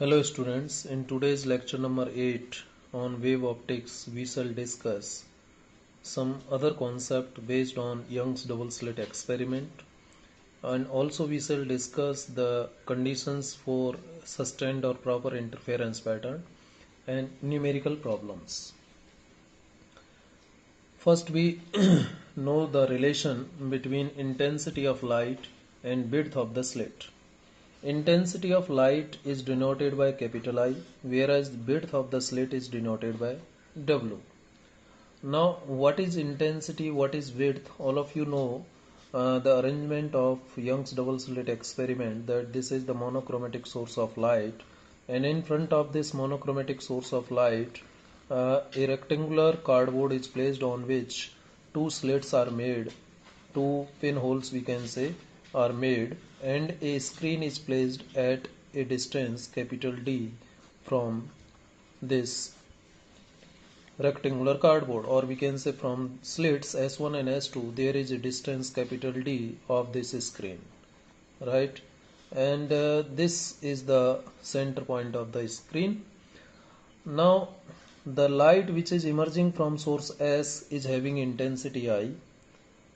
Hello students, in today's lecture number 8 on wave optics we shall discuss some other concept based on Young's double slit experiment, and also we shall discuss the conditions for sustained or proper interference pattern and numerical problems. First we know the relation between intensity of light and width of the slit. Intensity of light is denoted by capital I, whereas the width of the slit is denoted by W. Now, what is intensity, what is width? All of you know the arrangement of Young's double slit experiment, that this is the monochromatic source of light, and in front of this monochromatic source of light, a rectangular cardboard is placed on which two slits are made, two pinholes we can say are made, and a screen is placed at a distance capital D from this rectangular cardboard, or we can say from slits S1 and S2 there is a distance capital D of this screen, right? And this is the center point of the screen. Now the light which is emerging from source S is having intensity I,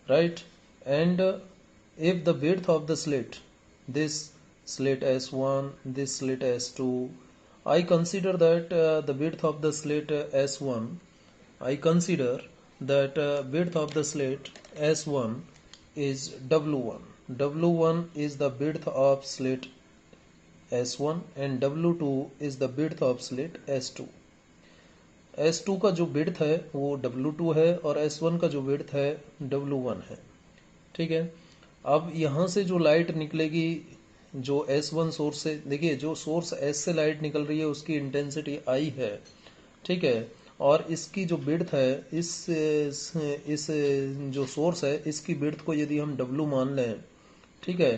right? And if the width of the slit, this slit S1, this slit S2, I consider that the width of the slit S1, I consider that width of the slit S1 is W1. W1 is the width of slit S1 and W2 is the width of slit S2. S2 का जो width है वो W2 है और S1 का जो width है W1 है, ठीक है। अब यहाँ से जो लाइट निकलेगी, जो S1 सोर्स से, देखिए जो सोर्स S से लाइट निकल रही है उसकी इंटेंसिटी I है, ठीक है, और इसकी जो विड्थ है, इस जो सोर्स है इसकी विड्थ को यदि हम W मान लें, ठीक है,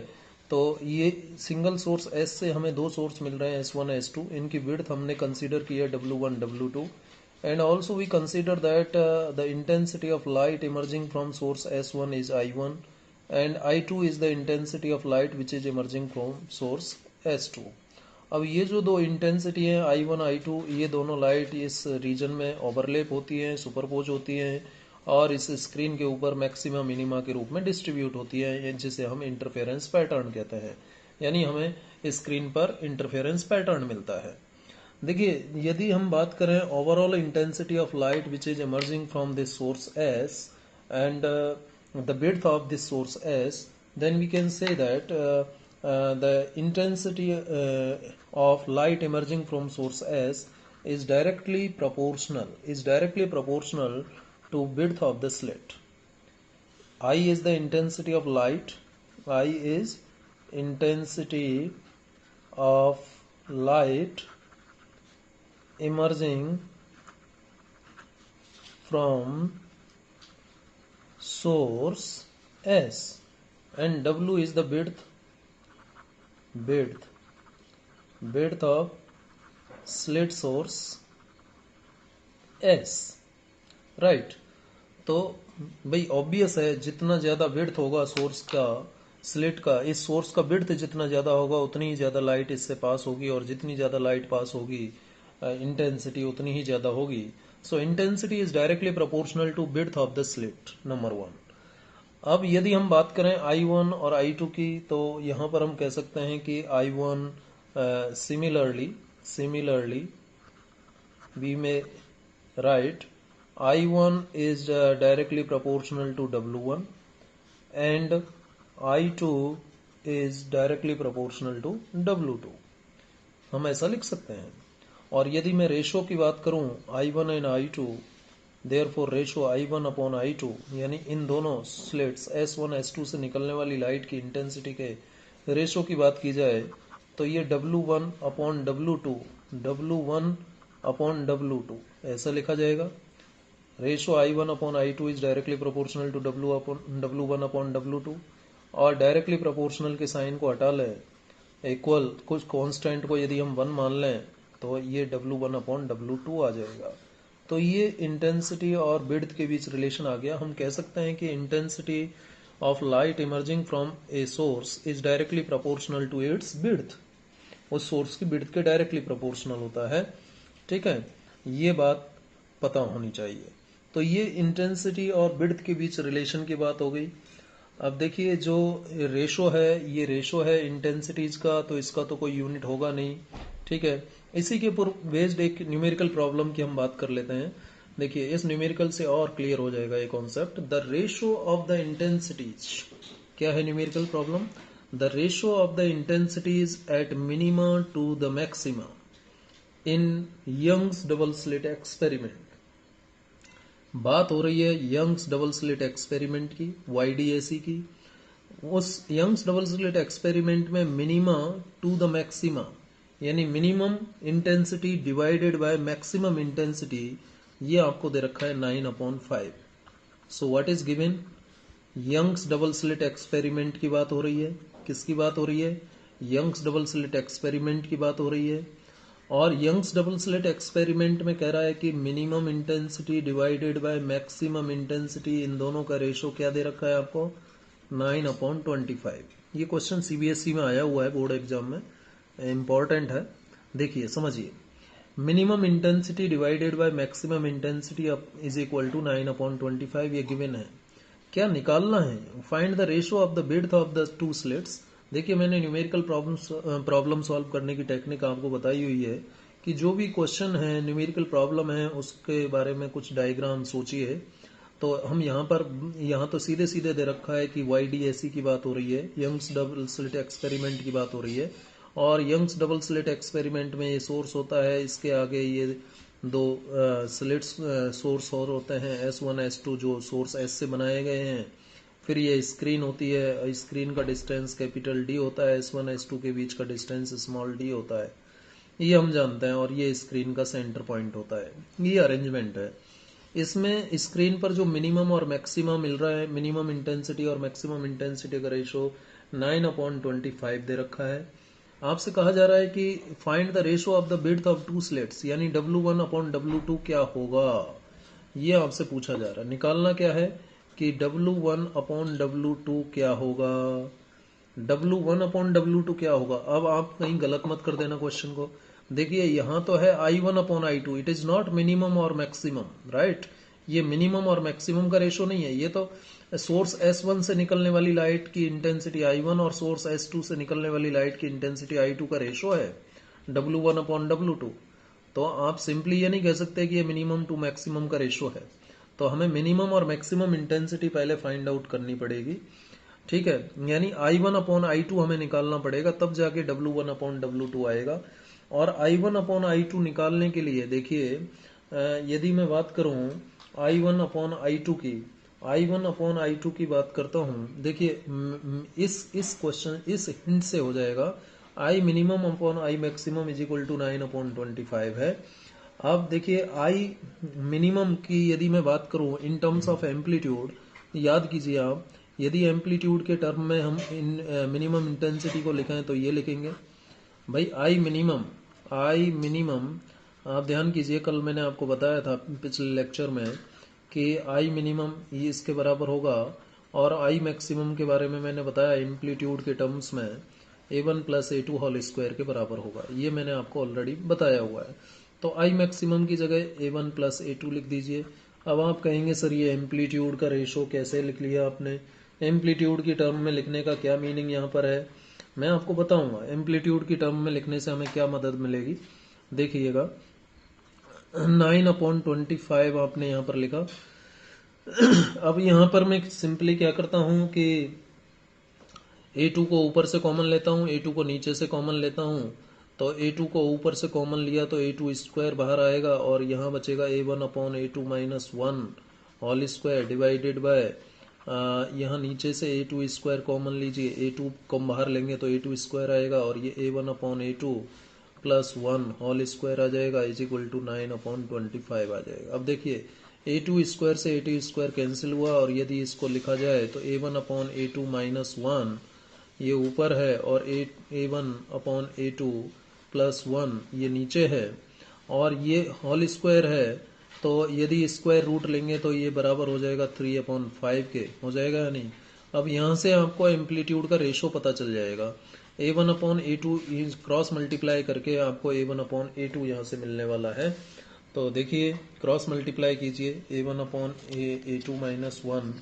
तो ये सिंगल सोर्स S से हमें दो सोर्स मिल रहे हैं S1 S2, इनकी विड्थ हमने कंसीडर किया W1 W2, and also we consider that the intensity of light emerging from source S1 is I1 and I2 is the intensity of light which is emerging from source S2. अब ये जो दो intensity है I1 I2, ये दोनों light इस reason में overlap होती हैं, सुपरपोज होती हैं और इस स्क्रीन के ऊपर मैक्सिमा मिनिमा के रूप में डिस्ट्रीब्यूट होती है, जिसे हम इंटरफेरेंस पैटर्न कहते हैं, यानी हमें स्क्रीन पर इंटरफेरेंस पैटर्न मिलता है। देखिए यदि हम बात करें overall intensity of light which is emerging from this source S and the width of this source S, then we can say that the intensity of light emerging from source S is directly proportional to width of the slit. I is the intensity of light, I is intensity of light emerging from source S, and W is the width of slit source S, right? तो भाई obvious है जितना ज़्यादा width होगा source का, slit का, इस source का विड्थ जितना ज़्यादा होगा उतनी ही ज़्यादा लाइट इससे पास होगी, और जितनी ज़्यादा लाइट पास होगी इंटेंसिटी उतनी ही ज़्यादा होगी। So intensity is directly proportional to width of the slit, number one. अब यदि हम बात करें I1 और I2 की, तो यहाँ पर हम कह सकते हैं कि I1 similarly we may write I1 is directly proportional to W1 and I2 is directly proportional to W2, हम ऐसा लिख सकते हैं। और यदि मैं रेशो की बात करूं I1 and I2, therefore ratio I1 upon I2, यानी इन दोनों स्लिट्स S1 S2 से निकलने वाली लाइट की इंटेंसिटी के रेशो की बात की जाए तो ये W1 upon W2, W1 upon W2 ऐसा लिखा जाएगा। Ratio I1 upon I2 is directly proportional to W1 upon W2, और डायरेक्टली प्रोपोर्शनल के साइन को हटा लें, इक्वल कुछ कांस्टेंट को यदि हम 1 मान लें तो ये W1 अपॉन W2 आ जाएगा। तो ये इंटेंसिटी और विड्थ के बीच रिलेशन आ गया। हम कह सकते हैं कि intensity of light emerging from a source is directly proportional to its width. उस सोर्स की विड्थ के डायरेक्टली प्रोपोर्शनल होता है। ठीक है, ये बात पता होनी चाहिए। तो ये इंटेंसिटी और विड्थ के बीच रिलेशन की बात हो गई। अब देखिए जो रेशो है, ये रेशो है इंटेंसिटीज का, तो इसका तो कोई यूनिट होगा नहीं। ठीक है, इसी के ऊपर बेस्ड एक न्यूमेरिकल प्रॉब्लम की हम बात कर लेते हैं। देखिए इस न्यूमेरिकल से और क्लियर हो जाएगा ये concept. The ratio of the intensities, क्या है numerical problem? The ratio of the intensities at minima to the maxima in Young's double slit experiment. बात हो रही है यंग्स डबल स्लिट एक्सपेरिमेंट की, YDAC की। उस यंग्स डबल स्लिट एक्सपेरिमेंट में मिनिमा टू द मैक्सिमा, यानी minimum intensity divided by maximum intensity, ये आपको दे रखा है 9/5। So what is given? Young's double slit experiment की बात हो रही है। किसकी बात हो रही है? यंग्स डबल स्लिट एक्सपेरिमेंट की बात हो रही है। और यंग्स डबल स्लिट एक्सपेरिमेंट में कह रहा है कि minimum intensity divided by maximum intensity, इन दोनों का रेशो क्या दे रखा है आपको? 9/25। ये क्वेश्चन CBSE में आया हुआ है बोर्ड एग्जाम में, इंपॉर्टेंट है। देखिए समझिए, minimum intensity divided by maximum intensity is equal to 9/25, ये गिवन है। क्या निकालना है? Find the ratio of the width of the two slits. देखिए मैंने न्यूमेरिकल प्रॉब्लम सॉल्व करने की टेक्निक आपको बताई हुई है कि जो भी क्वेश्चन है, न्यूमेरिकल प्रॉब्लम है, उसके बारे में कुछ डायग्राम सोचिए। तो हम यहाँ तो सीधे सीधे दे रखा है कि YDAC की बात हो रही है, यंग्स डबल स्लिट एक्सपेरिमेंट की बात हो रही है। और यंग्स डबल स्लिट एक्सपेरिमेंट में ये सोर्स होता है, इसके आगे ये दो स्लिट्स सोर्स और होते हैं, S1 S2, जो सोर्स S से बनाए गए हैं। फिर ये स्क्रीन होती है, स्क्रीन का डिस्टेंस कैपिटल D होता है, S1 S2 के बीच का डिस्टेंस स्मॉल d होता है, ये हम जानते हैं। और ये स्क्रीन का सेंटर पॉइंट होता है। ये अरेंजमेंट है। इसमें स्क्रीन पर जो मिनिमम और मैक्सिमम मिल रहा है, मिनिमम इंटेंसिटी और मैक्सिमम इंटेंसिटी का रेशो 9/25 दे रखा है। आपसे कहा जा रहा है कि find the ratio of the width of two slits, यानी W1/W2 क्या होगा, ये आपसे पूछा जा रहा है। निकालना क्या है कि W1/W2 क्या होगा, W1/W2 क्या होगा। अब आप कहीं गलत मत कर देना क्वेश्चन को। देखिए यहाँ तो है I1/I2, it is not minimum और मैक्सिमम, राइट। ये मिनिमम और मैक्सिमम का रेशो नहीं है, ये तो सोर्स S1 से निकलने वाली लाइट की इंटेंसिटी I1 और सोर्स S2 से निकलने वाली लाइट की इंटेंसिटी I2 का रेशो है, W1/W2। तो आप सिंपली ये नहीं कह सकते कि ये मिनिमम टू मैक्सिमम का रेशो है। तो हमें मिनिमम और मैक्सिमम इंटेंसिटी पहले फाइंड आउट करनी पड़ेगी। ठीक है, यानी I1/I2 हमें निकालना पड़ेगा, तब जाके W1/W2 आएगा। और I1/I2 निकालने के लिए देखिए, यदि मैं बात करूं I1/I2 की, I1/I2 की बात करता हूं। देखिए इस क्वेश्चन, इस हिंट से हो जाएगा I minimum/I maximum is equal to 9/25 है। अब देखिए I मिनिमम की यदि मैं बात करूं इन टर्म्स ऑफ एम्पलीट्यूड, याद कीजिए आप, यदि एम्पलीट्यूड के टर्म में हम मिनिमम इंटेंसिटी को लिखें तो ये लिखेंगे भाई I मिनिमम। आप ध्यान कीजिए, कल मैंने आपको बताया था पिछले लेक्चर में कि I मिनिमम ये इसके बराबर होगा, और I मैक्सिमम के बारे में मैंने बताया एम्पलीट्यूड के टर्म्स में A1 + A2 होल स्क्वायर के बराबर होगा। ये मैंने आपको ऑलरेडी बताया हुआ है। तो I मैक्सिमम की जगह A1 + A2 लिख दीजिए। अब आप कहेंगे सर ये एम्पलीट्यूड का रेशो कैसे लिख लिया आपने, एम्पलीट्यूड की टर्म में लिखने का क्या मीनिंग यहाँ पर है, मैं आपको बताऊंगा एम्पलीट्यूड की टर्म में लिखने से हमें क्या मदद मिलेगी। देखिएगा 9/25 आपने यहाँ पर लिखा। अब यहाँ पर मैं सिंपली क्या करता हूँ कि A2 को ऊपर से कॉमन लेता हूँ, A2 को नीचे से कॉमन लेता हूँ। तो A2 को ऊपर से कॉमन लिया तो A2 स्क्वायर बाहर आएगा, और यहाँ बचेगा A1/A2 - 1 whole square divided by, यहाँ नीचे से A2 स्क्वायर कॉमन लीजिए, A2 को बाहर लेंगे तो A2 स्क्वायर आएगा, और ये A1/A2 + 1 होल स्क्वायर आ जाएगा इज इक्वल टू 9/25 आ जाएगा। अब देखिए A2 स्क्वायर से A2 स्क्वायर कैंसिल हुआ, और यदि इसको लिखा जाए तो A1/A2 - 1 ये ऊपर है, और A1/A2 + 1 ये नीचे है, और ये होल स्क्वायर है। तो यदि स्क्वायर रूट लेंगे तो ये बराबर हो जाएगा 3/5 के, हो जाएगा या नहीं। अब यहाँ से आपको एम्पलीट्यूड का रेशो पता चल जाएगा। A1 upon A2 cross multiply करके आपको A1 अपॉन A2 यहाँ से मिलने वाला है। तो देखिए क्रॉस मल्टीप्लाई कीजिए, A1 upon A2 minus 1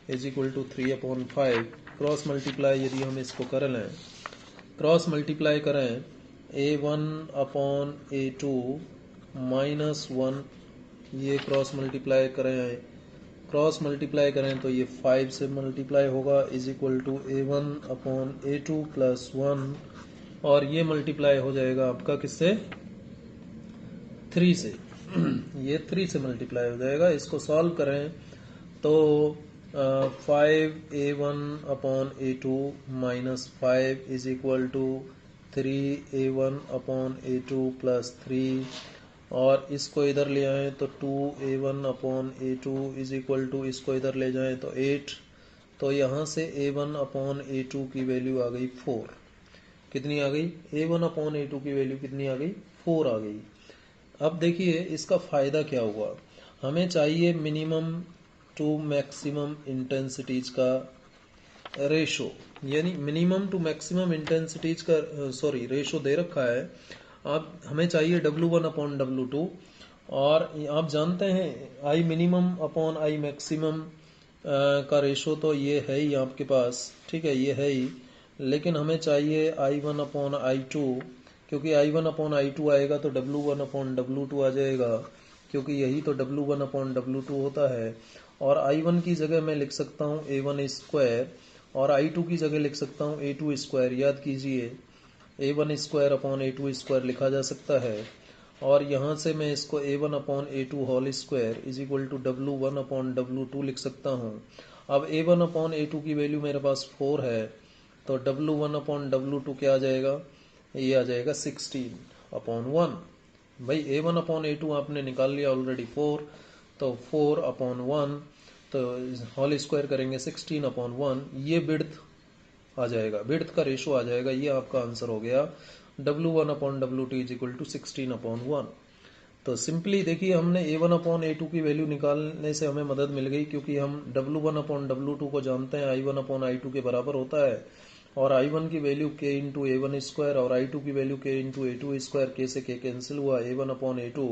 is equal to 3 upon 5। Cross multiply यदि हम इसको कर लें, क्रॉस मल्टीप्लाई करें A1 अपॉन A2 माइनस 1, ये क्रॉस मल्टीप्लाई करें, क्रॉस मल्टीप्लाई करें तो ये 5 से मल्टीप्लाई होगा is equal to A1 upon A2 plus 1, और ये मल्टीप्लाई हो जाएगा आपका किससे, 3 से ये 3 से मल्टीप्लाई हो जाएगा। इसको सॉल्व करें तो 5A1 upon A2 minus 5 is equal to 3A1 upon A2 plus 3, और इसको इधर ले आए तो 2A1 upon A2 is equal to, इसको इधर ले जाएं तो 8। तो यहाँ से A1 अपॉन A2 की वैल्यू आ गई 4। कितनी आ गई, A1 अपॉन A2 की वैल्यू कितनी आ गई, 4 आ गई। अब देखिए इसका फायदा क्या हुआ, हमें चाहिए मिनिमम टू मैक्सिमम इंटेंसिटीज का रेशो, यानी मिनिमम टू मैक्सिमम इंटेंसिटीज का रेशो दे रखा है। आप हमें चाहिए W1 अपॉन W2, और आप जानते हैं I minimum upon I maximum का रेशो तो ये है ही आपके पास, ठीक है, ये है ही। लेकिन हमें चाहिए I1 अपॉन I2, क्योंकि I1 अपॉन I2 आएगा तो W1 अपॉन W2 आ जाएगा, क्योंकि यही तो W1 अपॉन W2 होता है। और I1 की जगह मैं लिख सकता हूँ A1 स्क्वायर, और I2 की जगह लिख सकता हूँ A2 स्क्वायर। याद कीजिए A1 square upon A2 square लिखा जा सकता है, और यहाँ से मैं इसको A1 upon A2 whole square is equal to W1 upon W2 लिख सकता हूँ। अब A1 अपॉन A2 की वैल्यू मेरे पास 4 है, तो W1 अपॉन W2 क्या आ जाएगा, ये आ जाएगा 16 अपॉन 1। भाई A1 अपॉन A2 आपने निकाल लिया ऑलरेडी 4, तो 4 अपॉन 1, तो होल स्क्वायर करेंगे 16 अपॉन 1, ये विड्थ आ जाएगा, विड्थ का रेशो आ जाएगा। ये आपका आंसर हो गया W1 upon W2 is equal to 16 upon 1। तो सिंपली देखिए हमने A1 अपॉन A2 की वैल्यू निकालने से हमें मदद मिल गई, क्योंकि हम W1 अपॉन W2 को जानते हैं I1 अपॉन I2 के बराबर होता है, और I1 की value K into A1 square और I2 की value K into A2 square, K से K कैंसिल हुआ, A1 upon A2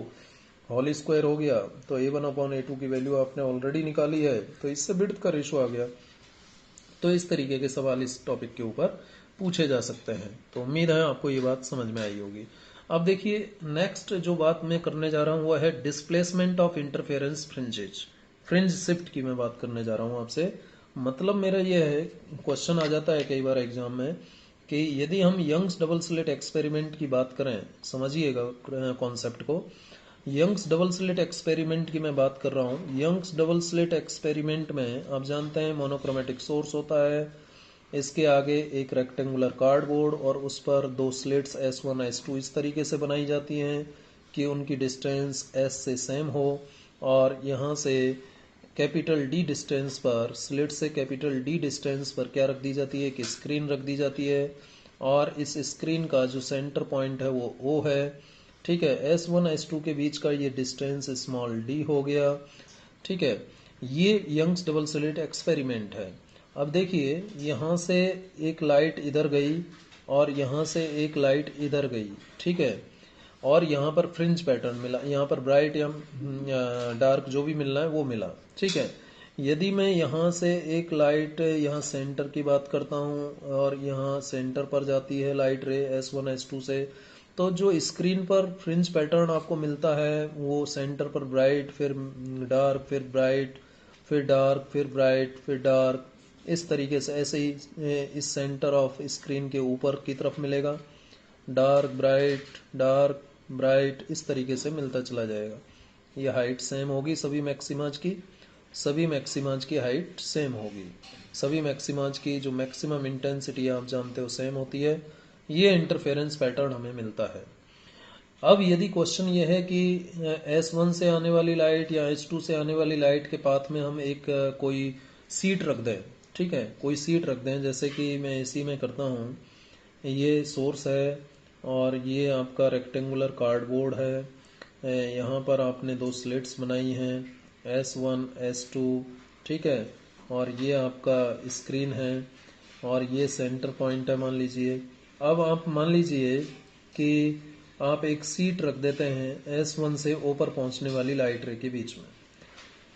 whole square हो गया। तो A1 अपॉन A2 की वैल्यू आपने ऑलरेडी निकाली है, तो इससे विड्थ का रेशो आ गया। तो इस तरीके के सवाल इस टॉपिक के ऊपर पूछे जा सकते हैं। तो उम्मीद है आपको ये बात समझ में आई होगी। अब देखिए नेक्स्ट जो बात मैं करने जा रहा हूँ वह है displacement of interference fringes, fringe shift की मैं बात करने जा रहा हूँ आपसे। मतलब मेरा ये है, क्वेश्चन आ जाता है कई बार एग्जाम में कि यदि हम यंग्स डबल स्लिट एक्सपेरिमेंट की बात करें, समझिएगा कॉन्सेप्ट को, यंग्स डबल स्लिट एक्सपेरिमेंट की मैं बात कर रहा हूँ। यंग्स डबल स्लिट एक्सपेरिमेंट में आप जानते हैं मोनोक्रोमेटिक सोर्स होता है, इसके आगे एक रेक्टेंगुलर कार्डबोर्ड और उस पर दो स्लिट्स S1 S2 इस तरीके से बनाई जाती हैं कि उनकी डिस्टेंस S से सेम हो, और यहाँ से कैपिटल D डिस्टेंस पर, स्लिट से कैपिटल D डिस्टेंस पर क्या रख दी जाती है कि स्क्रीन रख दी जाती है, और इस स्क्रीन का जो सेंटर पॉइंट है वो O है, ठीक है। S1 S2 के बीच का ये डिस्टेंस स्मॉल d हो गया, ठीक है। ये यंग्स डबल स्लिट एक्सपेरिमेंट है। अब देखिए यहाँ से एक लाइट इधर गई और यहाँ से एक लाइट इधर गई, ठीक है, और यहाँ पर फ्रिंज पैटर्न मिला, यहाँ पर ब्राइट या डार्क जो भी मिलना है वो मिला, ठीक है। यदि मैं यहाँ से एक लाइट यहाँ सेंटर की बात करता हूँ और यहाँ सेंटर पर जाती है लाइट रे S1 S2 से, तो जो स्क्रीन पर फ्रिंज पैटर्न आपको मिलता है वो सेंटर पर ब्राइट, फिर डार्क, फिर ब्राइट, फिर डार्क, फिर ब्राइट, फिर डार्क, इस तरीके से ऐसे ही इस सेंटर ऑफ स्क्रीन के ऊपर की तरफ मिलेगा, डार्क ब्राइट इस तरीके से मिलता चला जाएगा। ये हाइट सेम होगी सभी मैक्सिमाज की, सभी मैक्सिमाज की हाइट सेम होगी, सभी मैक्सिमाज की जो मैक्सिमम इंटेंसिटी आप जानते हो सेम होती है। ये इंटरफेरेंस पैटर्न हमें मिलता है। अब यदि क्वेश्चन ये है कि S1 से आने वाली लाइट या S2 से आने वाली लाइट के पाथ में हम एक कोई सीट रख दें, ठीक है, कोई सीट रख दें, जैसे कि मैं इसी में करता हूँ, ये सोर्स है और ये आपका रेक्टेंगुलर कार्डबोर्ड है, यहाँ पर आपने दो स्लिट्स बनाई हैं S1 S2, ठीक है, और ये आपका स्क्रीन है और ये सेंटर पॉइंट है मान लीजिए, अब आप मान लीजिए कि आप एक सीट रख देते हैं S1 से O पर पहुंचने वाली लाइट रे के बीच में।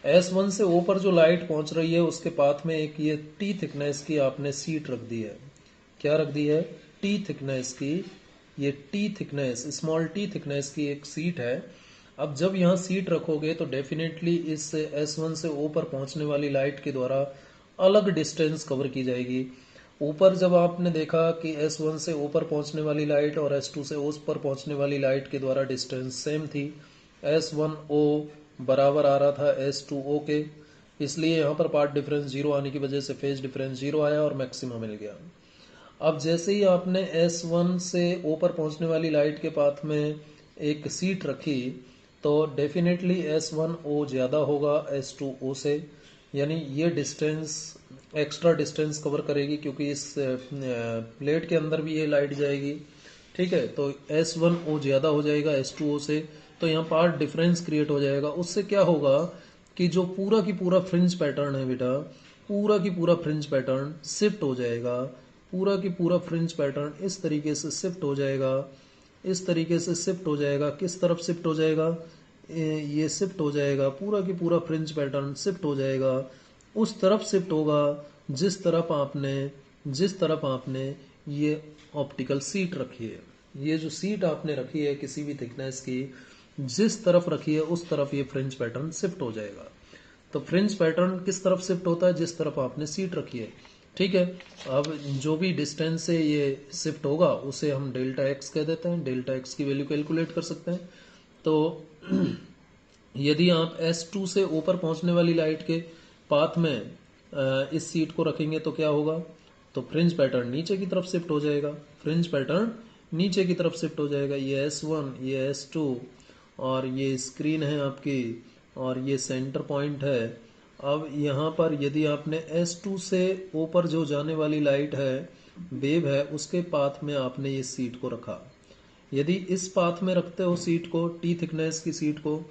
S1 से O पर जो लाइट पहुंच रही है उसके पाथ में एक ये T थिकनेस की आपने सीट रख दी है। क्या रख दी है? T थिकनेस की, ये T thickness, small T thickness की एक सीट है। अब जब यहाँ सीट रखोगे तो डेफिनेटली इस S1 से O पर पहुंचने वाली लाइट के द्वारा अलग डिस्टेंस कवर की जाएगी। ऊपर जब आपने देखा कि S1 से O पर पहुंचने वाली लाइट और S2 से O पर पहुंचने वाली लाइट के द्वारा डिस्टेंस सेम थी, S1O बराबर आ रहा था S2O के, इसलिए यहाँ पर पाथ डिफरेंस 0 आने की वजह से फेज डिफरेंस 0 आया और मैक्सिमम मिल गया। अब जैसे ही आपने S1 से O पर पहुंचने वाली लाइट के पाथ में एक सीट रखी तो डेफिनेटली S1O ज़्यादा होगा S2O से, यानी ये डिस्टेंस एक्स्ट्रा डिस्टेंस कवर करेगी क्योंकि इस प्लेट के अंदर भी ये लाइट जाएगी। ठीक है, तो S1O ज़्यादा हो जाएगा S2O से, तो यहाँ पार्ट डिफरेंस क्रिएट हो जाएगा। उससे क्या होगा कि जो पूरा की पूरा फ्रिंज पैटर्न है बेटा, पूरा की पूरा फ्रिंज पैटर्न शिफ्ट हो जाएगा। पूरा की पूरा फ्रिंज पैटर्न इस तरीके से शिफ्ट हो जाएगा, इस तरीके से शिफ्ट हो जाएगा। किस तरफ शिफ्ट हो जाएगा? ये शिफ्ट हो जाएगा, पूरा की पूरा फ्रिंज पैटर्न शिफ्ट हो जाएगा, उस तरफ शिफ्ट होगा जिस तरफ आपने ये ऑप्टिकल सीट रखी है। ये जो सीट आपने रखी है किसी भी थिकनेस की, जिस तरफ रखी है उस तरफ ये फ्रिंज पैटर्न शिफ्ट हो जाएगा। तो फ्रिंज पैटर्न किस तरफ शिफ्ट होता है? जिस तरफ आपने सीट रखी है। ठीक है, अब जो भी डिस्टेंस से ये शिफ्ट होगा उसे हम डेल्टा एक्स कह देते हैं। डेल्टा एक्स की वैल्यू कैलकुलेट कर सकते हैं। तो यदि आप S2 से O पर पहुंचने वाली लाइट के पाथ में इस सीट को रखेंगे तो क्या होगा? तो फ्रिंज पैटर्न नीचे की तरफ शिफ्ट हो जाएगा, फ्रिंज पैटर्न नीचे की तरफ शिफ्ट हो जाएगा। ये S1, ये S2 और ये स्क्रीन है आपकी और ये सेंटर पॉइंट है। अब यहाँ पर यदि आपने S2 से O पर जो जाने वाली लाइट है, वेव है, उसके पाथ में आपने ये सीट को रखा। यदि इस पाथ में रखते हो सीट को, T थिकनेस की सीट को,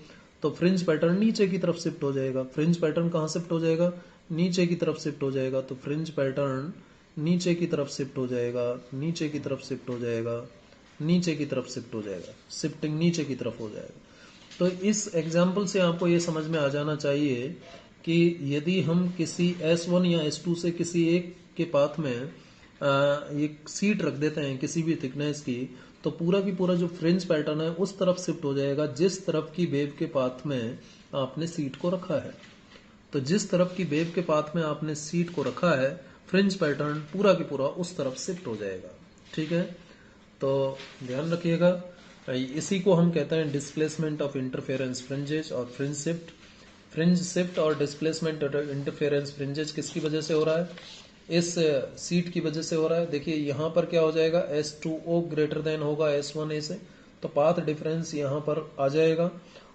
तो फ्रिंज पैटर्न नीचे की तरफ शिफ्ट हो जाएगा। फ्रिंज पैटर्न कहाँ शिफ्ट हो जाएगा? नीचे की तरफ शिफ्ट हो जाएगा। तो फ्रिंज पैटर्न नीचे की तरफ शिफ्ट हो जाएगा, नीचे की तरफ शिफ्ट हो जाएगा, नीचे की तरफ शिफ्ट हो जाएगा, शिफ्टिंग नीचे की तरफ हो जाएगा। तो इस एग्जाम्पल से आपको ये समझ में आ जाना चाहिए कि यदि हम किसी S1 या S2 से किसी एक के पाथ में एक सीट रख देते हैं किसी भी थिकनेस की, तो पूरा की पूरा जो फ्रिंज पैटर्न है उस तरफ शिफ्ट हो जाएगा जिस तरफ की वेव के पाथ में आपने सीट को रखा है। तो जिस तरफ की वेव के पाथ में आपने सीट को रखा है, फ्रिंज पैटर्न पूरा की पूरा उस तरफ शिफ्ट हो जाएगा। ठीक है, तो ध्यान रखिएगा। इसी को हम कहते हैं डिस्प्लेसमेंट ऑफ इंटरफेरेंस फ्रिंजेज और फ्रिंज शिफ्ट। फ्रिंज शिफ्ट और डिस्प्लेसमेंट इंटरफेरेंस फ्रिंजेज किसकी वजह से हो रहा है? इस सीट की वजह से हो रहा है। देखिए यहाँ पर क्या हो जाएगा? S2O ग्रेटर देन होगा S1A से, तो पाथ डिफरेंस यहाँ पर आ जाएगा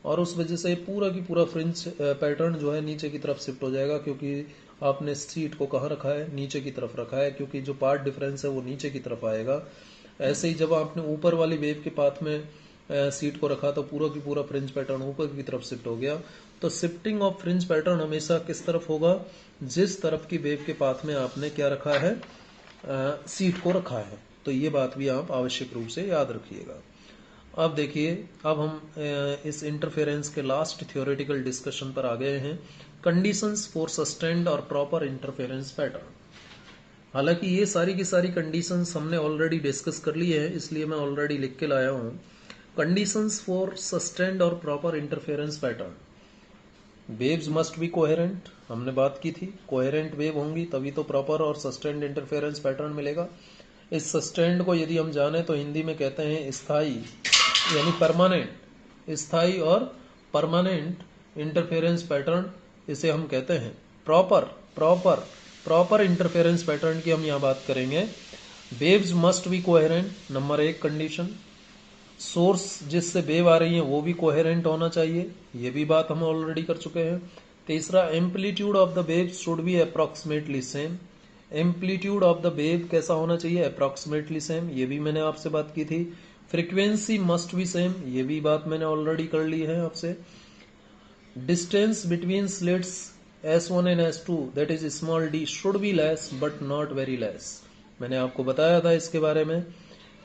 और उस वजह से पूरा की पूरा फ्रिंज पैटर्न जो है नीचे की तरफ शिफ्ट हो जाएगा, क्योंकि आपने सीट को कहाँ रखा है? नीचे की तरफ रखा है, क्योंकि जो पाथ डिफरेंस है वो नीचे की तरफ आएगा। ऐसे ही जब आपने ऊपर वाली वेव के पाथ में सीट को रखा तो पूरा की पूरा फ्रिंज पैटर्न ऊपर की तरफ शिफ्ट हो गया। तो शिफ्टिंग ऑफ फ्रिंज पैटर्न हमेशा किस तरफ होगा? जिस तरफ की वेव के पाथ में आपने क्या रखा है? सीट को रखा है। तो ये बात भी आप आवश्यक रूप से याद रखिएगा। अब देखिए, अब हम इस इंटरफेरेंस के लास्ट थ्योरेटिकल डिस्कशन पर आ गए हैं, कंडीशंस फॉर सस्टेन्ड और प्रॉपर इंटरफेरेंस पैटर्न। हालांकि ये सारी की सारी कंडीशंस हमने ऑलरेडी डिस्कस कर ली है, इसलिए मैं ऑलरेडी लिख के लाया हूँ। कंडीशंस फॉर सस्टेन्ड और proper interference pattern. Waves must be coherent, हमने बात की थी। कोहेरेंट वेव होंगी तभी तो प्रॉपर और सस्टेन्ड इंटरफेरेंस पैटर्न मिलेगा। इस सस्टेन्ड को यदि हम जाने तो हिंदी में कहते हैं स्थायी, यानी परमानेंट। स्थायी और परमानेंट इंटरफेरेंस पैटर्न इसे हम कहते हैं। प्रॉपर इंटरफेरेंस पैटर्न की हम यहाँ बात करेंगे। Waves must be coherent, number 1 condition. Source जिससे वेव आ रही है वो भी कोहेरेंट होना चाहिए, ये भी बात हम ऑलरेडी कर चुके हैं। तीसरा, amplitude of the wave should be approximately same. Amplitude of the wave कैसा होना चाहिए? अप्रॉक्सीमेटली सेम, ये भी मैंने आपसे बात की थी। फ्रीक्वेंसी मस्ट बी सेम, ये भी बात मैंने ऑलरेडी कर ली है आपसे। Distance between slits S1 and S2 that is small d should be less but not very less, मैंने आपको बताया था इसके बारे में।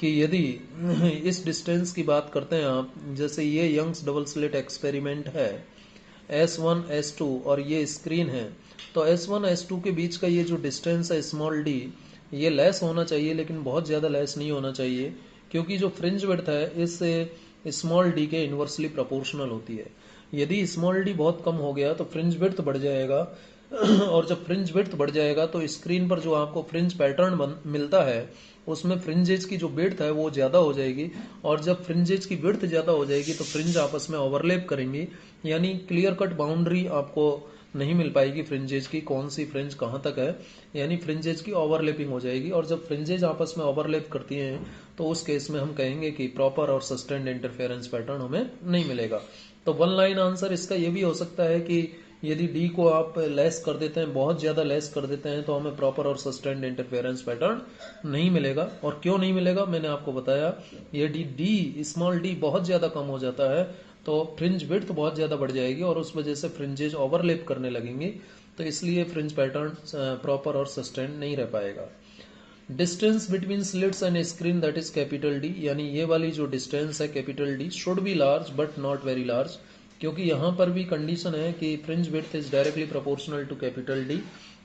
कि यदि इस डिस्टेंस की बात करते हैं आप, जैसे ये यंग्स डबल स्लिट एक्सपेरिमेंट है, S1 S2 और ये स्क्रीन है, तो S1 S2 के बीच का ये जो डिस्टेंस है स्मॉल d, ये लेस होना चाहिए, लेकिन बहुत ज़्यादा लेस नहीं होना चाहिए, क्योंकि जो फ्रिंज विड्थ है इस स्मॉल d के इन्वर्सली प्रोपोर्शनल होती है। यदि स्मॉल d बहुत कम हो गया तो फ्रिंज विड्थ बढ़ जाएगा और जब फ्रिंज विड्थ बढ़ जाएगा तो स्क्रीन पर जो आपको फ्रिंज पैटर्न मिलता है उसमें फ्रिंजेज की जो विड्थ है वो ज़्यादा हो जाएगी, और जब फ्रिंजेज की विड्थ ज़्यादा हो जाएगी तो फ्रिंज आपस में ओवरलैप करेंगी, यानी क्लियर कट बाउंड्री आपको नहीं मिल पाएगी फ्रिंजेज की, कौन सी फ्रिंज कहाँ तक है, यानी फ्रिंजेज की ओवरलैपिंग हो जाएगी। और जब फ्रिंजेज आपस में ओवरलैप करती हैं तो उस केस में हम कहेंगे कि प्रॉपर और सस्टेन्ड इंटरफेरेंस पैटर्न हमें नहीं मिलेगा। तो वन लाइन आंसर इसका ये भी हो सकता है कि यदि डी को आप लेस कर देते हैं, बहुत ज़्यादा लेस कर देते हैं, तो हमें प्रॉपर और सस्टेन्ड इंटरफेरेंस पैटर्न नहीं मिलेगा। और क्यों नहीं मिलेगा मैंने आपको बताया, यदि डी स्मॉल डी बहुत ज़्यादा कम हो जाता है तो फ्रिंज विड्थ बहुत ज़्यादा बढ़ जाएगी और उस वजह से फ्रिंजेज ओवरलैप करने लगेंगे, तो इसलिए फ्रिंज पैटर्न प्रॉपर और सस्टेन्ड नहीं रह पाएगा। Distance between slits and screen that is capital D, यानी ये वाली जो डिस्टेंस है capital D should be large but not very large, क्योंकि यहाँ पर भी कंडीशन है कि fringe width is directly proportional to capital D,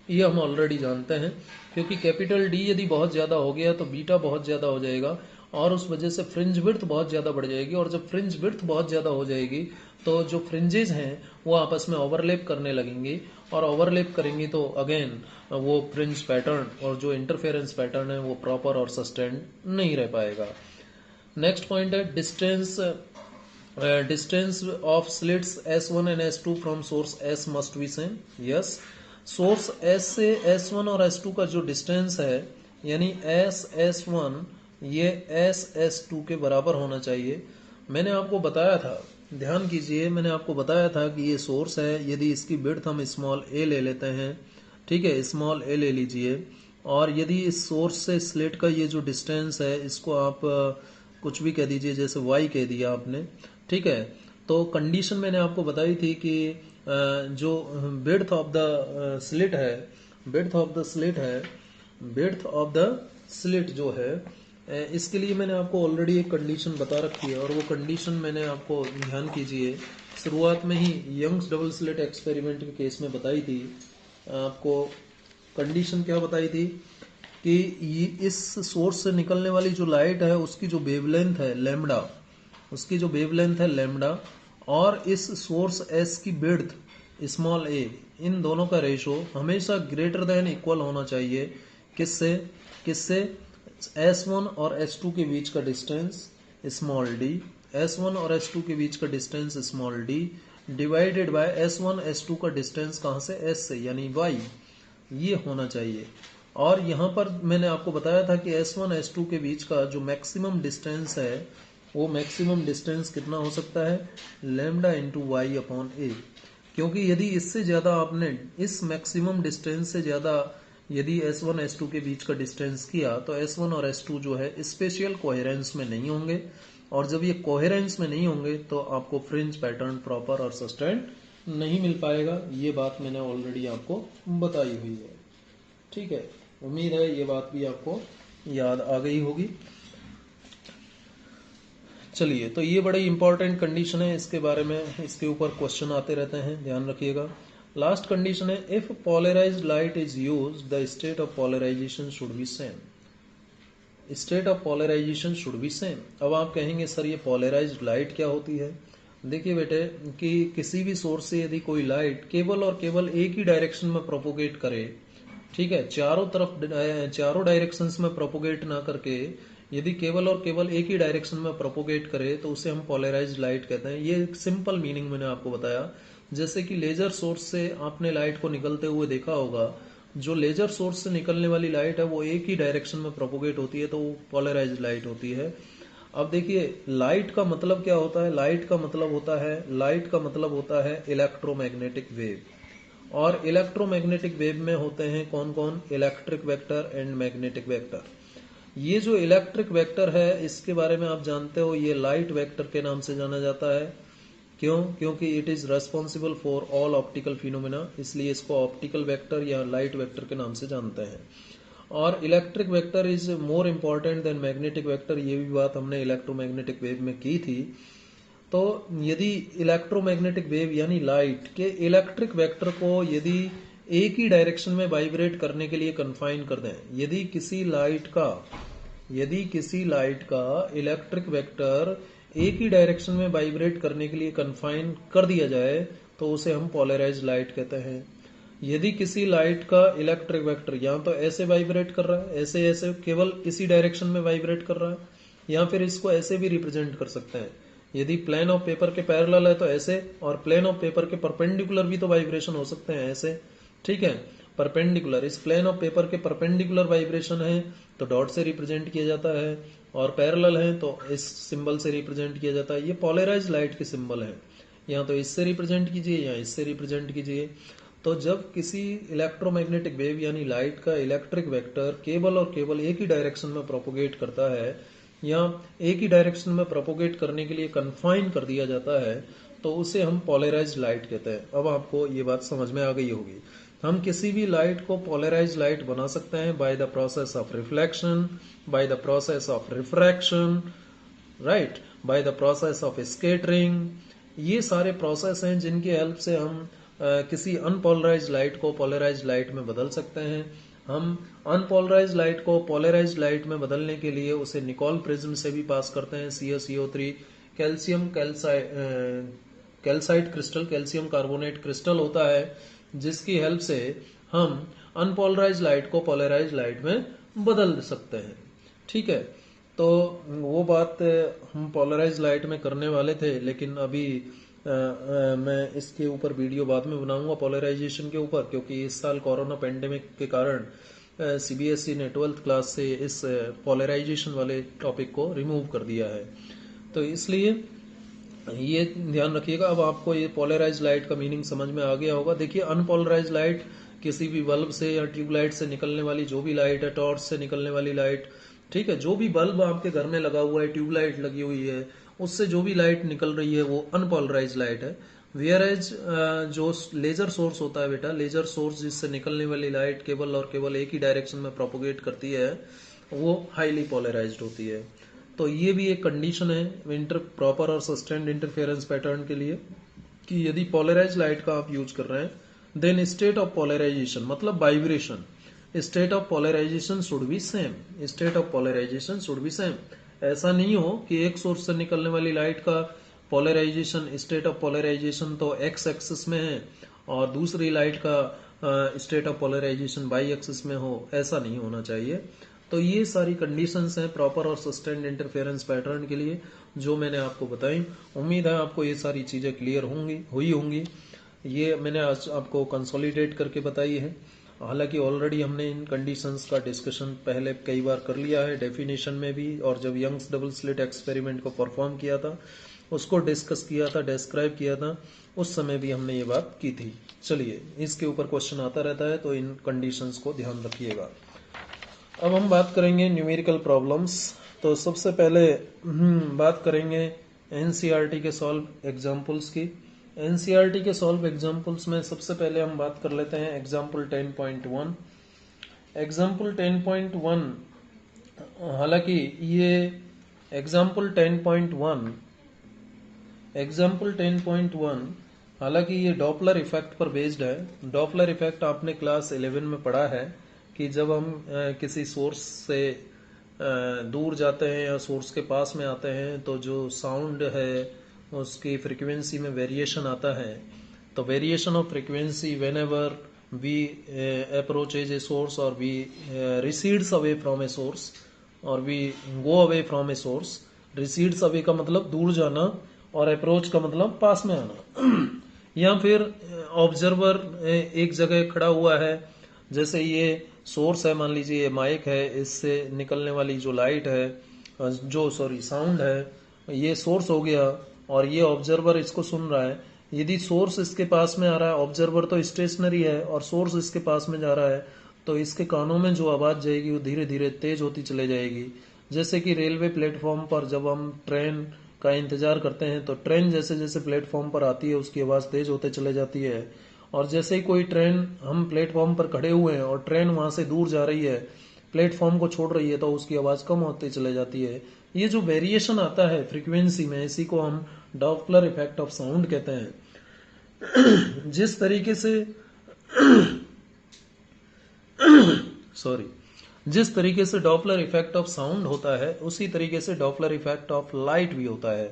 ये हम ऑलरेडी जानते हैं, क्योंकि कैपिटल डी यदि बहुत ज़्यादा हो गया तो बीटा बहुत ज़्यादा हो जाएगा और उस वजह से फ्रिंज विड्थ बहुत ज़्यादा बढ़ जाएगी, और जब फ्रिंज विड्थ बहुत ज़्यादा हो जाएगी तो जो फ्रिंजेज हैं वो आपस में ओवरलैप करने लगेंगी, और ओवरलैप करेंगी तो अगेन वो फ्रिंज पैटर्न और जो इंटरफेरेंस पैटर्न है वो प्रॉपर और सस्टेन्ड नहीं रह पाएगा। नेक्स्ट पॉइंट है distance of slits S1 and S2 from source S must be same. Yes, source S से S1 और S2 का जो डिस्टेंस है, यानी S1 ये S2 के बराबर होना चाहिए। मैंने आपको बताया था, ध्यान कीजिए, मैंने आपको बताया था कि ये सोर्स है, यदि इसकी विड्थ हम स्मॉल a ले लेते हैं, ठीक है, स्मॉल a ले लीजिए, और यदि इस सोर्स से स्लिट का ये जो डिस्टेंस है इसको आप कुछ भी कह दीजिए, जैसे y कह दिया आपने, ठीक है, तो कंडीशन मैंने आपको बताई थी कि जो विड्थ ऑफ द स्लिट है, विड्थ ऑफ द स्लिट है, विड्थ ऑफ द स्लिट जो है, इसके लिए मैंने आपको ऑलरेडी एक कंडीशन बता रखी है, और वो कंडीशन मैंने आपको, ध्यान कीजिए, शुरुआत में ही यंग्स डबल स्लिट एक्सपेरिमेंट के केस में बताई थी। आपको कंडीशन क्या बताई थी कि इस सोर्स से निकलने वाली जो लाइट है उसकी जो वेवलेंथ है लैम्डा, उसकी जो वेवलेंथ है लैम्डा, और इस सोर्स S की विड्थ स्मॉल a, इन दोनों का रेशो हमेशा ग्रेटर देन इक्वल होना चाहिए। किससे किससे S1 और S2 के बीच का डिस्टेंस स्मॉल d, S1 और S2 के बीच का distance small d divided by S1 S2 का डिस्टेंस कहाँ से, S से, यानी y, ये होना चाहिए। और यहाँ पर मैंने आपको बताया था कि S1 S2 के बीच का जो मैक्सिमम डिस्टेंस है वो मैक्सिमम डिस्टेंस कितना हो सकता है, लैम्डा इंटू वाई अपॉन ए, क्योंकि यदि इससे ज़्यादा आपने इस मैक्सिमम डिस्टेंस से ज़्यादा यदि S1 S2 के बीच का डिस्टेंस किया तो S1 और S2 जो है स्पेशियल कोहेरेंस में नहीं होंगे, और जब ये कोहेरेंस में नहीं होंगे तो आपको फ्रिंज पैटर्न प्रॉपर और सस्टेन्ड नहीं मिल पाएगा। ये बात मैंने ऑलरेडी आपको बताई हुई है, ठीक है, उम्मीद है ये बात भी आपको याद आ गई होगी। चलिए, तो ये बड़ी इंपॉर्टेंट कंडीशन है, इसके बारे में, इसके ऊपर क्वेश्चन आते रहते हैं, ध्यान रखिएगा। लास्ट कंडीशन है if polarised light is used the state of polarisation should be same, state of polarisation should be same. अब आप कहेंगे सर ये पोलराइज्ड लाइट क्या होती है। देखिए बेटे कि किसी भी सोर्स से यदि कोई लाइट केवल और केवल एक ही डायरेक्शन में प्रोपोगेट करे, ठीक है, चारों तरफ चारों डायरेक्शंस में प्रोपोगेट ना करके यदि केवल और केवल एक ही डायरेक्शन में प्रोपोगेट करे तो उसे हम पोलराइज्ड लाइट कहते हैं। ये सिंपल मीनिंग मैंने आपको बताया। जैसे कि लेजर सोर्स से आपने लाइट को निकलते हुए देखा होगा, जो लेजर सोर्स से निकलने वाली लाइट है वो एक ही डायरेक्शन में प्रोपोगेट होती है तो वो पोलराइज्ड लाइट होती है। अब देखिए लाइट का मतलब क्या होता है, लाइट का मतलब होता है इलेक्ट्रोमैग्नेटिक वेव, और इलेक्ट्रोमैग्नेटिक वेव में होते हैं कौन कौन, electric vector and magnetic vector. ये जो इलेक्ट्रिक वेक्टर है इसके बारे में आप जानते हो, ये लाइट वेक्टर के नाम से जाना जाता है। क्यों, क्योंकि it is responsible for all optical phenomena, इसलिए इसको ऑप्टिकल वेक्टर या लाइट वेक्टर के नाम से जानते हैं। और electric vector is more important than magnetic vector, ये भी बात हमने इलेक्ट्रोमैग्नेटिक वेव में की थी। तो यदि इलेक्ट्रोमैग्नेटिक वेव यानी लाइट के इलेक्ट्रिक वेक्टर को यदि एक ही डायरेक्शन में वाइब्रेट करने के लिए कन्फाइन कर दें, यदि किसी लाइट का इलेक्ट्रिक वेक्टर एक ही डायरेक्शन में वाइब्रेट करने के लिए कन्फाइन कर दिया जाए तो उसे हम पोलराइज्ड लाइट कहते हैं। यदि किसी लाइट का इलेक्ट्रिक वेक्टर या तो ऐसे वाइब्रेट कर रहा है, ऐसे ऐसे केवल इसी डायरेक्शन में वाइब्रेट कर रहा है, या फिर इसको ऐसे भी रिप्रेजेंट कर सकते हैं। यदि प्लेन ऑफ पेपर के पैरेलल है तो ऐसे, और प्लेन ऑफ पेपर के परपेंडिकुलर भी तो वाइब्रेशन हो सकते हैं ऐसे, ठीक है। परपेंडिकुलर, इस प्लेन ऑफ पेपर के परपेंडिकुलर वाइब्रेशन है तो डॉट से रिप्रेजेंट किया जाता है, और पैरेलल है तो इस सिंबल से रिप्रेजेंट किया जाता है। ये पोलराइज्ड लाइट के सिंबल है, या तो इससे रिप्रेजेंट कीजिए या इससे रिप्रेजेंट कीजिए। तो जब किसी इलेक्ट्रोमैग्नेटिक वेव यानी लाइट का इलेक्ट्रिक वेक्टर केवल और केवल एक ही डायरेक्शन में प्रोपोगेट करता है, या एक ही डायरेक्शन में प्रोपोगेट करने के लिए कन्फाइन कर दिया जाता है, तो उसे हम पोलराइज्ड लाइट कहते हैं। अब आपको ये बात समझ में आ गई होगी। हम किसी भी लाइट को पोलराइज्ड लाइट बना सकते हैं by the process of reflection, by the process of refraction, right, by the process of scattering. ये सारे प्रोसेस हैं जिनकी हेल्प से हम किसी अनपोलराइज्ड लाइट को पोलराइज्ड लाइट में बदल सकते हैं। हम अनपोलराइज्ड लाइट को पोलराइज्ड लाइट में बदलने के लिए उसे निकोल प्रिज्म से भी पास करते हैं, CaCO3 calcium calcite crystal, calcium carbonate crystal होता है, जिसकी हेल्प से हम अनपोलराइज्ड लाइट को पोलराइज्ड लाइट में बदल सकते हैं, ठीक है। तो वो बात हम पोलराइज्ड लाइट में करने वाले थे, लेकिन अभी मैं इसके ऊपर वीडियो बाद में बनाऊंगा पोलराइजेशन के ऊपर, क्योंकि इस साल कोरोना पेंडेमिक के कारण CBSE ने 12th क्लास से इस पोलराइजेशन वाले टॉपिक को रिमूव कर दिया है। तो इसलिए ये ध्यान रखिएगा। अब आपको ये पोलराइज्ड लाइट का मीनिंग समझ में आ गया होगा। देखिए, अनपोलराइज्ड लाइट किसी भी बल्ब से या ट्यूबलाइट से निकलने वाली जो भी लाइट है, टॉर्च से निकलने वाली लाइट, ठीक है, जो भी बल्ब आपके घर में लगा हुआ है, ट्यूबलाइट लगी हुई है, उससे जो भी लाइट निकल रही है वो अनपोलराइज्ड लाइट है। वेयर एज जो लेजर सोर्स होता है बेटा, लेजर सोर्स जिससे निकलने वाली लाइट केवल और केवल एक ही डायरेक्शन में प्रोपोगेट करती है, वो हाईली पोलराइज्ड होती है। तो ये भी एक कंडीशन है प्रॉपर और सस्टेन्ड इंटरफेरेंस पैटर्न के लिए, कि यदि पोलराइज्ड लाइट का आप यूज कर रहे हैं, देन स्टेट ऑफ पोलराइजेशन मतलब vibration, state of polarisation should be same, state of polarisation should be same. ऐसा नहीं हो कि एक सोर्स से निकलने वाली लाइट का पोलराइजेशन, स्टेट ऑफ पोलराइजेशन तो एक्स एक्सिस में है और दूसरी लाइट का state of polarisation Y axis में हो, ऐसा नहीं होना चाहिए। तो ये सारी कंडीशंस हैं प्रॉपर और सस्टेन्ड इंटरफेरेंस पैटर्न के लिए, जो मैंने आपको बताई। उम्मीद है आपको ये सारी चीजें क्लियर हुई होंगी। ये मैंने आज आपको कंसोलिडेट करके बताई है। हालांकि ऑलरेडी हमने इन कंडीशंस का डिस्कशन पहले कई बार कर लिया है, डेफिनेशन में भी, और जब यंग्स डबल स्लिट एक्सपेरिमेंट को परफॉर्म किया था, उसको डिस्कस किया था, डिस्क्राइब किया था, उस समय भी हमने ये बात की थी। चलिए, इसके ऊपर क्वेश्चन आता रहता है, तो इन कंडीशंस को ध्यान रखिएगा। अब हम बात करेंगे न्यूमेरिकल प्रॉब्लम्स। तो सबसे पहले बात करेंगे एनसीईआरटी के सॉल्व एग्जाम्पल्स की। एनसीईआरटी के सॉल्व एग्जाम्पल्स में सबसे पहले हम बात कर लेते हैं एग्जाम्पल 10.1। एग्जाम्पल 10.1, हालांकि ये एग्जाम्पल 10.1 हालांकि ये डॉपलर इफेक्ट पर बेस्ड है। डॉपलर इफेक्ट आपने क्लास 11 में पढ़ा है कि जब हम किसी सोर्स से दूर जाते हैं या सोर्स के पास में आते हैं, तो जो साउंड है उसकी फ्रीक्वेंसी में वेरिएशन आता है। तो variation of frequency whenever we approaches a source और we recedes away from a source और we go away from a source. Recedes away का मतलब दूर जाना और अप्रोच का मतलब पास में आना। या फिर ऑब्जर्वर एक जगह खड़ा हुआ है, जैसे ये सोर्स है, मान लीजिए ये माइक है, इससे निकलने वाली जो लाइट है, साउंड है, ये सोर्स हो गया और ये ऑब्जर्वर इसको सुन रहा है। यदि सोर्स इसके पास में आ रहा है, ऑब्जर्वर तो स्टेशनरी है और सोर्स इसके पास में जा रहा है, तो इसके कानों में जो आवाज जाएगी वो धीरे धीरे तेज होती चले जाएगी। जैसे कि रेलवे प्लेटफॉर्म पर जब हम ट्रेन का इंतजार करते हैं, तो ट्रेन जैसे जैसे प्लेटफॉर्म पर आती है उसकी आवाज तेज होते चले जाती है। और जैसे ही कोई ट्रेन, हम प्लेटफॉर्म पर खड़े हुए हैं और ट्रेन वहां से दूर जा रही है, प्लेटफॉर्म को छोड़ रही है तो उसकी आवाज कम होती चले जाती है। ये जो वेरिएशन आता है फ्रीक्वेंसी में, इसी को हम डॉपलर इफेक्ट ऑफ साउंड कहते हैं। जिस तरीके से सॉरी जिस तरीके से डॉपलर इफेक्ट ऑफ साउंड होता है, उसी तरीके से डॉपलर इफेक्ट ऑफ लाइट भी होता है।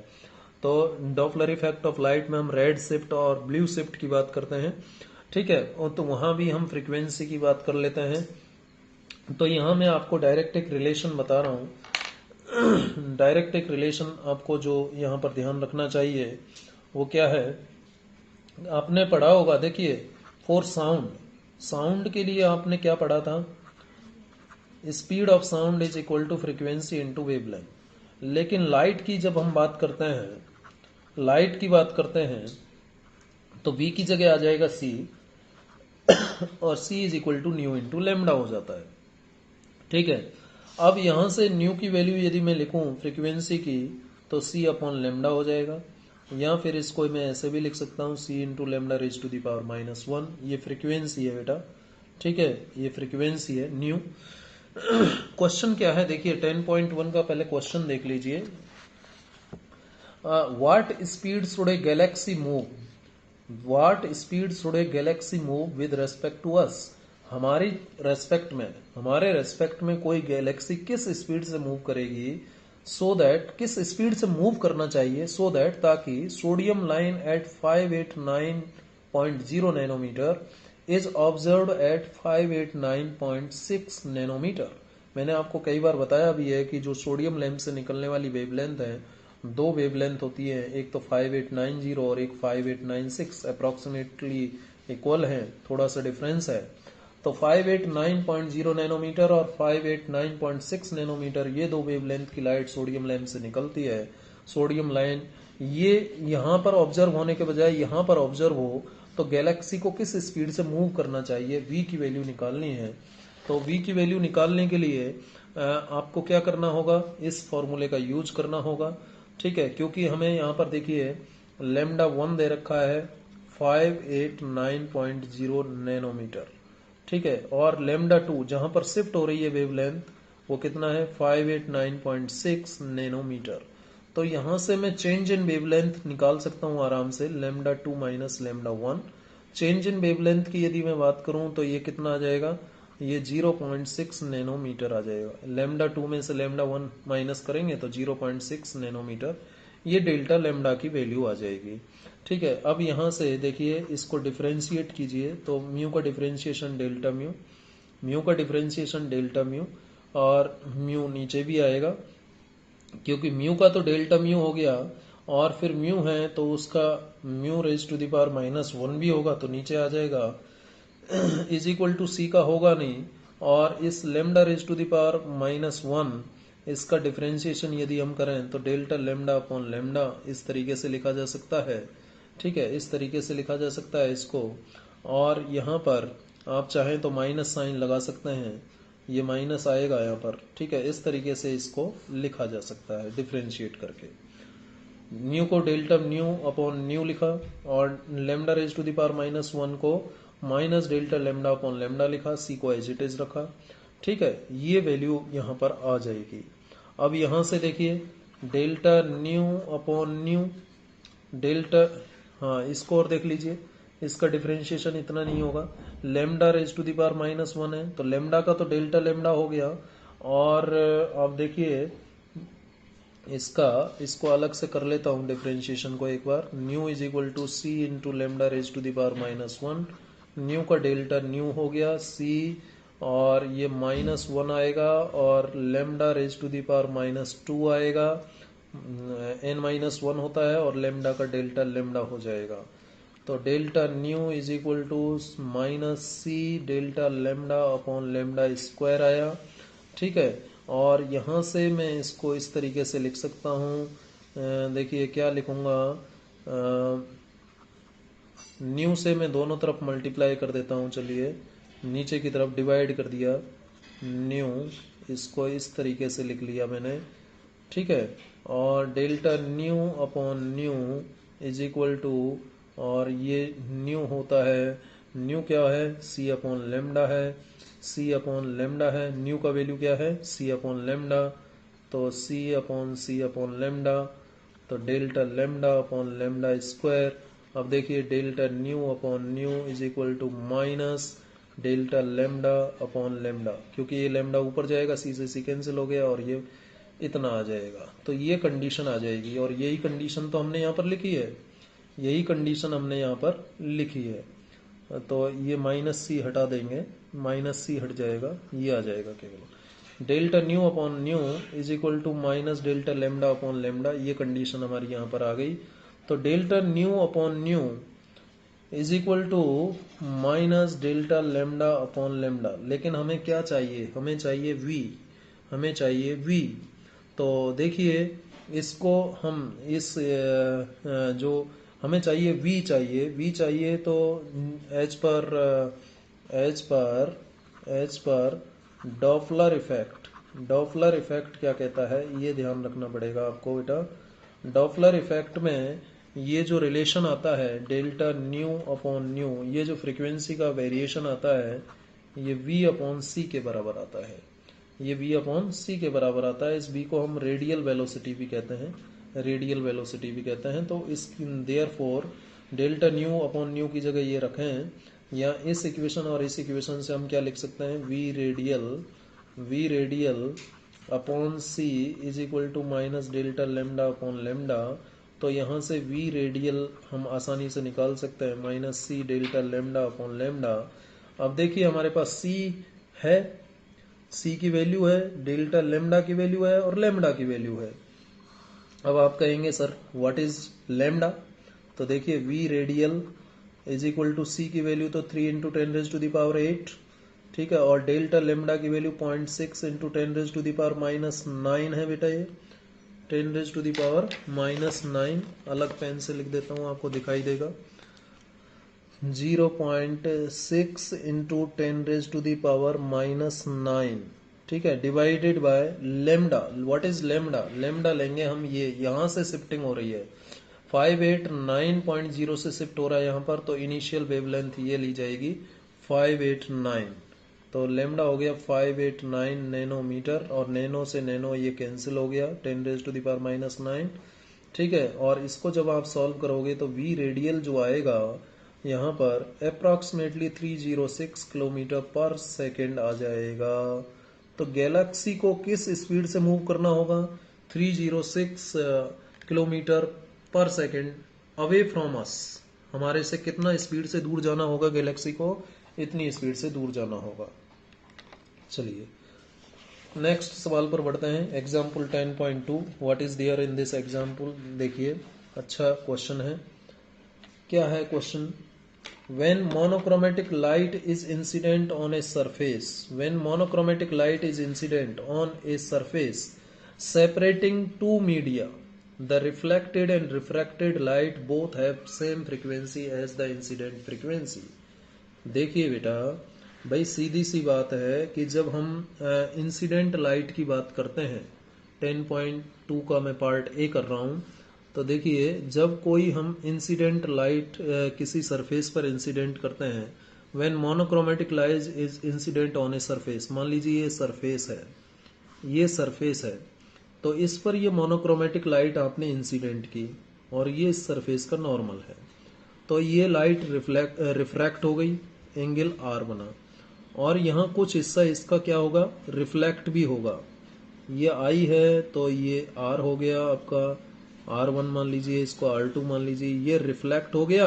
तो डॉपलर इफेक्ट ऑफ लाइट में हम रेड शिफ्ट और ब्लू शिफ्ट की बात करते हैं, ठीक है। और तो वहां भी हम फ्रीक्वेंसी की बात कर लेते हैं। तो यहां मैं आपको डायरेक्ट एक रिलेशन बता रहा हूं। डायरेक्ट एक रिलेशन आपको जो यहां पर ध्यान रखना चाहिए वो क्या है, आपने पढ़ा होगा, देखिए फॉर साउंड, साउंड के लिए आपने क्या पढ़ा था, speed of sound is equal to frequency into wavelength. लेकिन लाइट की जब हम बात करते हैं, लाइट की बात करते हैं, तो v की जगह आ जाएगा c, और c is equal to nu into lambda हो जाता है, ठीक है। अब यहां से न्यू की वैल्यू यदि मैं लिखूं फ्रीक्वेंसी की, तो c अपॉन लेमडा हो जाएगा, या फिर इसको मैं ऐसे भी लिख सकता हूं c into lambda raise to the power -1। ये फ्रीक्वेंसी है बेटा, ठीक है, ये फ्रीक्वेंसी है न्यू। क्वेश्चन क्या है देखिए 10.1 का पहले क्वेश्चन देख लीजिए। What speed should a galaxy move, what speed should a galaxy move with respect to us. हमारी रेस्पेक्ट में, हमारे रेस्पेक्ट में कोई गैलेक्सी किस स्पीड से मूव करेगी, सो दैट, किस स्पीड से मूव करना चाहिए, सो दैट, ताकि sodium line at 589.0 nanometre is observed at 589.6 nanometre. मैंने आपको कई बार बताया भी है कि जो सोडियम लैंप से निकलने वाली वेवलेंथ है, दो वेवलेंथ होती है, एक तो 5890 और एक 5896, अप्रोक्सीमेटली इक्वल है, थोड़ा सा डिफरेंस है। तो 589.0 नैनोमीटर और 589.6 नैनोमीटर, ये दो वेवलेंथ की लाइट सोडियम लैंप से निकलती है। सोडियम लाइन ये यहां पर ऑब्जर्व होने के बजाय यहां पर ऑब्जर्व हो, तो गैलेक्सी को किस स्पीड से मूव करना चाहिए, v की वैल्यू निकालनी है। तो v की वैल्यू निकालने के लिए आपको क्या करना होगा, इस फॉर्मूले का यूज करना होगा, ठीक है। क्योंकि हमें यहाँ पर देखिए लेमडा 1 दे रखा है 589.0 नैनोमीटर, ठीक है, और लेमडा 2 जहां पर शिफ्ट हो रही है वेवलेंथ, वो कितना है 589.6 नैनोमीटर। तो यहां से मैं चेंज इन वेवलेंथ निकाल सकता हूं आराम से, lambda 2 minus lambda 1। Change in wavelength की यदि मैं बात करूं तो ये कितना आ जाएगा, ये 0.6 नैनोमीटर आ जाएगा। लेमडा 2 में से लेमडा 1 माइनस करेंगे तो 0.6 नैनोमीटर, ये डेल्टा लेमडा की वैल्यू आ जाएगी, ठीक है। अब यहां से देखिए इसको डिफरेंशिएट कीजिए, तो म्यू का डिफरेंशिएशन डेल्टा म्यू, म्यू का डिफरेंशिएशन डेल्टा म्यू, और म्यू नीचे भी आएगा, क्योंकि म्यू का तो डेल्टा म्यू हो गया, और फिर म्यू है तो उसका mu raise to the power -1 भी होगा, तो नीचे आ जाएगा, इज इक्वल टू सी का होगा नहीं, और इस lambda raise to the power -1, इसका डिफरेंशिएशन यदि हम करें तो डेल्टा लेमडा अपॉन लेमडा इस तरीके से लिखा जा सकता है, ठीक है, इस तरीके से लिखा जा सकता है इसको। और यहाँ पर आप चाहें तो माइनस साइन लगा सकते हैं, ये माइनस आएगा यहाँ पर, ठीक है, इस तरीके से इसको लिखा जा सकता है डिफरेंशिएट करके। न्यू को डेल्टा न्यू अपॉन न्यू लिखा, और lambda raise to the power -1 को minus delta lambda upon lambda लिखा, सी को एज इट इज रखा, ठीक है, ये वैल्यू यहाँ पर आ जाएगी। अब यहाँ से देखिए delta nu upon new, delta, हाँ इसको और देख लीजिए, इसका डिफरेंशिएशन इतना नहीं होगा, lambda raise to the power -1 है, तो लेमडा का तो डेल्टा लेमडा हो गया, और आप देखिए इसको अलग से कर लेता हूँ डिफरेंशिएशन को एक बार। New is equal to C into lambda raise to the power -1, new का डेल्टा न्यू हो गया सी, और ये -1 आएगा, और lambda raise to the power -2 आएगा, n-1 होता है, और लेमडा का डेल्टा लेमडा हो जाएगा। तो delta nu is equal to -c delta lambda upon lambda square आया, ठीक है। और यहाँ से मैं इसको इस तरीके से लिख सकता हूँ, देखिए क्या लिखूंगा, न्यू से मैं दोनों तरफ मल्टीप्लाई कर देता हूँ, चलिए नीचे की तरफ डिवाइड कर दिया, न्यू, इसको इस तरीके से लिख लिया मैंने, ठीक है। और delta nu upon nu is equal to, और ये न्यू होता है, न्यू क्या है, सी अपॉन लेमडा है, सी अपॉन लेमडा है, न्यू का वैल्यू क्या है सी अपॉन लेमडा, तो सी अपॉन लेमडा, तो delta lambda upon lambda square. अब देखिए delta nu upon nu is equal to minus delta lambda upon lambda, क्योंकि ये लेमडा ऊपर जाएगा सी से सी कैंसिल हो गया और ये इतना आ जाएगा, तो ये कंडीशन आ जाएगी। और यही कंडीशन तो हमने यहाँ पर लिखी है, यही कंडीशन हमने यहाँ पर लिखी है। तो ये माइनस सी हटा देंगे, माइनस सी हट जाएगा, ये आ जाएगा केवल delta nu upon nu is equal to minus delta lambda upon lambda, ये कंडीशन हमारी यहाँ पर आ गई। तो delta nu upon nu is equal to minus delta lambda upon lambda, लेकिन हमें क्या चाहिए, हमें चाहिए v, हमें चाहिए v। तो देखिए इसको हम इस जो हमें चाहिए v चाहिए, तो एज पर डॉपलर इफेक्ट क्या कहता है, ये ध्यान रखना पड़ेगा आपको बेटा। डॉपलर इफेक्ट में ये जो रिलेशन आता है डेल्टा न्यू अपॉन न्यू, ये जो फ्रीक्वेंसी का वेरिएशन आता है ये v अपॉन सी के बराबर आता है, ये v अपॉन सी के बराबर आता है। इस v को हम रेडियल वेलोसिटी भी कहते हैं, रेडियल वेलोसिटी भी कहते हैं। तो इस therefore delta nu upon new की जगह ये रखें, या इस इक्वेशन और इस इक्वेशन से हम क्या लिख सकते हैं, v radial upon c is equal to minus delta lambda upon lambda. तो यहाँ से v रेडियल हम आसानी से निकाल सकते हैं, minus c delta lambda upon lambda. अब देखिए हमारे पास c है, c की वैल्यू है, डेल्टा लेमडा की वैल्यू है और लेमडा की वैल्यू है। अब आप कहेंगे सर व्हाट इज लेमडा, तो देखिए v radial is equal to c की वैल्यू तो 3 into 10 raise to the power 8, ठीक है, और डेल्टा लेमडा की value 0.6 into 10 raise to the power minus 9 है बेटा, ये 10 raise to the power minus 9, अलग पेन से लिख देता हूँ आपको दिखाई देगा, 0.6 into 10 raise to the power minus 9, ठीक है, divided by lambda. What is lambda, lambda लेंगे हम, ये यहाँ से शिफ्टिंग हो रही है 589.0 से शिफ्ट हो रहा है यहाँ पर, तो इनिशियल वेवलेंथ ये ली जाएगी 589, तो लेमडा हो गया 589 नैनोमीटर, और नैनो से नैनो ये कैंसिल हो गया 10 raise to the power minus 9, ठीक है। और इसको जब आप सॉल्व करोगे तो v रेडियल जो आएगा यहाँ पर अप्रॉक्सीमेटली 306 किलोमीटर पर सेकेंड आ जाएगा। तो गैलेक्सी को किस स्पीड से मूव करना होगा, 306 किलोमीटर पर सेकेंड अवे फ्रॉम अस, हमारे से कितना स्पीड से दूर जाना होगा गैलेक्सी को, इतनी स्पीड से दूर जाना होगा। चलिए नेक्स्ट सवाल पर बढ़ते हैं, example 10.2, what is there in this example. देखिए अच्छा क्वेश्चन है, क्या है question, when monochromatic light is incident on a surface, when monochromatic light is incident on a surface separating two media, the reflected and refracted light both have same frequency as the incident frequency। देखिए बेटा भाई सीधी सी बात है कि जब हम incident light की बात करते हैं, 10.2 का मैं पार्ट ए कर रहा हूँ, तो देखिए जब कोई हम इंसिडेंट लाइट किसी सरफेस पर इंसिडेंट करते हैं, when monochromatic light is incident on a surface, मान लीजिए ये सरफेस है, ये सरफेस है, तो इस पर ये मोनोक्रोमेटिक लाइट आपने इंसिडेंट की और ये इस सरफेस का नॉर्मल है, तो ये लाइट रिफ्रैक्ट हो गई, एंगल आर बना, और यहाँ कुछ हिस्सा इसका क्या होगा, रिफ्लेक्ट भी होगा। ये आई है तो ये आर हो गया आपका R1 मान लीजिए, इसको R2 मान लीजिए, ये रिफ्लेक्ट हो गया,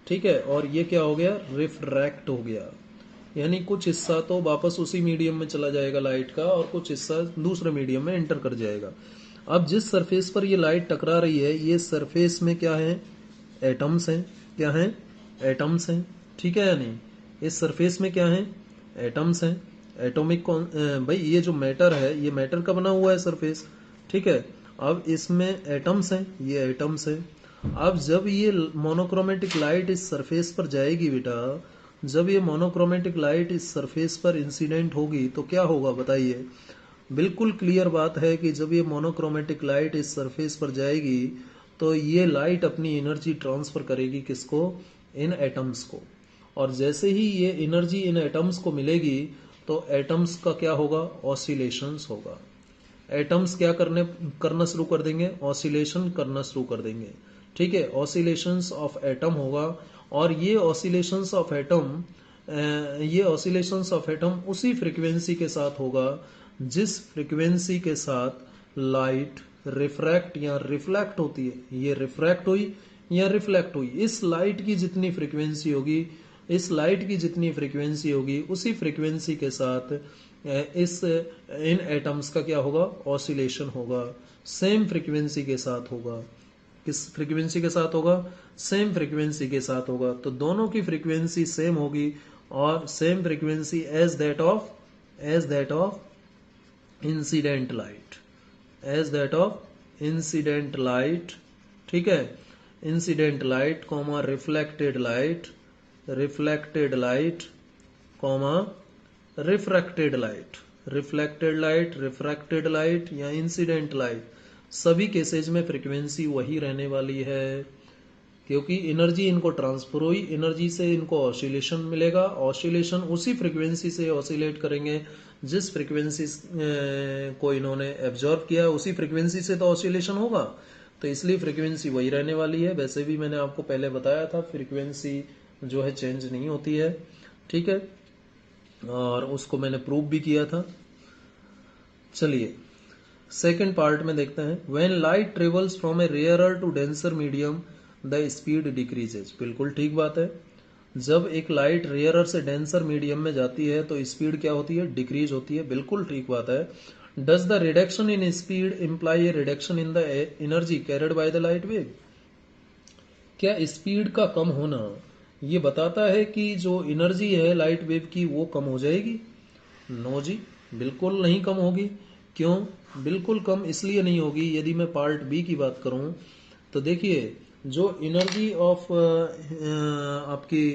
ठीक है, और ये क्या हो गया, रिफ्रैक्ट हो गया, यानी कुछ हिस्सा तो वापस उसी मीडियम में चला जाएगा लाइट का और कुछ हिस्सा दूसरे मीडियम में एंटर कर जाएगा। अब जिस सरफेस पर ये लाइट टकरा रही है, ये सरफेस में क्या है, एटम्स हैं, क्या हैं, एटम्स हैं, ठीक है या नहीं, इस सरफेस में क्या है, एटम्स हैं, एटॉमिक भाई ये जो मैटर है, ये मैटर का बना हुआ है सरफेस, ठीक है। अब इसमें एटम्स हैं, ये एटम्स हैं। अब जब ये मोनोक्रोमेटिक लाइट इस सरफेस पर जाएगी बेटा, जब ये मोनोक्रोमेटिक लाइट इस सरफेस पर इंसिडेंट होगी तो क्या होगा बताइए। बिल्कुल क्लियर बात है कि जब ये मोनोक्रोमेटिक लाइट इस सरफेस पर जाएगी तो ये लाइट अपनी एनर्जी ट्रांसफर करेगी किसको, इन एटम्स को, और जैसे ही ये एनर्जी इन एटम्स को मिलेगी तो एटम्स का क्या होगा, ऑसिलेशंस होगा। एटम्स क्या करना शुरू कर देंगे, ऑसिलेशन करना शुरू कर देंगे। ठीक है, ऑसिलेशंस ऑफ एटम होगा। और ये ऑसिलेशंस ऑफ एटम उसी फ्रीक्वेंसी के साथ होगा जिस फ्रीक्वेंसी के साथ लाइट रिफ्रैक्ट या रिफ्लेक्ट होती है। ये रिफ्रैक्ट हुई या रिफ्लेक्ट हुई, इस लाइट की जितनी फ्रीक्वेंसी होगी, इस लाइट की जितनी फ्रीक्वेंसी होगी, उसी फ्रीक्वेंसी के साथ इन एटम्स का क्या होगा, ऑसिलेशन होगा। सेम फ्रीक्वेंसी के साथ होगा। किस फ्रीक्वेंसी के साथ होगा, सेम फ्रीक्वेंसी के साथ होगा। तो दोनों की फ्रीक्वेंसी सेम होगी और same frequency as that of incident light, as that of incident light. ठीक है, incident light comma reflected light comma refracted light, refracted light या इंसिडेंट लाइट, सभी केसेज में फ्रीक्वेंसी वही रहने वाली है, क्योंकि एनर्जी इनको ट्रांसफर हुई, एनर्जी से इनको ऑसिलेशन मिलेगा। ऑसिलेशन उसी फ्रीक्वेंसी से ऑसिलेट करेंगे जिस फ्रीक्वेंसी को इन्होंने एब्जॉर्ब किया, उसी फ्रीक्वेंसी से तो ऑसिलेशन होगा। तो इसलिए फ्रीक्वेंसी वही रहने वाली है। वैसे भी मैंने आपको पहले बताया था फ्रीक्वेंसी जो है चेंज नहीं होती है। ठीक है, और उसको मैंने प्रूव भी किया था। चलिए सेकेंड पार्ट में देखते हैं। When light travels from a rarer to denser medium the speed decreases. बिल्कुल ठीक बात है। जब एक लाइट रेयरर से डेंसर मीडियम में जाती है तो स्पीड क्या होती है, डिक्रीज होती है। बिल्कुल ठीक बात है। Does the reduction in speed imply A reduction in the energy carried by the light wave. क्या स्पीड का कम होना ये बताता है कि जो एनर्जी है लाइट वेव की वो कम हो जाएगी? नो जी, बिल्कुल नहीं कम होगी। क्यों बिल्कुल कम इसलिए नहीं होगी? यदि मैं पार्ट बी की बात करूं तो देखिए, जो एनर्जी ऑफ आपकी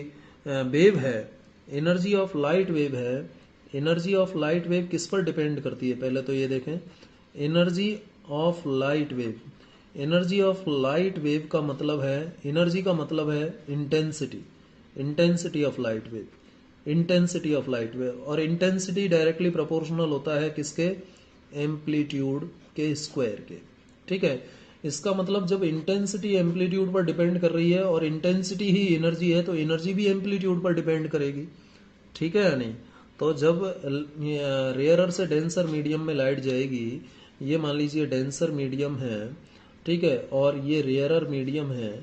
वेव है, एनर्जी ऑफ लाइट वेव है, एनर्जी ऑफ लाइट वेव किस पर डिपेंड करती है? पहले तो ये देखें, energy of light wave, energy of light wave का मतलब है, एनर्जी का मतलब है intensity, intensity of light wave, intensity of light wave. और इंटेंसिटी डायरेक्टली प्रोपोर्शनल होता है किसके, एम्पलीट्यूड के स्क्वायर के। ठीक है, इसका मतलब जब इंटेंसिटी एम्पलीट्यूड पर डिपेंड कर रही है और इंटेंसिटी ही एनर्जी है तो एनर्जी भी एम्पलीट्यूड पर डिपेंड करेगी। ठीक है या नहीं? तो जब रेयरर से डेंसर मीडियम में लाइट जाएगी, ये मान लीजिए डेंसर मीडियम है, ठीक है, और ये रेयरर मीडियम है,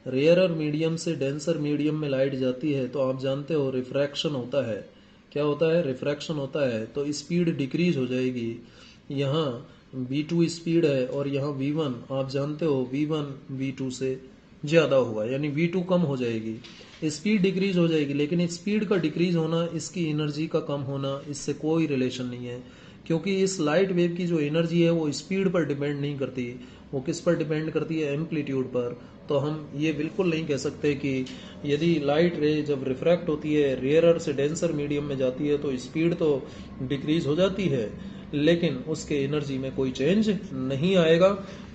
रेयरर मीडियम से डेंसर मीडियम में लाइट जाती है तो आप जानते हो रिफ्रैक्शन होता है। क्या होता है? रिफ्रैक्शन होता है। तो स्पीड डिक्रीज हो जाएगी। यहाँ v2 स्पीड है और यहाँ v1 आप जानते हो v1 v2 से ज़्यादा हुआ, यानी v2 कम हो जाएगी, स्पीड डिक्रीज हो जाएगी। लेकिन स्पीड का डिक्रीज होना, इसकी एनर्जी का कम होना, इससे कोई रिलेशन नहीं है, क्योंकि इस लाइट वेव की जो एनर्जी है वो स्पीड पर डिपेंड नहीं करती, वो किस पर डिपेंड करती है? एम्पलीट्यूड पर। तो हम ये बिल्कुल नहीं कह सकते कि यदि लाइट रे जब रिफ्रैक्ट होती है, रेयरर से डेंसर मीडियम में जाती है तो स्पीड तो डिक्रीज हो जाती है, लेकिन उसके एनर्जी में कोई चेंज नहीं आएगा,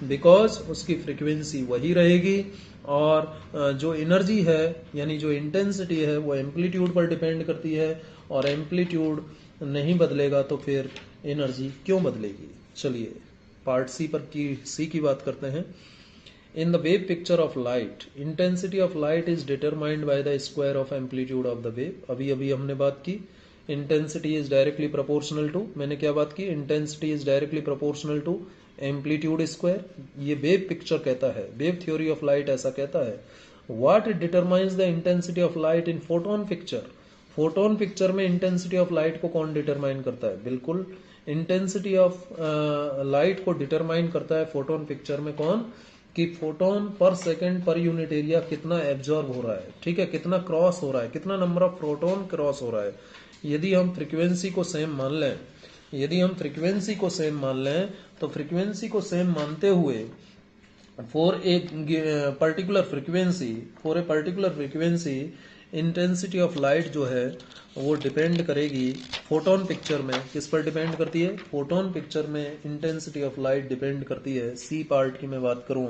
बिकॉज उसकी फ्रीक्वेंसी वही रहेगी। और जो एनर्जी है यानी जो इंटेंसिटी है वो एम्पलीट्यूड पर डिपेंड करती है, और एम्पलीट्यूड नहीं बदलेगा तो फिर एनर्जी क्यों बदलेगी? चलिए पार्ट सी की बात करते हैं। In the wave picture of light, intensity of light is determined by the square of amplitude of the wave. अभी हमने बात की intensity is directly proportional to, मैंने क्या बात की? intensity is directly proportional to amplitude square. ये wave picture कहता है, wave theory of light ऐसा कहता है। What determines the intensity of light in photon picture? Photon picture में इंटेंसिटी ऑफ लाइट को कौन डिटरमाइन करता है? बिल्कुल इंटेंसिटी ऑफ लाइट को डिटरमाइन करता है फोटोन पिक्चर में कौन? कि फोटोन पर सेकंड पर यूनिट एरिया कितना एब्जॉर्ब हो रहा है, ठीक है, कितना क्रॉस हो रहा है, कितना नंबर ऑफ प्रोटॉन क्रॉस हो रहा है। यदि हम फ्रीक्वेंसी को सेम मान लें, यदि हम फ्रीक्वेंसी को सेम मान लें तो फ्रीक्वेंसी को सेम मानते हुए for a particular frequency intensity of light जो है वो डिपेंड करेगी फोटोन पिक्चर में। किस पर डिपेंड करती है? फोटोन पिक्चर में इंटेंसिटी ऑफ लाइट डिपेंड करती है। सी पार्ट की मैं बात करूं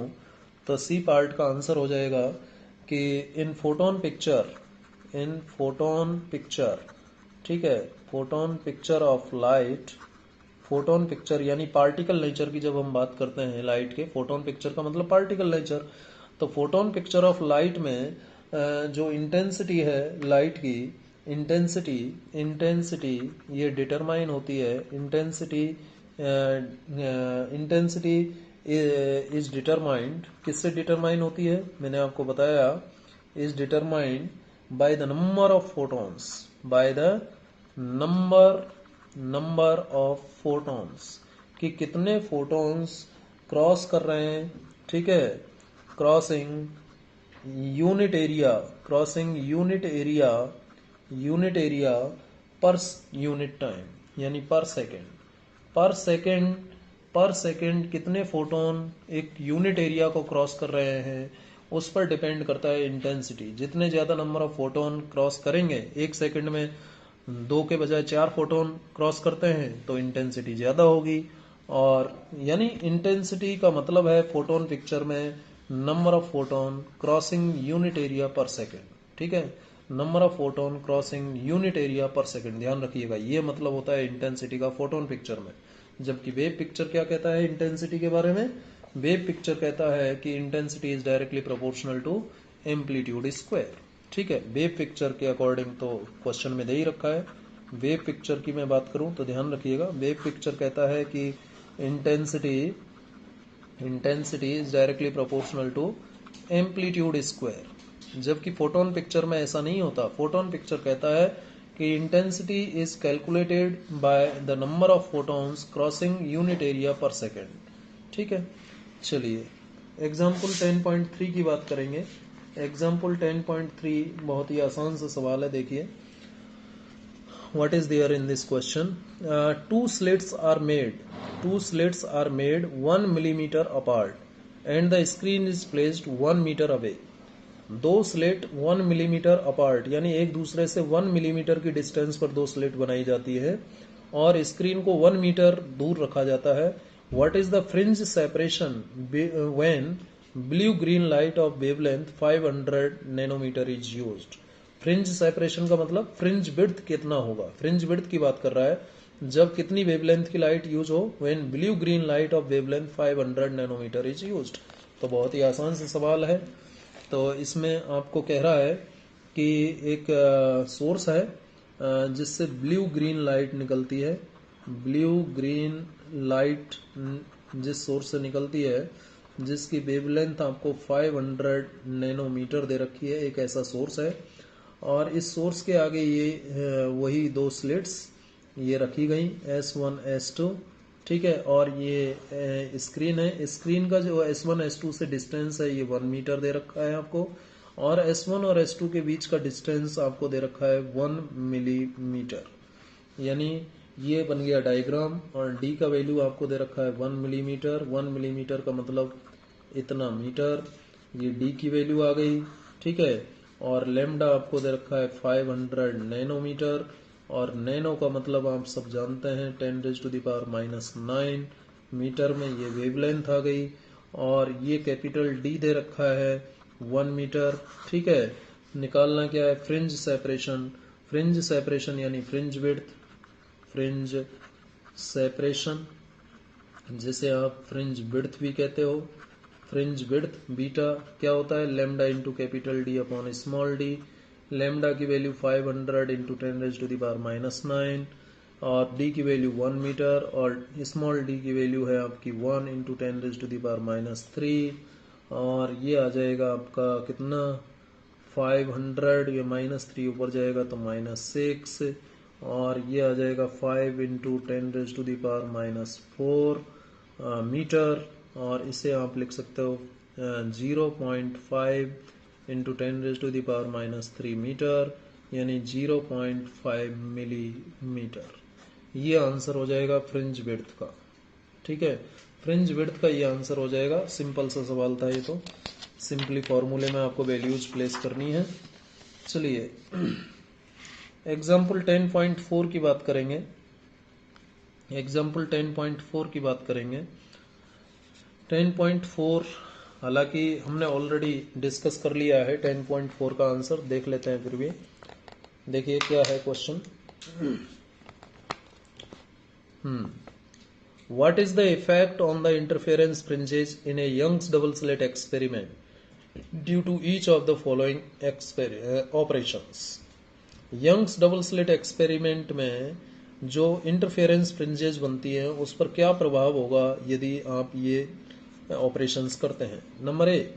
तो सी पार्ट का आंसर हो जाएगा कि in photon picture in photon picture, ठीक है, photon picture of light, photon picture यानी पार्टिकल नेचर की जब हम बात करते हैं लाइट के, फोटोन पिक्चर का मतलब पार्टिकल नेचर। तो फोटोन पिक्चर ऑफ लाइट में जो इंटेंसिटी है लाइट की, इंटेंसिटी ये डिटरमाइन होती है, इंटेंसिटी इज डिटरमाइंड, किससे डिटरमाइन होती है, मैंने आपको बताया, is determined by the number of photons, bye the number of photons, कि कितने फोटॉन्स क्रॉस कर रहे हैं, ठीक है, crossing unit area, crossing unit area per unit time यानी पर सेकेंड, पर सेकेंड कितने फोटोन एक यूनिट एरिया को क्रॉस कर रहे हैं, उस पर डिपेंड करता है इंटेंसिटी। जितने ज्यादा नंबर ऑफ फोटोन क्रॉस करेंगे, एक सेकेंड में 2 के बजाय 4 फोटोन क्रॉस करते हैं तो इंटेंसिटी ज्यादा होगी। और यानी इंटेंसिटी का मतलब है फोटोन पिक्चर में number of photon crossing unit area per second, ठीक है, number of photon crossing unit area per second, ध्यान रखिएगा, ये मतलब होता है इंटेंसिटी का फोटोन पिक्चर में। जबकि वेव पिक्चर क्या कहता है इंटेंसिटी के बारे में, वेव पिक्चर कहता है कि intensity is directly proportional to amplitude square, ठीक है, वेव पिक्चर के अकॉर्डिंग तो क्वेश्चन में दे ही रखा है। वेव पिक्चर की मैं बात करूं तो ध्यान रखिएगा, वेव पिक्चर कहता है कि intensity is directly proportional to amplitude square. जबकि फोटोन पिक्चर में ऐसा नहीं होता, फोटोन पिक्चर कहता है कि intensity is calculated by the number of photons crossing unit area per second, ठीक है। चलिए एग्जाम्पल 10.3 की बात करेंगे। एग्जाम्पल 10.3 बहुत ही आसान सा सवाल है, देखिए what is there in this question. Two slits are made 1 millimeter apart and the screen is placed 1 meter away. दो स्लेट 1 मिलीमीटर अपार्ट यानी एक दूसरे से 1 मिलीमीटर की डिस्टेंस पर दो स्लेट बनाई जाती है और स्क्रीन को 1 मीटर दूर रखा जाता है। What is the fringe separation when blue green light of wavelength 500 nanometre is used. Fringe separation का मतलब फ्रिंज विड्थ कितना होगा, फ्रिंज विड्थ की बात कर रहा है जब कितनी वेवलेंथ की लाइट यूज हो, when blue green light of wavelength 500 nanometre is used. तो बहुत ही आसान सा सवाल है। तो इसमें आपको कह रहा है कि एक सोर्स है जिससे ब्लू ग्रीन लाइट निकलती है, ब्लू ग्रीन लाइट जिस सोर्स से निकलती है जिसकी वेवलेंथ आपको 500 नैनोमीटर दे रखी है, एक ऐसा सोर्स है। और इस सोर्स के आगे ये वही दो स्लिट्स ये रखी गई S1 S2, ठीक है, और ये स्क्रीन है, स्क्रीन का जो S1 S2 से डिस्टेंस है ये 1 मीटर दे रखा है आपको, और S1 और S2 के बीच का डिस्टेंस आपको दे रखा है 1 मिलीमीटर। यानी ये बन गया डायग्राम और D का वैल्यू आपको दे रखा है 1 मिलीमीटर, 1 मिलीमीटर का मतलब इतना मीटर, ये D की वैल्यू आ गई, ठीक है, और लैम्डा आपको दे रखा है 500 नैनोमीटर, और नैनो का मतलब आप सब जानते हैं 10⁻⁻⁹ मीटर में ये वेवलेंथ आ गई, और ये कैपिटल D दे रखा है 1 मीटर, ठीक है। निकालना क्या है, फ्रिंज सेपरेशन, फ्रिंज सेपरेशन यानी फ्रिंज विड्थ, फ्रिंज सेपरेशन जिसे आप फ्रिंज विड्थ भी कहते हो, फ्रिंज विड्थ बीटा क्या होता है, lambda into capital D upon small d। Lambda की वैल्यू 500 इंटू 10⁻⁹ और D की वैल्यू 1 मीटर और स्मॉल d की वैल्यू है आपकी 1 इंटू 10⁻⁻3, और ये आ जाएगा आपका कितना 500, ये -3 ऊपर जाएगा तो -6, और ये आ जाएगा 5 इंटू 10⁻⁻4 मीटर, और इसे आप लिख सकते हो 0.5 इंटू 10⁻⁻3 मीटर यानी 0.5 मिलीमीटर। ये आंसर हो जाएगा फ्रिंज विड्थ का, ठीक है, फ्रिंज विड्थ का ये आंसर हो जाएगा। सिंपल सा सवाल था ये, तो सिंपली फॉर्मूले में आपको वैल्यूज प्लेस करनी है। चलिए एग्जाम्पल 10.4 की बात करेंगे। एग्जाम्पल 10.4 की बात करेंगे। 10.4 हालांकि हमने ऑलरेडी डिस्कस कर लिया है, 10.4 का आंसर देख लेते हैं फिर भी। देखिए क्या है question. What is the effect on the interference fringes in a Young's double slit experiment due to each of the following operations? Young's double slit experiment में जो इंटरफेरेंस फ्रिंजेस बनती हैं उस पर क्या प्रभाव होगा यदि आप ये ऑपरेशंस करते हैं। Number A,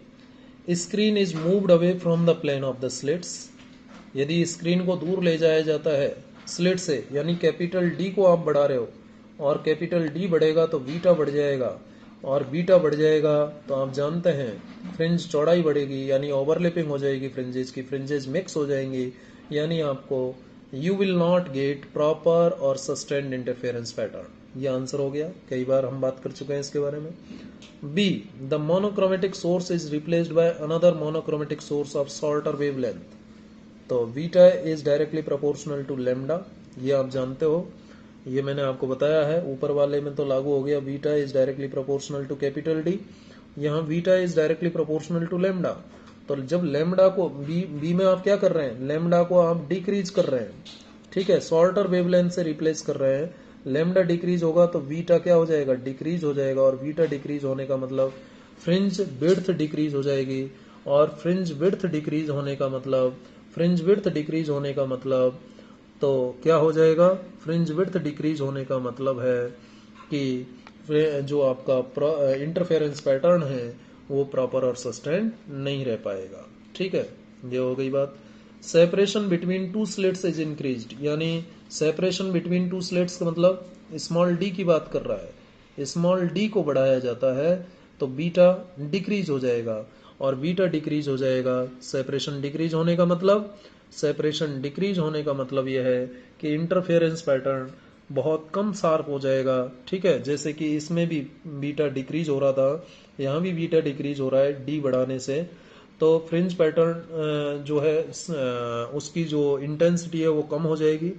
screen is moved away from the plane of the slits. यदि स्क्रीन को दूर ले जाया जाता है स्लिट से, यानी कैपिटल डी को आप बढ़ा रहे हो और कैपिटल डी बढ़ेगा तो बीटा बढ़ जाएगा, और बीटा बढ़ जाएगा तो आप जानते हैं फ्रिंज चौड़ाई बढ़ेगी, यानी ओवरलैपिंग हो जाएगी फ्रिंजेस की, फ्रिंजेस मिक्स हो जाएंगी, यानी आपको you will not get proper और सस्टेन्ड इंटरफेरेंस पैटर्न। ये आंसर हो गया, कई बार हम बात कर चुके हैं इसके बारे में। B, the monochromatic source is replaced by another monochromatic source of shorter wavelength. तो beta is directly proportional to lambda, ये आप जानते हो, ये मैंने आपको बताया है। ऊपर वाले में तो लागू हो गया, beta is directly proportional to capital D, यहाँ beta is directly proportional to lambda. तो जब लेमडा को बी में आप क्या कर रहे हैं, लेमडा को आप डिक्रीज कर रहे हैं, ठीक है, शॉर्टर वेवलेंथ से रिप्लेस कर रहे हैं। लेमडा डिक्रीज होगा तो बीटा क्या हो जाएगा, डिक्रीज हो जाएगा, और बीटा डिक्रीज होने का मतलब फ्रिंज विड्थ डिक्रीज हो जाएगी, और फ्रिंज विड्थ डिक्रीज होने का मतलब तो क्या हो जाएगा, फ्रिंज विड्थ डिक्रीज होने का मतलब है कि जो आपका इंटरफेरेंस पैटर्न है वो प्रॉपर और सस्टेन नहीं रह पाएगा। ठीक है, ये हो गई बात। Separation between two slits is increased, यानी सेपरेशन बिटवीन टू स्लिट्स का मतलब स्मॉल डी की बात कर रहा है, स्मॉल डी को बढ़ाया जाता है तो बीटा डिक्रीज हो जाएगा, और बीटा डिक्रीज हो जाएगा। सेपरेशन डिक्रीज होने का मतलब यह है कि इंटरफेरेंस पैटर्न बहुत कम शार्प हो जाएगा। ठीक है, जैसे कि इसमें भी बीटा डिक्रीज हो रहा था, यहाँ भी बीटा डिक्रीज हो रहा है डी बढ़ाने से, तो फ्रिंज पैटर्न जो है उसकी जो इंटेंसिटी है वो कम हो जाएगी,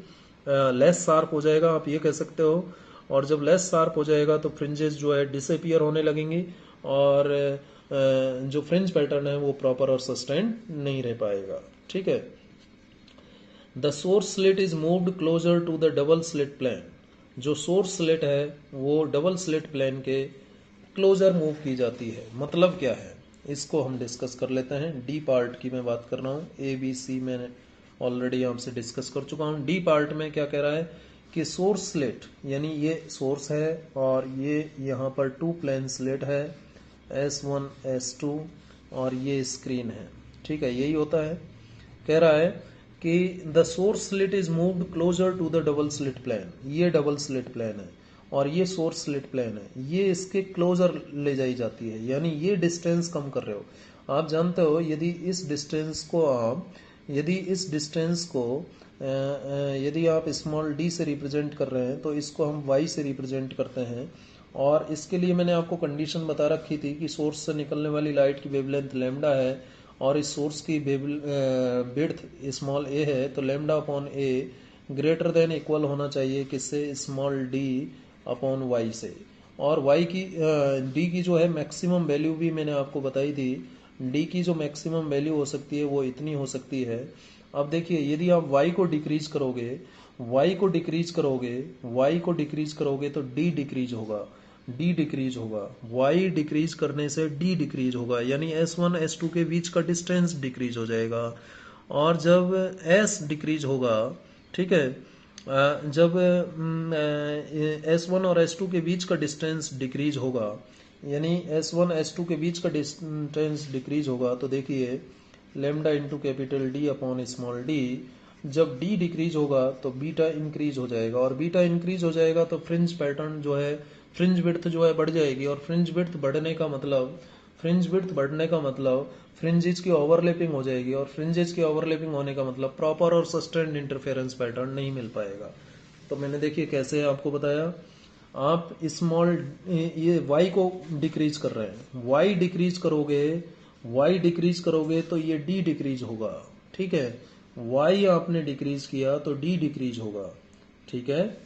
लेस शार्प हो जाएगा, आप ये कह सकते हो। और जब लेस शार्प हो जाएगा तो फ्रिंजेस जो है डिसअपियर होने लगेंगी, और जो फ्रिंज पैटर्न है वो प्रॉपर और सस्टेन नहीं रह पाएगा। ठीक है, the source slit is moved closer to the double slit plane. जो सोर्स स्लिट है वो डबल स्लिट प्लेन के क्लोजर मूव की जाती है। मतलब क्या है, इसको हम डिस्कस कर लेते हैं। डी पार्ट की मैं बात कर रहा हूँ, ए बी सी मैंने ऑलरेडी आपसे डिस्कस कर चुका हूँ। डी पार्ट में क्या कह रहा है कि सोर्स स्लिट, यानी ये सोर्स है और ये यहाँ पर टू प्लेन स्लिट है, S1 S2, और ये स्क्रीन है। ठीक है, यही होता है। कह रहा है कि the source slit is moved closer to the double slit plane. ये डबल स्लिट प्लेन है और ये सोर्स स्लिट प्लेन है, ये इसके क्लोजर ले जाई जाती है, यानी ये डिस्टेंस कम कर रहे हो। आप जानते हो यदि इस डिस्टेंस को यदि आप स्मॉल डी से रिप्रेजेंट कर रहे हैं तो इसको हम वाई से रिप्रेजेंट करते हैं, और इसके लिए मैंने आपको कंडीशन बता रखी थी कि सोर्स से निकलने वाली लाइट की वेवलेंथ लैम्डा है और इस सोर्स की विड्थ स्मॉल ए है, तो लैम्डा अपॉन ए ग्रेटर देन इक्वल होना चाहिए किससे, स्मॉल डी अपॉन वाई से। और वाई की डी की जो है मैक्सिमम वैल्यू भी मैंने आपको बताई थी, डी की जो मैक्सिमम वैल्यू हो सकती है वो इतनी हो सकती है। अब देखिए, यदि आप y को डिक्रीज करोगे तो d डिक्रीज होगा, y डिक्रीज करने से d डिक्रीज होगा, यानी S1 S2 के बीच का डिस्टेंस डिक्रीज हो जाएगा। और जब s डिक्रीज होगा, ठीक है, जब S1 और S2 के बीच का डिस्टेंस डिक्रीज होगा, यानी S1 S2 के बीच का डिस्टेंस डिक्रीज होगा, तो देखिए lambda into capital D upon small D, जब डी डिक्रीज होगा तो बीटा इंक्रीज हो जाएगा, और बीटा इंक्रीज हो जाएगा तो फ्रिंज पैटर्न जो है, फ्रिंज विड्थ जो है बढ़ जाएगी, और फ्रिंज विड्थ बढ़ने का मतलब फ्रिंजेज की ओवरलैपिंग हो जाएगी, और फ्रिंजेज की ओवरलैपिंग होने का मतलब प्रॉपर और सस्टेन्ड इंटरफेरेंस पैटर्न नहीं मिल पाएगा। तो मैंने देखिए कैसे आपको बताया, आप स्मॉल ये y को डिक्रीज कर रहे हैं, y डिक्रीज करोगे तो ये d डिक्रीज होगा। ठीक है, y आपने डिक्रीज किया तो d डिक्रीज होगा। ठीक है,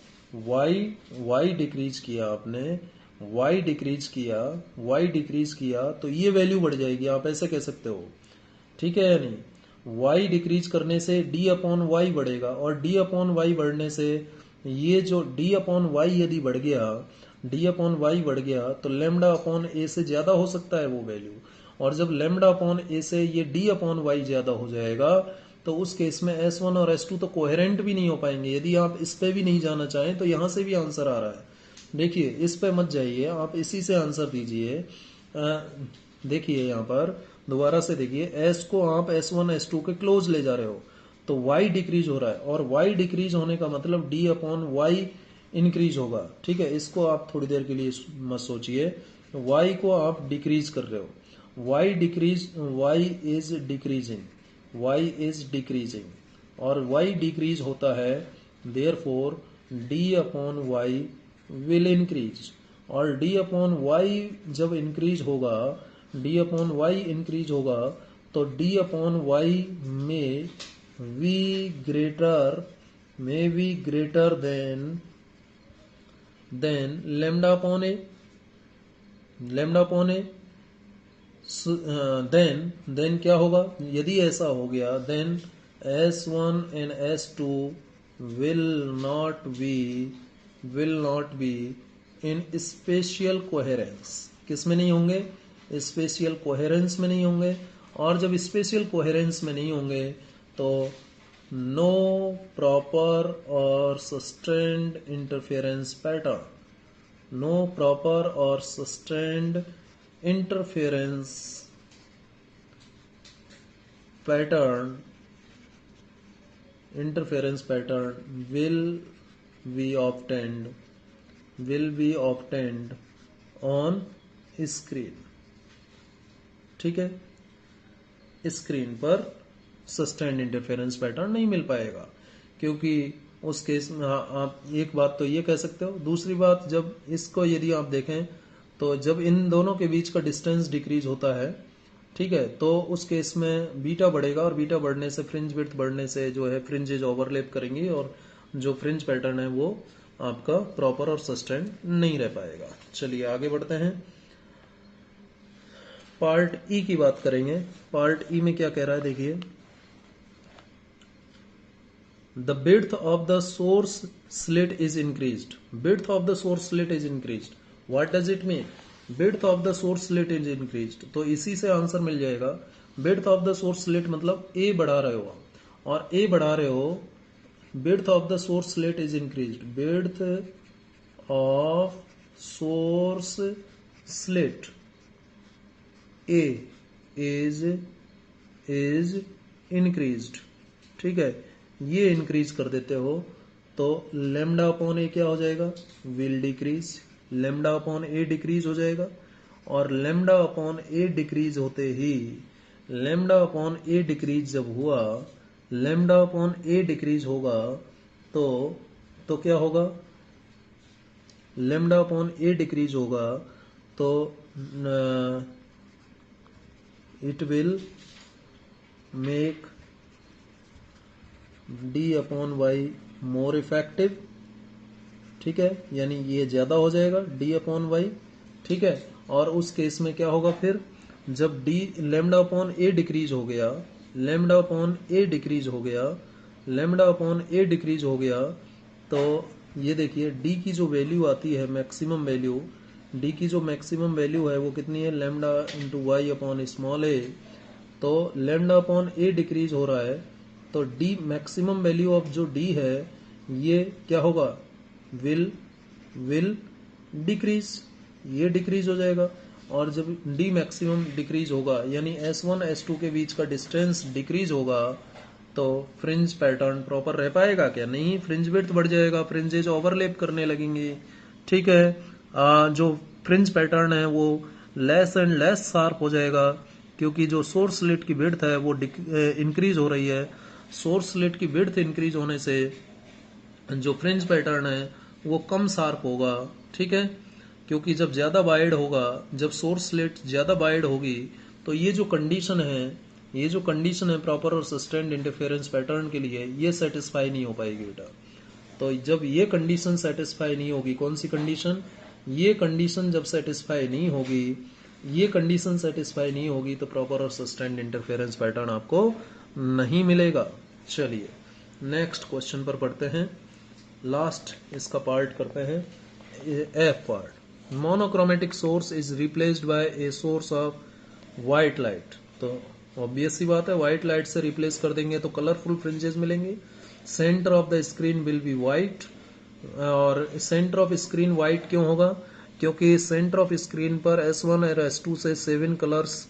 y डिक्रीज किया आपने, y डिक्रीज किया तो ये वैल्यू बढ़ जाएगी, आप ऐसे कह सकते हो। ठीक है या नहीं, y डिक्रीज करने से d अपॉन वाई बढ़ेगा, और d अपॉन वाई बढ़ने से ये जो d अपॉन वाई यदि बढ़ गया, d अपॉन वाई बढ़ गया तो लेमडा अपॉन ए से ज़्यादा हो सकता है वो वैल्यू, और जब लेमडा अपॉन ए से ये d अपॉन वाई ज़्यादा हो जाएगा तो उस केस में S1 और S2 तो कोहेरेंट भी नहीं हो पाएंगे। यदि आप इस पे भी नहीं जाना चाहें तो यहाँ से भी आंसर आ रहा है। देखिए इस पे मत जाइए, आप इसी से आंसर दीजिए। देखिए यहाँ पर दोबारा से देखिए, S को आप S1 S2 के क्लोज ले जा रहे हो तो Y डिक्रीज हो रहा है, और Y डिक्रीज होने का मतलब D अपॉन वाई इंक्रीज होगा। ठीक है, इसको आप थोड़ी देर के लिए मत सोचिए। Y को आप डिक्रीज कर रहे हो, Y decrease, Y is decreasing, y is decreasing और y डिक्रीज होता है, therefore d upon Y will increase, और d अपॉन वाई जब इंक्रीज होगा, d अपॉन वाई इंक्रीज होगा तो d अपॉन वाई में we greater than lambda upon a, lambda upon a. Then क्या होगा, यदि ऐसा हो गया then S1 and S2 will not be in spatial coherence। किस में नहीं होंगे, स्पेशियल कोहेरेंस में नहीं होंगे, और जब स्पेशियल कोहेरेंस में नहीं होंगे तो नो प्रॉपर और sustained interference pattern, no proper और sustained interference pattern will be obtained on screen। ठीक है, स्क्रीन पर सस्टेन्ड इंटरफेरेंस पैटर्न नहीं मिल पाएगा, क्योंकि उस केस में आप एक बात तो ये कह सकते हो। दूसरी बात, जब इसको यदि आप देखें तो जब इन दोनों के बीच का डिस्टेंस डिक्रीज होता है, ठीक है, तो उस केस में बीटा बढ़ेगा, और बीटा बढ़ने से फ्रिंज विड्थ बढ़ने से जो है फ्रिंजेज ओवरलैप करेंगी, और जो फ्रिंज पैटर्न है वो आपका प्रॉपर और सस्टेन्ड नहीं रह पाएगा। चलिए आगे बढ़ते हैं, पार्ट ई की बात करेंगे। पार्ट ई में क्या कह रहा है, देखिए, the width of the source slit is increased, width of the source slit is increased, what does it mean, width of the source slit is increased। तो इसी से आंसर मिल जाएगा। width of the source slit मतलब a बढ़ा रहे हो, और a बढ़ा रहे हो, width of the source slit is increased, width of source slit a is increased। ठीक है, ये इंक्रीज कर देते हो तो लेमडा अपॉन ए क्या हो जाएगा, will decrease, lambda upon A decrease हो जाएगा, और लेमडा अपॉन ए डिक्रीज होते ही, लेमडा अपॉन ए डिक्रीज जब हुआ, लेमडा अपॉन ए डिक्रीज होगा तो क्या होगा, लेमडा अपॉन ए डिक्रीज होगा तो it will make d upon Y more effective. ठीक है, यानी ये ज्यादा हो जाएगा d अपॉन वाई। ठीक है, और उस केस में क्या होगा, फिर जब d लेमडा अपॉन ए डिक्रीज हो गया, लेमडा अपॉन ए डिक्रीज हो गया, लेमडा अपॉन ए डिक्रीज हो गया, तो ये देखिए d की जो वैल्यू आती है, मैक्सिमम वैल्यू, d की जो मैक्सिमम वैल्यू है वो कितनी है, lambda into Y upon small a. तो लेमडा अपॉन ए डिक्रीज हो रहा है तो d मैक्सिमम वैल्यू ऑफ जो d है ये क्या होगा, विल डिक्रीज, ये डिक्रीज हो जाएगा। और जब d मैक्सिमम डिक्रीज होगा यानी S1 S2 के बीच का डिस्टेंस डिक्रीज होगा तो फ्रिंज पैटर्न प्रॉपर रह पाएगा क्या, नहीं, फ्रिंज विड्थ बढ़ जाएगा, फ्रिंजेज ओवरलैप करने लगेंगे। ठीक है, जो फ्रिंज पैटर्न है वो लेस एंड लेस शार्प हो जाएगा, क्योंकि जो सोर्स स्लिट की विड्थ है वो इंक्रीज हो रही है। सोर्स स्लिट की विड्थ इंक्रीज होने से जो फ्रिंज पैटर्न है वो कम शार्प होगा। ठीक है, क्योंकि जब ज्यादा वाइड होगा, जब सोर्स स्लिट ज्यादा वाइड होगी तो ये जो कंडीशन है प्रॉपर और सस्टेन्ड इंटरफेरेंस पैटर्न के लिए, ये सेटिस्फाई नहीं हो पाएगी बेटा। तो जब ये कंडीशन सेटिस्फाई नहीं होगी, कौन सी कंडीशन, ये कंडीशन जब सेटिस्फाई नहीं होगी, ये कंडीशन सेटिस्फाई नहीं होगी तो प्रॉपर और सस्टेन्ड इंटरफेरेंस पैटर्न आपको नहीं मिलेगा। चलिए नेक्स्ट क्वेश्चन पर पढ़ते हैं, लास्ट इसका पार्ट करते हैं, F part. Monochromatic source is replaced bye a source of white light. तो ऑब्वियस सी बात है, व्हाइट लाइट से रिप्लेस कर देंगे तो कलरफुल फ्रिंजेस मिलेंगे। Centre of the screen will be white. और सेंटर ऑफ स्क्रीन व्हाइट क्यों होगा? क्योंकि सेंटर ऑफ स्क्रीन पर S1 और S2 से 7 कलर्स,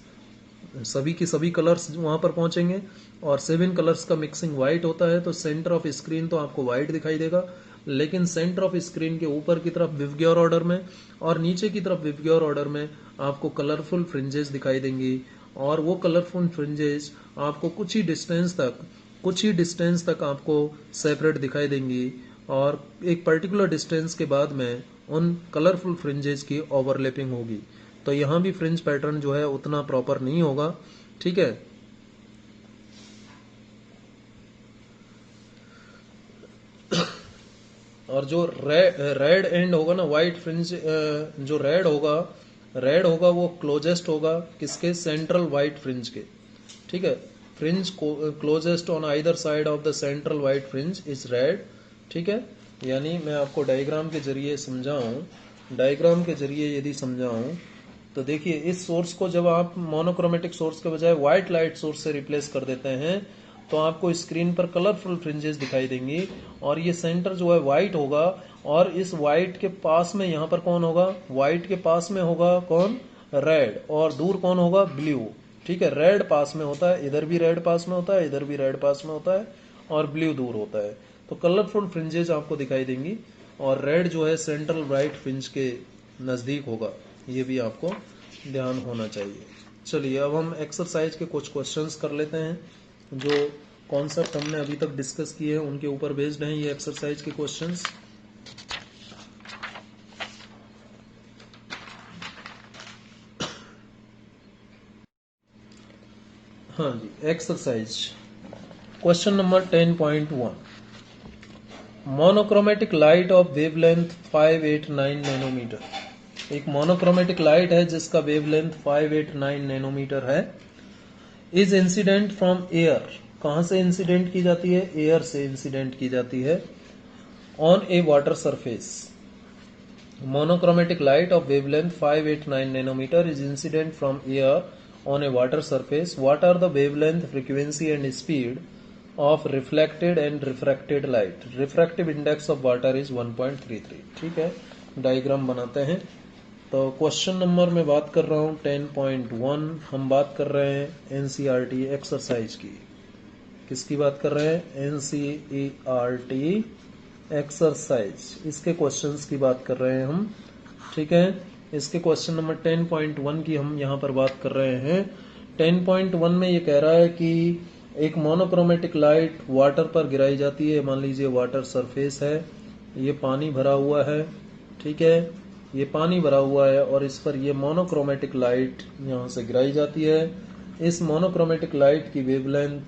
सभी की सभी कलर्स वहां पर पहुंचेंगे और 7 कलर्स का मिक्सिंग व्हाइट होता है, तो सेंटर ऑफ स्क्रीन तो आपको व्हाइट दिखाई देगा। लेकिन सेंटर ऑफ स्क्रीन के ऊपर की तरफ विवग्योर ऑर्डर में और नीचे की तरफ विवग्योर ऑर्डर में आपको कलरफुल फ्रिंजेस दिखाई देंगी। और वो कलरफुल फ्रिंजेस आपको कुछ ही डिस्टेंस तक आपको सेपरेट दिखाई देंगी और एक पर्टिकुलर डिस्टेंस के बाद में उन कलरफुल फ्रिंजेस की ओवरलैपिंग होगी। तो यहाँ भी फ्रिंज पैटर्न जो है उतना प्रॉपर नहीं होगा, ठीक है। और जो रेड एंड होगा ना, व्हाइट फ्रिंज, जो रेड होगा वो क्लोजेस्ट होगा किसके? सेंट्रल व्हाइट फ्रिंज के, ठीक है। Fringe closest on either side of the central white fringe is red, ठीक है। यानी मैं आपको डायग्राम के जरिए समझाऊं तो देखिए, इस सोर्स को जब आप मोनोक्रोमेटिक सोर्स के बजाय व्हाइट लाइट सोर्स से रिप्लेस कर देते हैं तो आपको स्क्रीन पर कलरफुल फ्रिंजेस दिखाई देंगी और ये सेंटर जो है व्हाइट होगा। और इस व्हाइट के पास में यहाँ पर कौन होगा? व्हाइट के पास में होगा कौन? रेड। और दूर कौन होगा? ब्लू, ठीक है। रेड पास में होता है, इधर भी रेड पास में होता है, इधर भी रेड पास में होता है और ब्लू दूर होता है। तो कलरफुल फ्रिंजेस आपको दिखाई देंगी और रेड जो है सेंट्रल व्हाइट फ्रिंज के नजदीक होगा, ये भी आपको ध्यान होना चाहिए। चलिए अब हम एक्सरसाइज के कुछ क्वेश्चंस कर लेते हैं। जो कॉन्सेप्ट हमने अभी तक डिस्कस किए हैं उनके ऊपर बेस्ड हैं ये एक्सरसाइज के क्वेश्चंस। हाँ जी, exercise question number 10.1। Monochromatic light of wavelength 589 nanometre. एक मोनोक्रोमेटिक लाइट है जिसका वेवलेंथ 589 नैनोमीटर है। Is incident from air. कहां से इंसिडेंट की जाती है? एयर से इंसिडेंट की जाती है। On A water surface. Monochromatic light of wavelength 589 nanometer is incident from air on a water surface. What are the wavelength, frequency and speed of reflected and refracted light? Refractive index of water is 1.33। ठीक है, diagram बनाते हैं। तो question number में बात कर रहा हूँ 10.1। हम बात कर रहे हैं NCERT एक्सरसाइज की। किसकी बात कर रहे हैं? NCERT एक्सरसाइज, इसके क्वेश्चंस की बात कर रहे हैं हम, ठीक है। इसके क्वेश्चन नंबर 10.1 की हम यहाँ पर बात कर रहे हैं। 10.1 में ये कह रहा है कि एक मोनोक्रोमेटिक लाइट वाटर पर गिराई जाती है। मान लीजिए वाटर सरफेस है, ये पानी भरा हुआ है, ठीक है। ये पानी भरा हुआ है और इस पर ये मोनोक्रोमेटिक लाइट यहाँ से गिराई जाती है। इस मोनोक्रोमेटिक लाइट की वेवलेंथ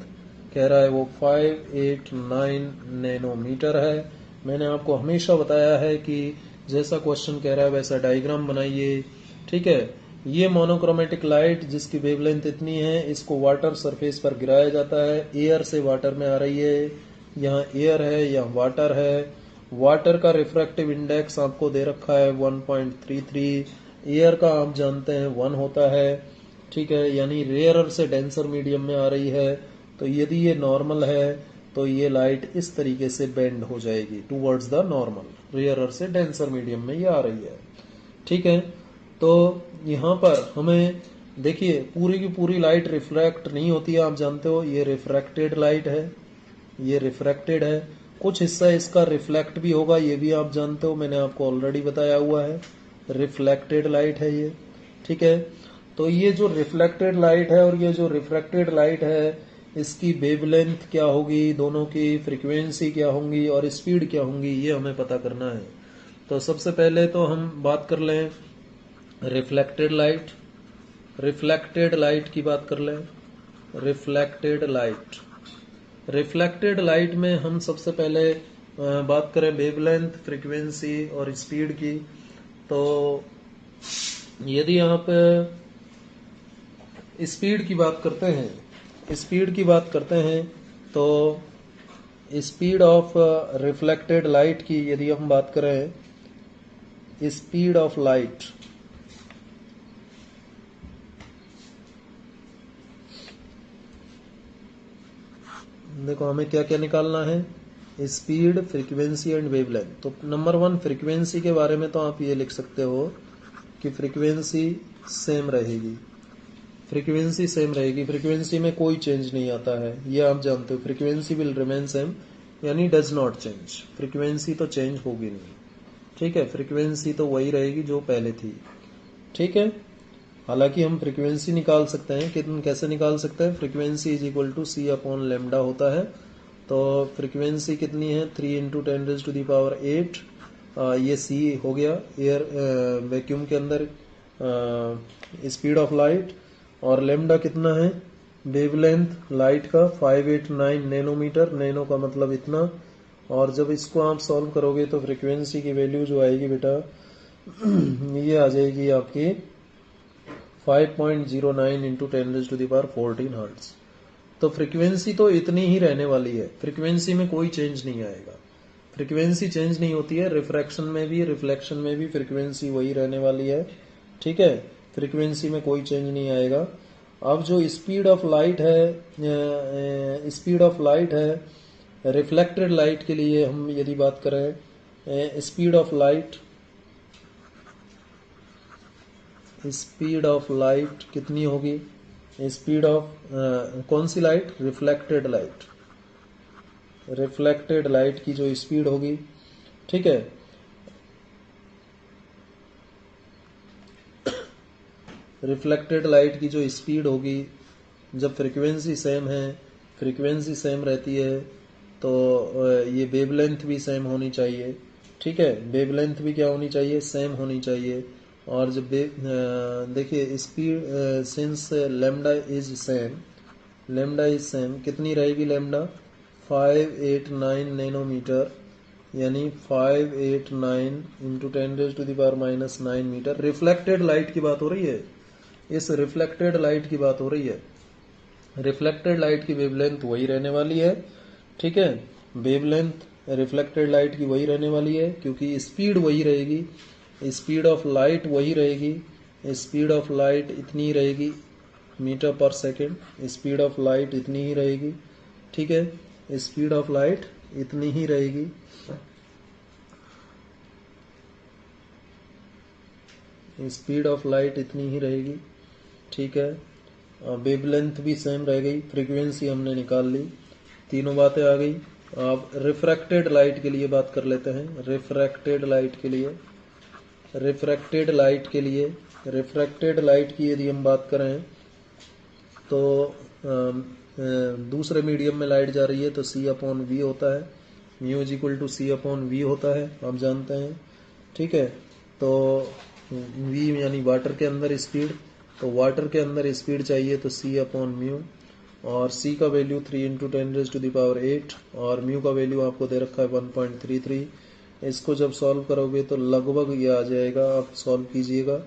कह रहा है वो 589 नैनोमीटर है। मैंने आपको हमेशा बताया है कि जैसा क्वेश्चन कह रहा है वैसा डायग्राम बनाइए, ठीक है। ये मोनोक्रोमेटिक लाइट जिसकी वेवलेंथ इतनी है, इसको वाटर सरफेस पर गिराया जाता है। एयर से वाटर में आ रही है, यहाँ एयर है, यहाँ वाटर है। वाटर का रिफ्रैक्टिव इंडेक्स आपको दे रखा है 1.33। एयर का आप जानते हैं 1 होता है, ठीक है। यानी रेयरर से डेंसर मीडियम में आ रही है। तो यदि ये नॉर्मल है तो ये लाइट इस तरीके से बेंड हो जाएगी टूवर्ड्स द नॉर्मल। रेयरर से डेंसर मीडियम में ये आ रही है, ठीक है। तो यहाँ पर हमें देखिए पूरी की पूरी लाइट रिफ्रैक्ट नहीं होती है, आप जानते हो। ये रिफ्रैक्टेड लाइट है, ये रिफ्रैक्टेड है। कुछ हिस्सा इसका रिफ्लेक्ट भी होगा, ये भी आप जानते हो, मैंने आपको ऑलरेडी बताया हुआ है। रिफ्लेक्टेड लाइट है ये, ठीक है। तो ये जो रिफ्लेक्टेड लाइट है और ये जो रिफ्रैक्टेड लाइट है, इसकी वेवलेंथ क्या होगी, दोनों की फ्रीक्वेंसी क्या होंगी और स्पीड क्या होंगी, ये हमें पता करना है। तो सबसे पहले तो हम बात कर लें रिफ्लेक्टेड लाइट। रिफ्लेक्टेड लाइट की बात कर लें। रिफ्लेक्टेड लाइट, रिफ्लेक्टेड लाइट में हम सबसे पहले बात करें वेवलेंथ, फ्रीक्वेंसी और स्पीड की। तो यदि आप स्पीड की बात करते हैं स्पीड की बात करते हैं तो स्पीड ऑफ रिफ्लेक्टेड लाइट की यदि हम बात करें, स्पीड ऑफ लाइट, देखो हमें क्या क्या निकालना है, स्पीड, फ्रीक्वेंसी एंड वेवलेंथ। तो नंबर 1 फ्रीक्वेंसी के बारे में तो आप ये लिख सकते हो कि फ्रीक्वेंसी सेम रहेगी, फ्रीक्वेंसी सेम रहेगी, फ्रीक्वेंसी में कोई चेंज नहीं आता है, ये आप जानते हो। फ्रीक्वेंसी विल रिमेन सेम यानी डज नॉट चेंज, फ्रीक्वेंसी तो चेंज होगी नहीं, ठीक है, फ्रीक्वेंसी तो वही रहेगी जो पहले थी, ठीक है। हालांकि हम फ्रीक्वेंसी निकाल सकते हैं, कितन कैसे निकाल सकते हैं, frequency is equal to c upon lambda होता है। तो फ्रीक्वेंसी कितनी है, 3 इंटू 10⁸ ये सी हो गया एयर वैक्यूम के अंदर स्पीड ऑफ लाइट, और लेमडा कितना है, वेवलेंथ लाइट का 589 नैनोमीटर, नैनो का मतलब इतना। और जब इसको आप सॉल्व करोगे तो फ्रीक्वेंसी की वैल्यू जो आएगी बेटा ये आ जाएगी आपकी 5.09 इंटू 10⁻14 हर्ट्ज। तो फ्रीक्वेंसी तो इतनी ही रहने वाली है, फ्रीक्वेंसी में कोई चेंज नहीं आएगा, फ्रीक्वेंसी चेंज नहीं होती है, रिफ्रैक्शन में भी रिफ्लेक्शन में भी फ्रीक्वेंसी वही रहने वाली है, ठीक है, फ्रीक्वेंसी में कोई चेंज नहीं आएगा। अब जो स्पीड ऑफ लाइट है, स्पीड ऑफ लाइट है रिफ्लेक्टेड लाइट के लिए हम यदि बात करें, स्पीड ऑफ लाइट कितनी होगी, स्पीड ऑफ कौन सी light, reflected light, reflected light की जो स्पीड होगी, ठीक है, रिफ्लेक्टेड लाइट की जो स्पीड होगी, जब फ्रीक्वेंसी सेम है, फ्रीक्वेंसी सेम रहती है तो ये वेवलेंथ भी सेम होनी चाहिए, ठीक है, वेवलेंथ भी क्या होनी चाहिए, सेम होनी चाहिए। और जब देखिए speed since lambda is same, lambda is same कितनी रहेगी, लेमडा 589 नैनोमीटर, यानी 589 इंटू 10⁻⁻9 मीटर। रिफ्लेक्टेड लाइट की बात हो रही है, इस रिफ्लेक्टेड लाइट की बात हो रही है, रिफ्लेक्टेड लाइट की वेवलेंथ वही रहने वाली है, ठीक है, वेवलेंथ रिफ्लेक्टेड लाइट की वही रहने वाली है क्योंकि स्पीड वही रहेगी, स्पीड ऑफ लाइट वही रहेगी, स्पीड ऑफ लाइट इतनी रहेगी मीटर पर सेकेंड, स्पीड ऑफ लाइट इतनी ही रहेगी, ठीक है, स्पीड ऑफ लाइट इतनी ही रहेगी, स्पीड ऑफ लाइट इतनी ही रहेगी, ठीक है, वेवलेंथ भी सेम रह गई, फ्रीक्वेंसी हमने निकाल ली, तीनों बातें आ गई। अब रिफ्रैक्टेड लाइट के लिए बात कर लेते हैं, रिफ्रैक्टेड लाइट के लिए, रिफ्रैक्टेड लाइट के लिए, रिफ्रैक्टेड लाइट की यदि हम बात करें तो दूसरे मीडियम में लाइट जा रही है तो सी अपॉन वी होता है, mu is equal to c upon v होता है, आप जानते हैं, ठीक है। तो वी यानी वाटर के अंदर स्पीड, तो वाटर के अंदर स्पीड चाहिए तो सी अपॉन म्यू, और सी का वैल्यू 3 इंटू 10⁸ और म्यू का वैल्यू आपको दे रखा है 1.33। इसको जब सॉल्व करोगे तो लगभग ये आ जाएगा, आप सॉल्व कीजिएगा,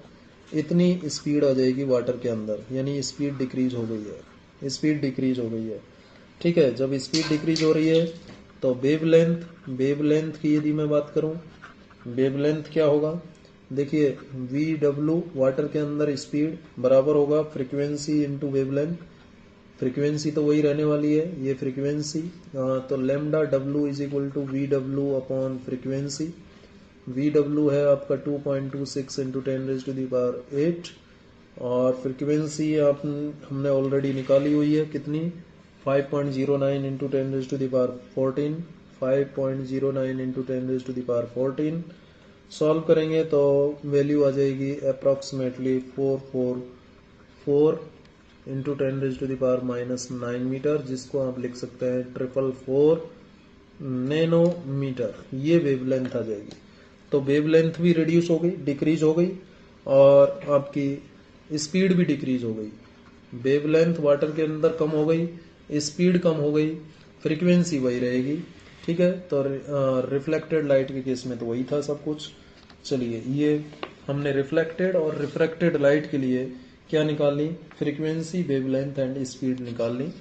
इतनी स्पीड आ जाएगी वाटर के अंदर, यानी स्पीड डिक्रीज हो गई है, स्पीड डिक्रीज हो गई है, ठीक है। जब स्पीड डिक्रीज हो रही है तो वेवलेंथ, वेवलेंथ की यदि मैं बात करूं, वेवलेंथ क्या होगा, देखिए वी डब्ल्यू वाटर के अंदर स्पीड बराबर होगा फ्रीक्वेंसी इंटू वेवलेंथ, फ्रीक्वेंसी तो वही रहने वाली है, ये फ्रीक्वेंसी, तो lambda W is equal to v W upon frequency, v W है आपका 2.26 इंटू 10⁸, और फ्रीक्वेंसी आप हमने ऑलरेडी निकाली हुई है कितनी, 5.09 इंटू 10⁻14, 5.09 इंटू 10⁻14। सॉल्व करेंगे तो वैल्यू आ जाएगी अप्रॉक्सीमेटली 444 इंटू 10⁻⁻9 मीटर, जिसको आप लिख सकते हैं 444 नैनोमीटर, ये वेवलेंथ आ जाएगी। तो वेवलेंथ भी रिड्यूस हो गई, डिक्रीज हो गई, और आपकी स्पीड भी डिक्रीज हो गई, वेवलेंथ वाटर के अंदर कम हो गई, स्पीड कम हो गई, फ्रीक्वेंसी वही रहेगी, ठीक है। तो रिफ्लेक्टेड लाइट के केस में तो वही था सब कुछ। चलिए ये हमने रिफ्लेक्टेड और रिफ्रैक्टेड लाइट के लिए क्या निकालनी, फ्रीक्वेंसी, वेवलेंथ एंड स्पीड निकालनी।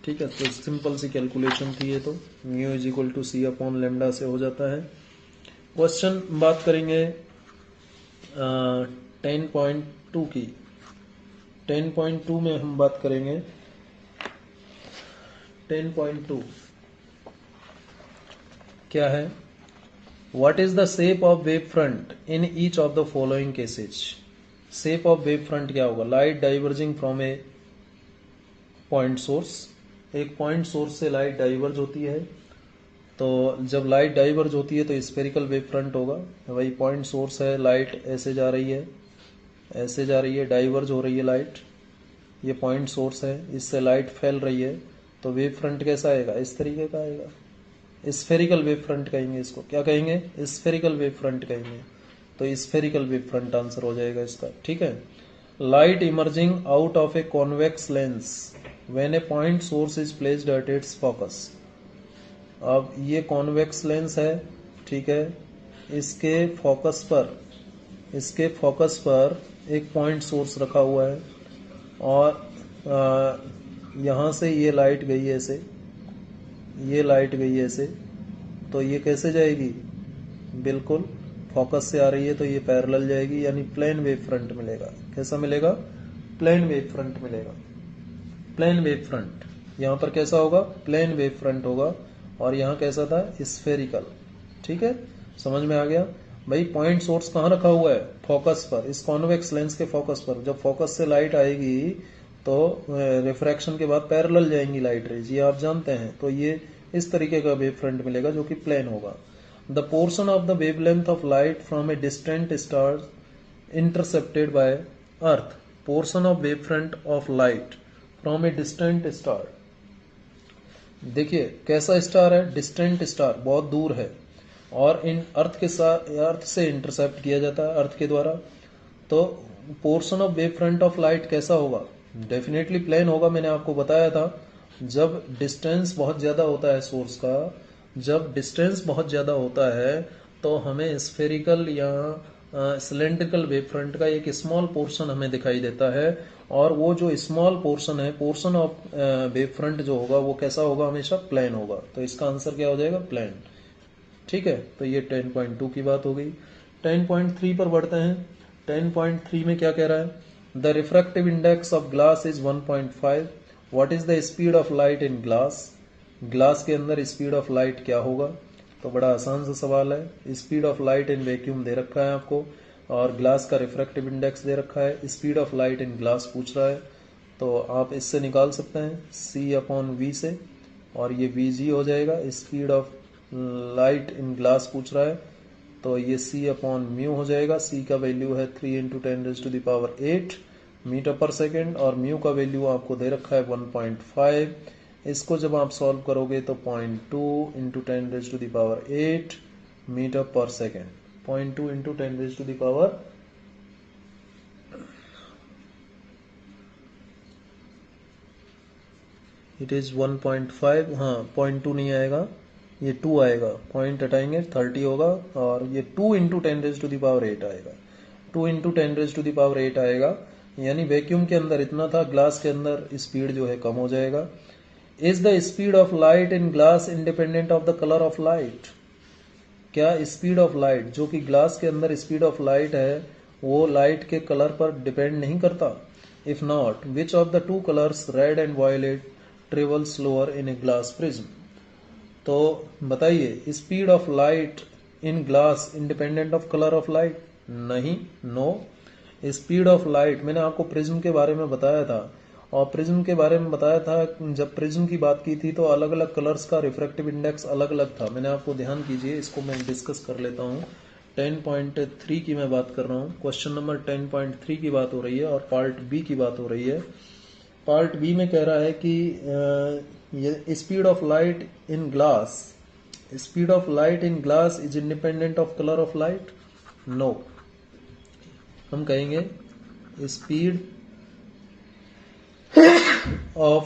ठीक है, तो सिंपल सी कैलकुलेशन थी ये, तो mu is equal to c upon lambda से हो जाता है। क्वेश्चन बात करेंगे 10.2 की। 10.2 में हम बात करेंगे 10.2 क्या है, what is the shape of wave front in each of the following cases. Shape of wave front क्या होगा, light diverging from A point source, एक पॉइंट सोर्स से लाइट डाइवर्ज होती है, तो जब लाइट डाइवर्ज होती है तो स्फेरिकल वेव फ्रंट होगा। वही पॉइंट सोर्स है, लाइट ऐसे जा रही है, ऐसे जा रही है, डाइवर्ज हो रही है लाइट, ये पॉइंट सोर्स है, इससे लाइट फैल रही है, तो वेव फ्रंट कैसा आएगा, इस तरीके का आएगा। स्फेरिकल वेव फ्रंट कहेंगे इसको, क्या कहेंगे, स्फेरिकल वेव फ्रंट कहेंगे, तो स्फेरिकल वेव फ्रंट आंसर हो जाएगा इसका। ठीक है, light emerging out of a convex lens when A point source is placed at its focus. अब ये कॉन्वेक्स लेंस है, ठीक है, इसके फोकस पर एक पॉइंट सोर्स रखा हुआ है, और यहाँ से ये लाइट गई ऐसे, ये लाइट गई ऐसे, तो ये कैसे जाएगी, बिल्कुल फोकस से आ रही है तो ये पैरेलल जाएगी, यानी प्लेन वेव फ्रंट मिलेगा। कैसा मिलेगा, प्लेन वेव फ्रंट मिलेगा। प्लेन वेव फ्रंट यहाँ पर कैसा होगा, प्लेन वेव फ्रंट होगा, और यहाँ कैसा था, स्फेरिकल। ठीक है, समझ में आ गया भाई। पॉइंट सोर्स कहाँ रखा हुआ है, फोकस पर, इस कॉन्वेक्स लेंस के फोकस पर। जब फोकस से लाइट आएगी तो रिफ्रैक्शन के बाद पैरेलल जाएंगी लाइट रेज, ये आप जानते हैं, तो ये इस तरीके का वेव फ्रंट मिलेगा जो कि प्लेन होगा। The portion of the wavelength of light from a distant star intercepted bye earth, portion of wave front of light from a distant star. देखिए कैसा स्टार है, डिस्टेंट स्टार, बहुत दूर है, और इन अर्थ के साथ, अर्थ से इंटरसेप्ट किया जाता है अर्थ के द्वारा, तो portion of wave front of light कैसा होगा, डेफिनेटली प्लेन होगा। मैंने आपको बताया था, जब डिस्टेंस बहुत ज्यादा होता है सोर्स का, जब डिस्टेंस बहुत ज्यादा होता है तो हमें स्फेरिकल या सिलेंड्रिकल वेव फ्रंट का एक स्मॉल पोर्शन हमें दिखाई देता है, और वो जो स्मॉल पोर्शन है, पोर्शन ऑफ वेव फ्रंट जो होगा वो कैसा होगा, हमेशा प्लेन होगा। तो इसका आंसर क्या हो जाएगा, प्लेन। ठीक है, तो ये 10.2 की बात हो गई। 10.3 पर बढ़ते हैं। 10.3 में क्या कह रहा है, the refractive index of glass is 1.5। What is the speed of light in glass, glass के अंदर स्पीड ऑफ लाइट क्या होगा। तो बड़ा आसान सा सवाल है, speed of light in vacuum दे रखा है आपको, और ग्लास का रिफ्रैक्टिव इंडेक्स दे रखा है, speed of light in glass पूछ रहा है, तो आप इससे निकाल सकते हैं C/V से, और ये Vg हो जाएगा। Speed of light in glass पूछ रहा है, तो ये C/म्यू हो जाएगा। C का वैल्यू है 3 × 10⁸ मीटर पर सेकेंड, और म्यू का वैल्यू आपको दे रखा है 1.5। इसको जब आप सॉल्व करोगे तो 0.2 × 10⁸ मीटर पर सेकेंड, 0.2 × 10⁸, इट इज 1.5, हाँ 0.2 नहीं आएगा, ये 2 आएगा, पॉइंट हटाएंगे 30 होगा, और ये 2 × 10⁸ आएगा, 2 × 10⁸ आएगा, यानी वैक्यूम के अंदर इतना था, ग्लास के अंदर स्पीड जो है कम हो जाएगा। Is the speed of light in glass independent of the colour of light, क्या स्पीड ऑफ लाइट, जो कि ग्लास के अंदर स्पीड ऑफ लाइट है, वो लाइट के कलर पर डिपेंड नहीं करता। If not, which of the two colours red and violet travel slower in a glass prism. तो बताइए, speed of light in glass independent of colour of light, नहीं, no. Speed of light, मैंने आपको prism के बारे में बताया था, और प्रिज्म के बारे में बताया था, जब प्रिज्म की बात की थी तो अलग अलग कलर्स का रिफ्रैक्टिव इंडेक्स अलग अलग था। मैंने आपको, ध्यान कीजिए, इसको मैं डिस्कस कर लेता हूँ। 10.3 की मैं बात कर रहा हूँ, क्वेश्चन नंबर 10.3 की बात हो रही है, और पार्ट बी की बात हो रही है। पार्ट बी में कह रहा है कि ये speed of light in glass, speed of light in glass is independent of colour of light, no. हम कहेंगे speed of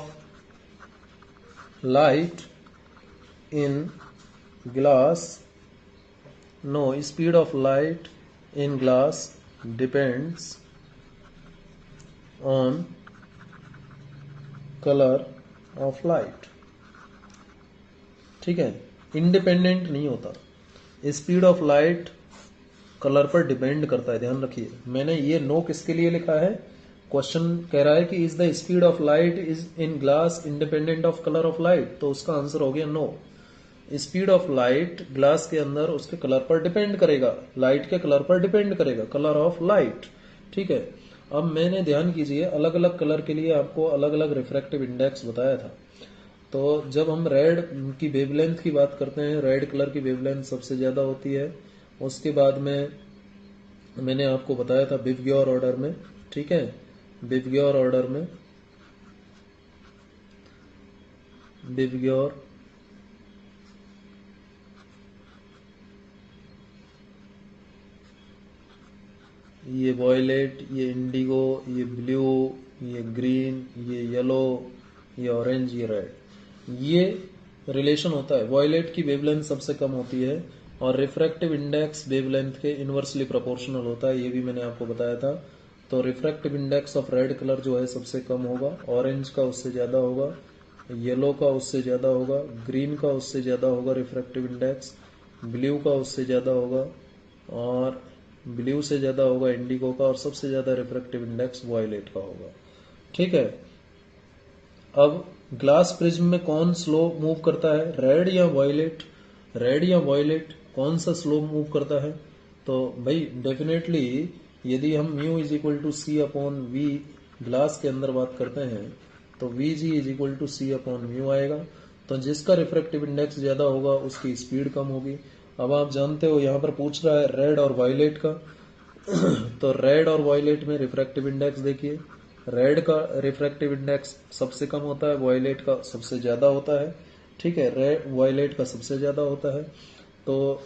light in glass, no, speed of light in glass depends on colour of light. ठीक है, independent नहीं होता। Speed of light colour पर depend करता है, ध्यान रखिए। मैंने ये नो किसके लिए लिखा है, क्वेश्चन कह रहा है कि is the speed of light is in glass independent of colour of light, तो उसका आंसर हो गया no. Speed of light glass के अंदर उसके कलर पर डिपेंड करेगा, लाइट के कलर पर डिपेंड करेगा, कलर ऑफ लाइट। ठीक है, अब मैंने ध्यान कीजिए अलग अलग कलर के लिए आपको अलग अलग रिफ्रैक्टिव इंडेक्स बताया था। तो जब हम रेड की वेवलेंथ की बात करते हैं, रेड कलर की वेवलेंथ सबसे ज्यादा होती है। उसके बाद में मैंने आपको बताया था बिवग्योर ऑर्डर में। ठीक है, बिवग्योर ऑर्डर में, बिवग्योर ये वॉयलेट, ये इंडिगो, ये ब्लू, ये ग्रीन, ये येलो, ये ऑरेंज, ये रेड, ये रिलेशन होता है। वॉयलेट की वेवलेंथ सबसे कम होती है और रिफ्रैक्टिव इंडेक्स वेवलेंथ के इनवर्सली प्रोपोर्शनल होता है, ये भी मैंने आपको बताया था। तो refractive index of red colour जो है सबसे कम होगा, ऑरेंज का उससे ज़्यादा होगा, येलो का उससे ज़्यादा होगा, ग्रीन का उससे ज़्यादा होगा रिफ्रैक्टिव इंडेक्स, ब्लू का उससे ज़्यादा होगा, और ब्लू से ज़्यादा होगा इंडिगो का, और सबसे ज़्यादा रिफ्रैक्टिव इंडेक्स वॉयलेट का होगा। ठीक है, अब ग्लास प्रिज्म में कौन स्लो मूव करता है, रेड या वॉयलेट? रेड या वॉयलेट कौन सा स्लो मूव करता है? तो भाई डेफिनेटली यदि हम mu is equal to c upon v glass के अंदर बात करते हैं तो v g is equal to c upon mu आएगा। तो जिसका रिफ्रैक्टिव इंडेक्स ज्यादा होगा उसकी स्पीड कम होगी। अब आप जानते हो यहाँ पर पूछ रहा है रेड और वॉयलेट का तो रेड और वॉयलेट में रिफ्रैक्टिव इंडेक्स देखिए, रेड का रिफ्रैक्टिव इंडेक्स सबसे कम होता है, वॉयलेट का सबसे ज्यादा होता है। ठीक है, रेड वॉयलेट का सबसे ज्यादा होता है। तो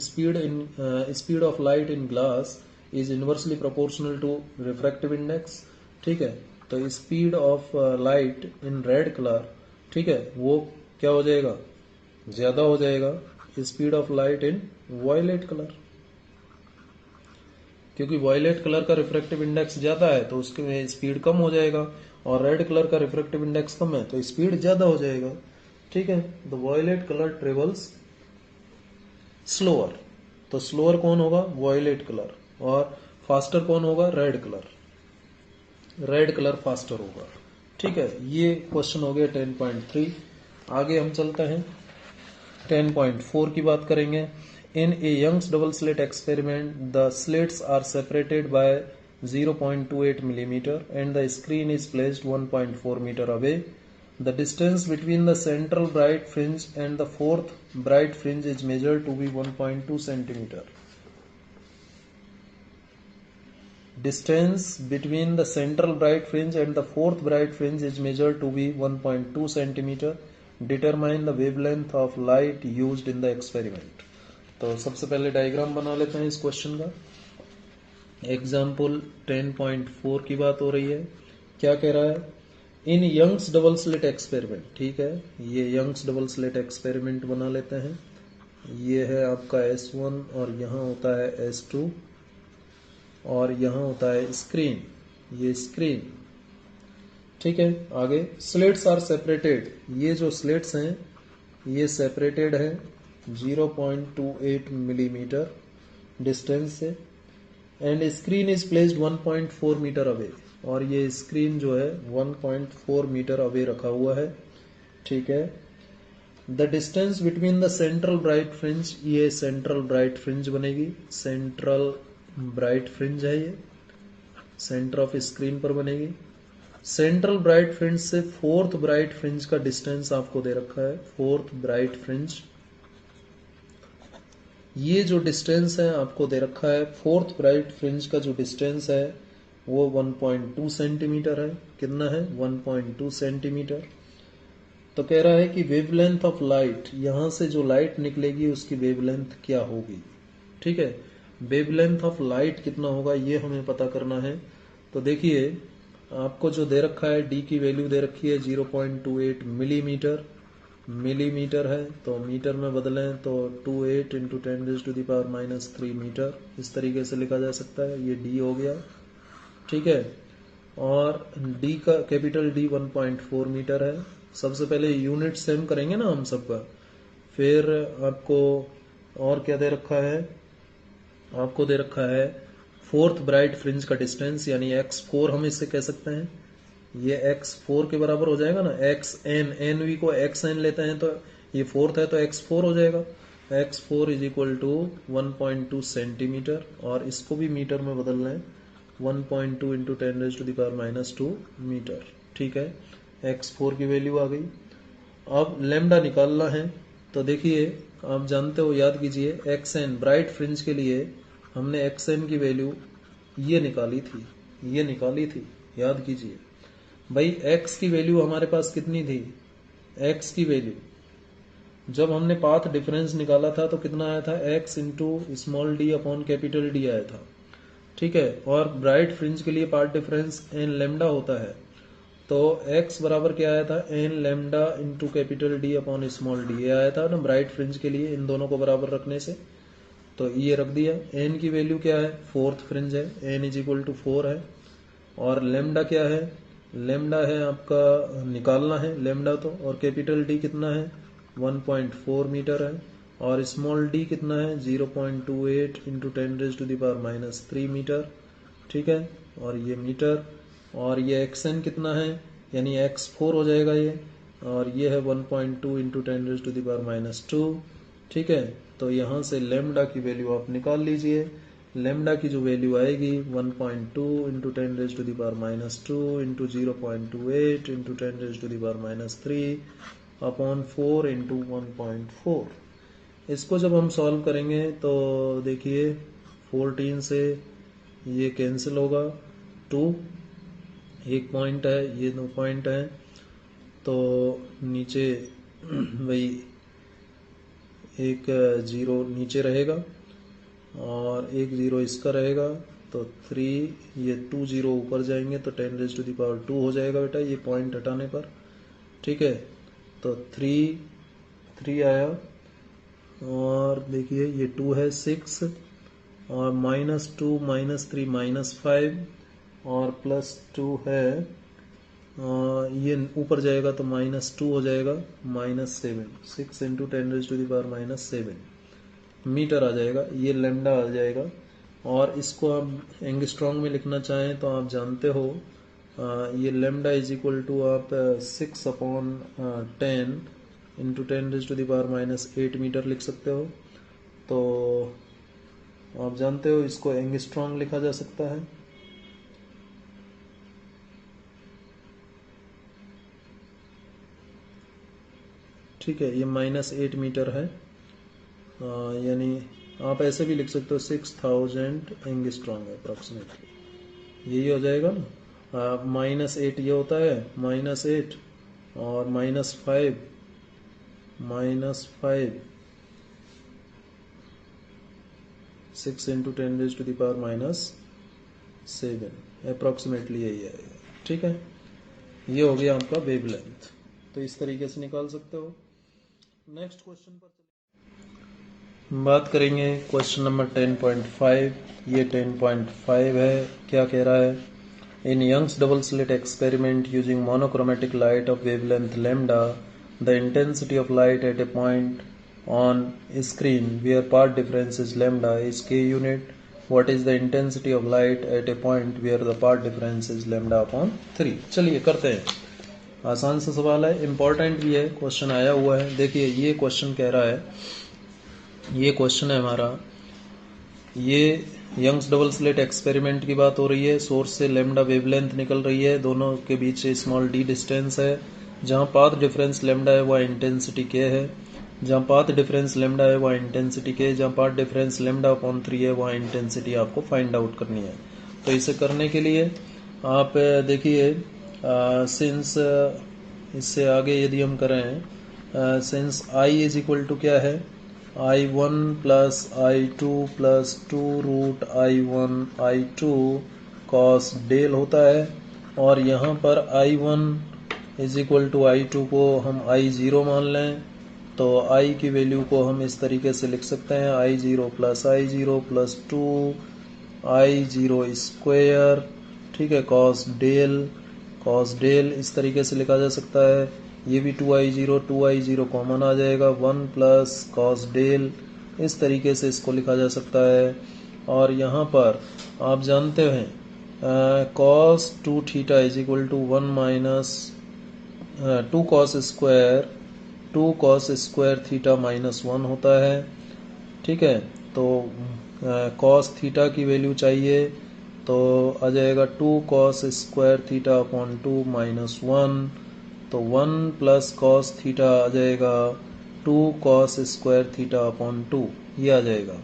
speed of light in glass is inversely proportional to refractive index. ठीक है, तो speed of light in red colour, ठीक है, वो क्या हो जाएगा, ज्यादा हो जाएगा speed of light in violet colour, क्योंकि वॉयलेट कलर का रिफ्रैक्टिव इंडेक्स ज्यादा है तो उसके स्पीड कम हो जाएगा, और रेड कलर का रिफ्रैक्टिव इंडेक्स कम है तो स्पीड ज्यादा हो जाएगा। ठीक है, the violet colour travels slower, तो स्लोअर कौन होगा, वॉयलेट कलर, और फास्टर कौन होगा, red colour, red colour faster होगा। ठीक है, ये क्वेश्चन हो गया 10.3। आगे हम चलते हैं 10.4 की बात करेंगे। In a Young's double slit experiment the slits are separated by 0.28 millimeter and the screen is placed 1.4 meter away. The distance between the central bright fringe and the fourth bright fringe is measured to be 1.2 centimeter. Distance between the central bright fringe and the fourth bright fringe is measured to be 1.2 centimeter. Determine the wavelength of light used in the experiment. तो सबसे पहले diagram बना लेते हैं इस question का। Example 10.4 की बात हो रही है। क्या कह रहा है, in Young's double slit experiment. ठीक है, ये यंग्स डबल स्लिट एक्सपेरिमेंट बना लेते हैं। ये है आपका S1 और यहाँ होता है S2 और यहाँ होता है स्क्रीन, ये स्क्रीन। ठीक है, आगे स्लिट्स आर सेपरेटेड, ये जो स्लिट्स हैं ये सेपरेटेड है 0.28 मिलीमीटर डिस्टेंस से, and screen is placed 1.4 metre away, और ये स्क्रीन जो है 1.4 मीटर अवे रखा हुआ है। ठीक है, the distance between the central bright fringe, ये सेंट्रल ब्राइट फ्रिंज बनेगी, सेंट्रल ब्राइट फ्रिंज है ये, सेंटर ऑफ स्क्रीन पर बनेगी। सेंट्रल ब्राइट फ्रिंज से फोर्थ ब्राइट फ्रिंज का डिस्टेंस आपको दे रखा है, फोर्थ ब्राइट फ्रिंज, ये जो डिस्टेंस है आपको दे रखा है, फोर्थ ब्राइट फ्रिंज का जो डिस्टेंस है वो 1.2 सेंटीमीटर है। कितना है, 1.2 सेंटीमीटर। तो कह रहा है कि वेवलेंथ ऑफ लाइट, यहां से जो लाइट निकलेगी उसकी वेवलेंथ क्या होगी। ठीक है, वेवलेंथ ऑफ लाइट कितना होगा ये हमें पता करना है। तो देखिए आपको जो दे रखा है डी की वैल्यू दे रखी है 0.28 मिलीमीटर, मिलीमीटर है तो मीटर में बदलें तो 28 इंटू 10⁻³ -3 मीटर, इस तरीके से लिखा जा सकता है। ये डी हो गया। ठीक है, और डी का कैपिटल डी 1.4 मीटर है। सबसे पहले यूनिट सेम करेंगे ना हम सबका, फिर आपको और क्या दे रखा है, आपको दे रखा है फोर्थ ब्राइट फ्रिंज का डिस्टेंस यानी x4 हम इससे कह सकते हैं, ये x4 के बराबर हो जाएगा ना, xn nv को xn लेते हैं तो ये फोर्थ है तो x4 हो जाएगा, x4 is equal to 1.2 centimetre और इसको भी मीटर में बदल रहे हैं 1.2 इंटू 10⁻⁻² मीटर। ठीक है, x4 की वैल्यू आ गई। अब लेमडा निकालना है तो देखिए आप जानते हो, याद कीजिए xn ब्राइट फ्रिंज के लिए हमने xn की वैल्यू ये निकाली थी, याद कीजिए भाई। x की वैल्यू हमारे पास कितनी थी, x की वैल्यू जब हमने पाथ डिफरेंस निकाला था तो कितना आया था, x into small D upon capital D आया था। ठीक है, और ब्राइट फ्रिंज के लिए पाथ डिफरेंस एन लेमडा होता है, तो x बराबर क्या आया था, n lambda into capital D upon small d, ये आया था ना ब्राइट फ्रिंज के लिए, इन दोनों को बराबर रखने से तो ये रख दिया। n की वैल्यू क्या है, फोर्थ फ्रिंज है, n इज इक्वल टू 4 है। और लेमडा क्या है, लेमडा है आपका निकालना है लेमडा तो, और कैपिटल डी कितना है 1.4 मीटर है, और स्मॉल डी कितना है 0.28 इंटू 10⁻³ मीटर। ठीक है, और ये मीटर, और ये xn कितना है यानी x4 हो जाएगा ये, और ये है 1.2 इंटू 10⁻²। ठीक है, तो यहाँ से लेमडा की वैल्यू आप निकाल लीजिए। लेमडा की जो वैल्यू आएगी 1.2 into 10⁻² into 0.28 into 10⁻³ upon 4 into 1.4। इसको जब हम सॉल्व करेंगे तो देखिए 14 से ये कैंसिल होगा, 2 एक पॉइंट है, ये 2 पॉइंट है, तो नीचे वही एक जीरो नीचे रहेगा और एक जीरो इसका रहेगा, तो 3, ये 2 जीरो ऊपर जाएंगे तो 10⁻² हो जाएगा बेटा ये पॉइंट हटाने पर। ठीक है, तो 3 आया, और देखिए ये 2 है 6, और -2 -3 -5, और +2 है, ये ऊपर जाएगा तो -2 हो जाएगा -7, 6 इंटू 10⁻⁻7 मीटर आ जाएगा, ये लेमडा आ जाएगा। और इसको आप एंगस्ट्रॉन्ग में लिखना चाहें तो आप जानते हो ये लेमडा इज इक्वल टू आप 6/10 इंटू 10⁻⁻8 मीटर लिख सकते हो। तो आप जानते हो इसको एंगस्ट्रॉन्ग लिखा जा सकता है। ठीक है, ये -8 मीटर है, यानी आप ऐसे भी लिख सकते हो 6000 एंगस्ट्रॉन्ग अप्रॉक्सीमेटली, यही हो जाएगा ना। -8 ये होता है, -8 और -5 6 इंटू 10⁻⁻7 अप्रॉक्सीमेटली यही आएगा। ठीक है, ये हो गया आपका वेवलेंथ, तो इस तरीके से निकाल सकते हो। नेक्स्ट क्वेश्चन पर बात करेंगे, क्वेश्चन नंबर 10.5। ये 10.5 है, क्या कह रहा है, in Young's double slit experiment using monochromatic light of wavelength lambda the intensity of light at a point on screen where path difference is lambda is K unit. What is the intensity of light at a point where the path difference is lambda upon 3। चलिए करते हैं, आसान सा सवाल है, important भी है, question आया हुआ है। देखिए ये क्वेश्चन कह रहा है, ये क्वेश्चन है हमारा, ये यंग्स डबल स्लिट एक्सपेरिमेंट की बात हो रही है। सोर्स से लेमडा वेवलेंथ निकल रही है, दोनों के बीच स्मॉल डी डिस्टेंस है, जहां पाथ डिफरेंस लेमडा है वह इंटेंसिटी के है, जहां पाथ डिफरेंस लेमडा है वह इंटेंसिटी के, जहां पाथ डिफरेंस लेमडा अपॉन 3 है वह इंटेंसिटी आपको फाइंड आउट करनी है। तो इसे करने के लिए आप देखिए, सिंस इससे आगे यदि हम करें, since I is equal to क्या है, I1 plus I2 plus 2√I1 I2 cos del होता है, और यहाँ पर I1 is equal to I2 को हम I0 मान लें, तो I की वैल्यू को हम इस तरीके से लिख सकते हैं, I0 प्लस 2 I0 स्क्वेयर ठीक है, कॉस डेल इस तरीके से लिखा जा सकता है। ये भी 2i0 कॉमन आ जाएगा, 1 प्लस कॉस डेल, इस तरीके से इसको लिखा जा सकता है। और यहाँ पर आप जानते हैं cos 2 theta is equal to 1 minus 2 cos square theta minus 1 होता है। ठीक है, तो कॉस थीटा की वैल्यू चाहिए तो आ जाएगा 2 cos square theta upon 2 minus 1, तो 1 प्लस कॉस थीटा आ जाएगा 2 कॉस स्क्वायर थीटा अपॉन 2, ये आ जाएगा।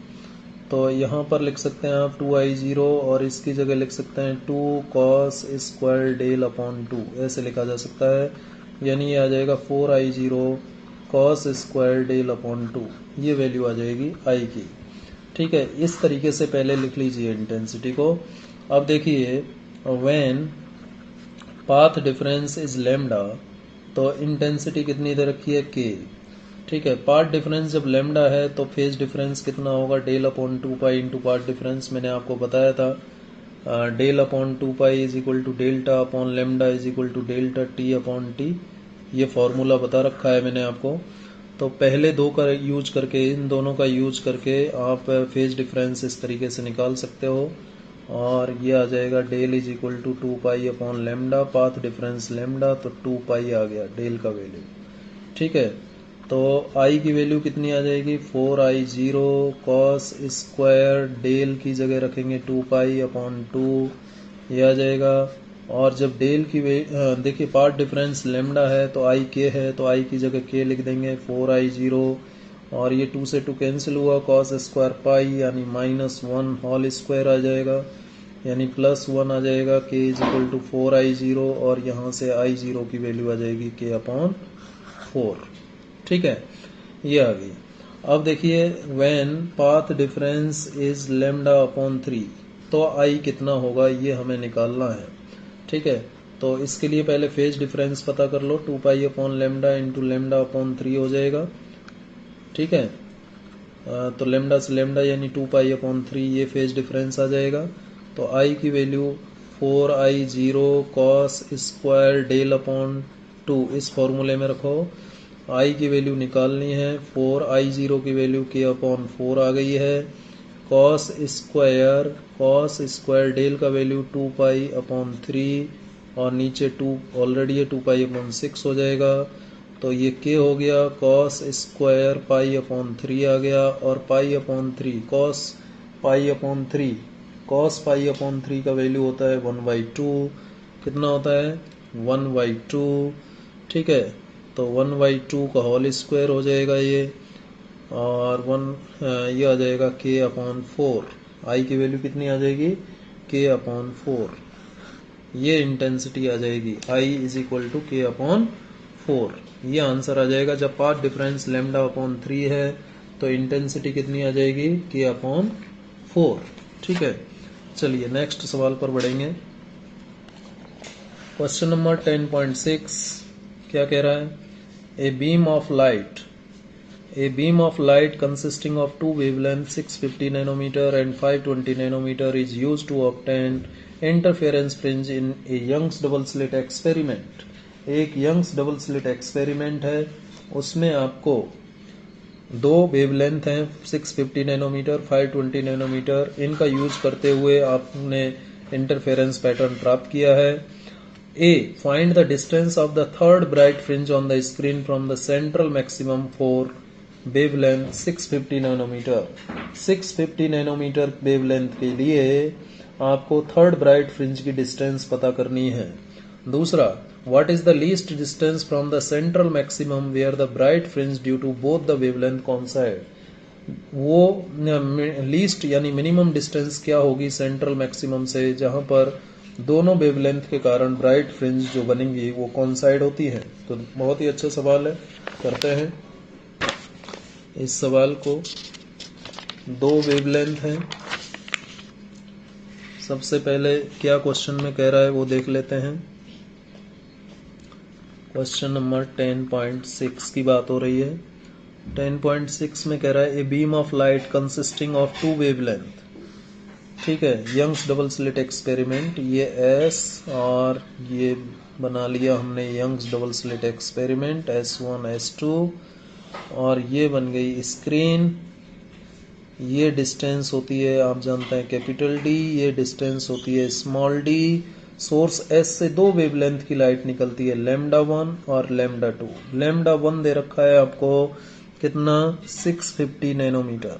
तो यहाँ पर लिख सकते हैं आप 2i0 और इसकी जगह लिख सकते हैं 2 कॉस स्क्वायर डेल अपॉन 2, ऐसे लिखा जा सकता है। यानी ये आ जाएगा 4i0 cos square del upon 2, ये वैल्यू आ जाएगी i की। ठीक है, इस तरीके से पहले लिख लीजिए इंटेंसिटी को। अब देखिए when path difference is lambda, तो इंटेंसिटी कितनी दे रखी है k। ठीक है, पाथ डिफरेंस जब लैम्डा है तो फेज डिफरेंस कितना होगा, del upon 2 pi into path difference, मैंने आपको बताया था del upon 2 pi is equal to delta upon lambda is equal to delta T upon T, ये फॉर्मूला बता रखा है मैंने आपको। तो पहले दो का यूज करके, इन दोनों का यूज करके आप फेज डिफरेंस इस तरीके से निकाल सकते हो, और ये आ जाएगा del is equal to 2 pi upon lambda, path difference lambda, तो 2 पाई आ गया डेल का वैल्यू। ठीक है, तो i की वैल्यू कितनी आ जाएगी, 4i0 कॉस स्क्वायर डेल की जगह रखेंगे 2 पाई अपॉन 2, ये आ जाएगा। और जब डेल की देखिए पार्ट डिफरेंस लेमडा है तो i k है, तो i की जगह k लिख देंगे 4i0, और ये 2 से 2 कैंसिल हुआ, कॉस स्क्वायर पाई यानी -1 होल स्क्वायर आ जाएगा, यानी +1 आ जाएगा, k is equal to 4i0, और यहाँ से i0 की वैल्यू आ जाएगी k अपॉन 4। ठीक है, ये आ गई। अब देखिए when path difference is lambda upon 3, तो i कितना होगा ये हमें निकालना है। ठीक है, तो इसके लिए पहले फेज डिफरेंस पता कर लो, 2 pi upon lambda into lambda upon 3 हो जाएगा। ठीक है, तो लैम्डा से लैम्डा यानी 2 पाई अपॉन 3, ये फेज डिफरेंस आ जाएगा। तो i की value 4i0 cos square del upon 2 इस फॉर्मूले में रखो, i की वैल्यू निकालनी है, 4i0 की वैल्यू k अपॉन 4 आ गई है, कॉस स्क्वायर डेल का वैल्यू 2 पाई अपॉन 3, और नीचे 2 ऑलरेडी है, 2 पाई अपॉन 6 हो जाएगा, तो ये k हो गया, कॉस स्क्वायर पाई अपॉन 3 आ गया, और pi upon 3 cos pi upon 3 का वैल्यू होता है 1/2, कितना होता है 1/2। ठीक है, तो 1/2 का होल स्क्वायर हो जाएगा ये, और ये आ जाएगा k अपॉन 4, i की वैल्यू कितनी आ जाएगी k अपॉन 4, ये इंटेंसिटी आ जाएगी i is equal to k upon 4, ये आंसर आ जाएगा। जब पाथ डिफरेंस लैम्डा अपॉन 3 है तो इंटेंसिटी कितनी आ जाएगी k अपॉन 4। ठीक है, चलिए नेक्स्ट सवाल पर बढ़ेंगे। क्वेश्चन नंबर 10.6 क्या कह रहा है, A beam of light consisting of two wavelengths 650 nanometer and 520 nanometer is used to obtain interference fringe in a Young's double slit experiment। एक Young's double slit experiment है, उसमें आपको दो वेवलेंथ हैं 650 नैनोमीटर 520 नैनोमीटर, इनका यूज करते हुए आपने इंटरफेरेंस पैटर्न प्राप्त किया है। A. Find the distance of the third bright fringe on the screen from the central maximum for wavelength 650 nanometre. 650 nanometre wavelength के लिए आपको थर्ड ब्राइट फ्रिंज की डिस्टेंस पता करनी है। दूसरा, what is the least distance from the central maximum where the bright fringe due to both the wavelength coincide। वो least यानी मिनिमम डिस्टेंस क्या होगी सेंट्रल मैक्सिमम से, जहां पर दोनों वेवलेंथ के कारण ब्राइट फ्रिंज जो बनेंगी वो कॉन्साइड होती है। तो बहुत ही अच्छा सवाल है, करते हैं इस सवाल को। दो वेवलेंथ हैं, सबसे पहले क्या क्वेश्चन में कह रहा है वो देख लेते हैं। क्वेश्चन नंबर 10.6 की बात हो रही है। 10.6 में कह रहा है a beam of light consisting of two wavelength. ठीक है, यंग्स डबल स्लिट एक्सपेरिमेंट, ये एस और ये बना लिया हमने Young's double slit experiment S1 S2, और ये बन गई स्क्रीन। ये डिस्टेंस होती है आप जानते हैं कैपिटल डी, ये डिस्टेंस होती है स्मॉल डी। सोर्स एस से दो वेवलेंथ की लाइट निकलती है, लैम्डा 1 और लैम्डा 2। लैम्डा 1 दे रखा है आपको कितना, 650 नैनोमीटर,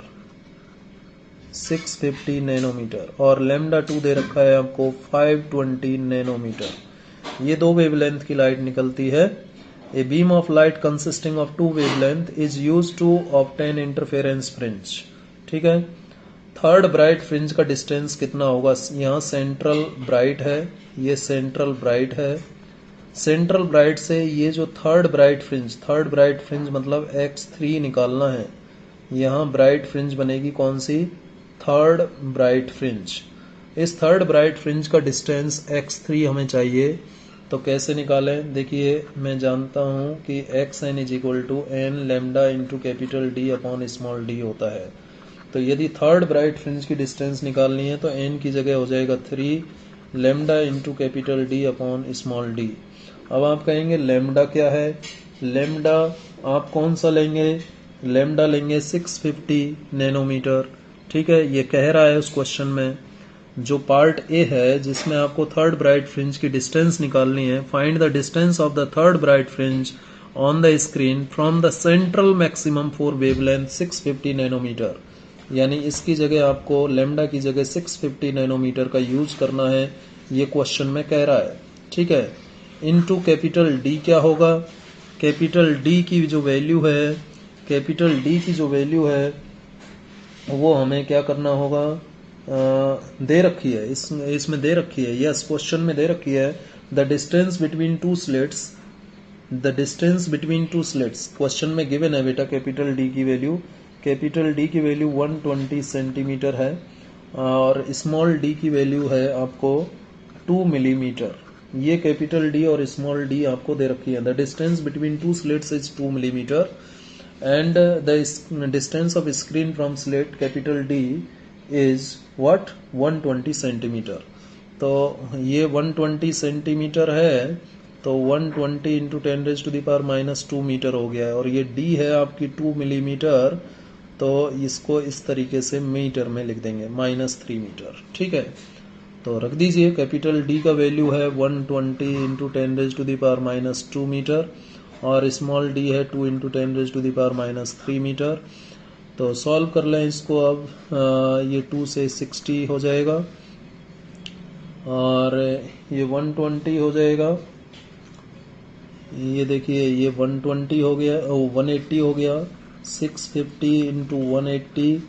650 नैनोमीटर, और लैम्डा 2 दे रखा है आपको 520 नैनोमीटर। ये दो वेवलेंथ की लाइट निकलती है। A beam of light consisting of two wavelength is used to obtain interference fringe. ठीक है, थर्ड ब्राइट फ्रिंज का डिस्टेंस कितना होगा, यहाँ सेंट्रल ब्राइट है, ये सेंट्रल ब्राइट है। सेंट्रल ब्राइट से ये जो थर्ड ब्राइट फ्रिंज मतलब x3 निकालना है। यहाँ ब्राइट फ्रिंज बनेगी कौन सी, थर्ड ब्राइट फ्रिंज। इस थर्ड ब्राइट फ्रिंज का डिस्टेंस x3 हमें चाहिए, तो कैसे निकालें, देखिए मैं जानता हूँ कि xn is equal to n lambda into capital D upon small d होता है। तो यदि थर्ड ब्राइट फ्रिंज की डिस्टेंस निकालनी है तो n की जगह हो जाएगा 3 lambda into capital D upon small d. अब आप कहेंगे लेमडा क्या है, लेमडा आप कौन सा लेंगे, लेमडा लेंगे 650 नैनोमीटर। ठीक है, ये कह रहा है उस क्वेश्चन में, जो पार्ट ए है जिसमें आपको थर्ड ब्राइट फ्रिंज की डिस्टेंस निकालनी है, find the distance of the third bright fringe on the screen from the central maximum for wavelength 650 nanometre. यानी इसकी जगह आपको लेमडा की जगह 650 नैनोमीटर का यूज करना है, ये क्वेश्चन में कह रहा है। ठीक है, इनटू कैपिटल डी क्या होगा, कैपिटल डी की जो वैल्यू है, कैपिटल डी की जो वैल्यू है वो हमें क्या करना होगा, दे रखी है, इसमें दे रखी है, यस क्वेश्चन में दे रखी है। The distance between two slits, the distance between two slits question में गिवन है बेटा। कैपिटल डी की वैल्यू, कैपिटल डी की वैल्यू 120 सेंटीमीटर है, और स्मॉल डी की वैल्यू है आपको 2 मिलीमीटर। ये कैपिटल डी और स्मॉल डी आपको दे रखी है। The distance between two slits is 2 millimetre and the distance of screen from slit capital D is what, 120 centimetre. तो ये 120 सेंटीमीटर है, तो 120 इंटू 10⁻⁻² मीटर हो गया है, और ये डी है आपकी 2 मिलीमीटर, तो इसको इस तरीके से मीटर में लिख देंगे -3 मीटर। ठीक है, तो रख दीजिए कैपिटल डी का वैल्यू है 120 इंटू 10⁻⁻² मीटर, और स्मॉल डी है 2 इंटू 10⁻⁻³ मीटर। तो सॉल्व कर लें इसको अब, ये 2 से 60 हो जाएगा, और ये 120 हो जाएगा, ये देखिए ये 120 हो गया, 180 हो गया। 650 इंटू 180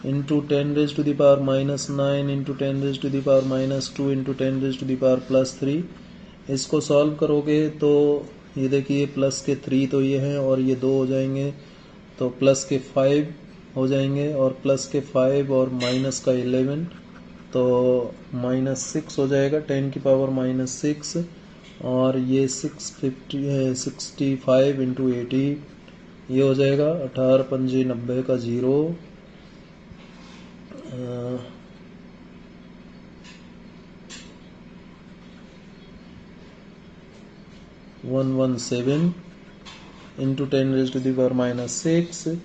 इंटू 10⁻⁻9 इंटू 10⁻⁻² इंटू 10⁻3। इसको सॉल्व करोगे तो ये देखिए प्लस के 3 तो ये हैं, और ये 2 हो जाएंगे, तो प्लस के 5 हो जाएंगे, और प्लस के 5 और माइनस का 11, तो -6 हो जाएगा, 10⁻⁻6, और ये 65 इंटू 80 ये हो जाएगा 18 पंजे 90 का 0, 117 इंटू 10⁻⁻6,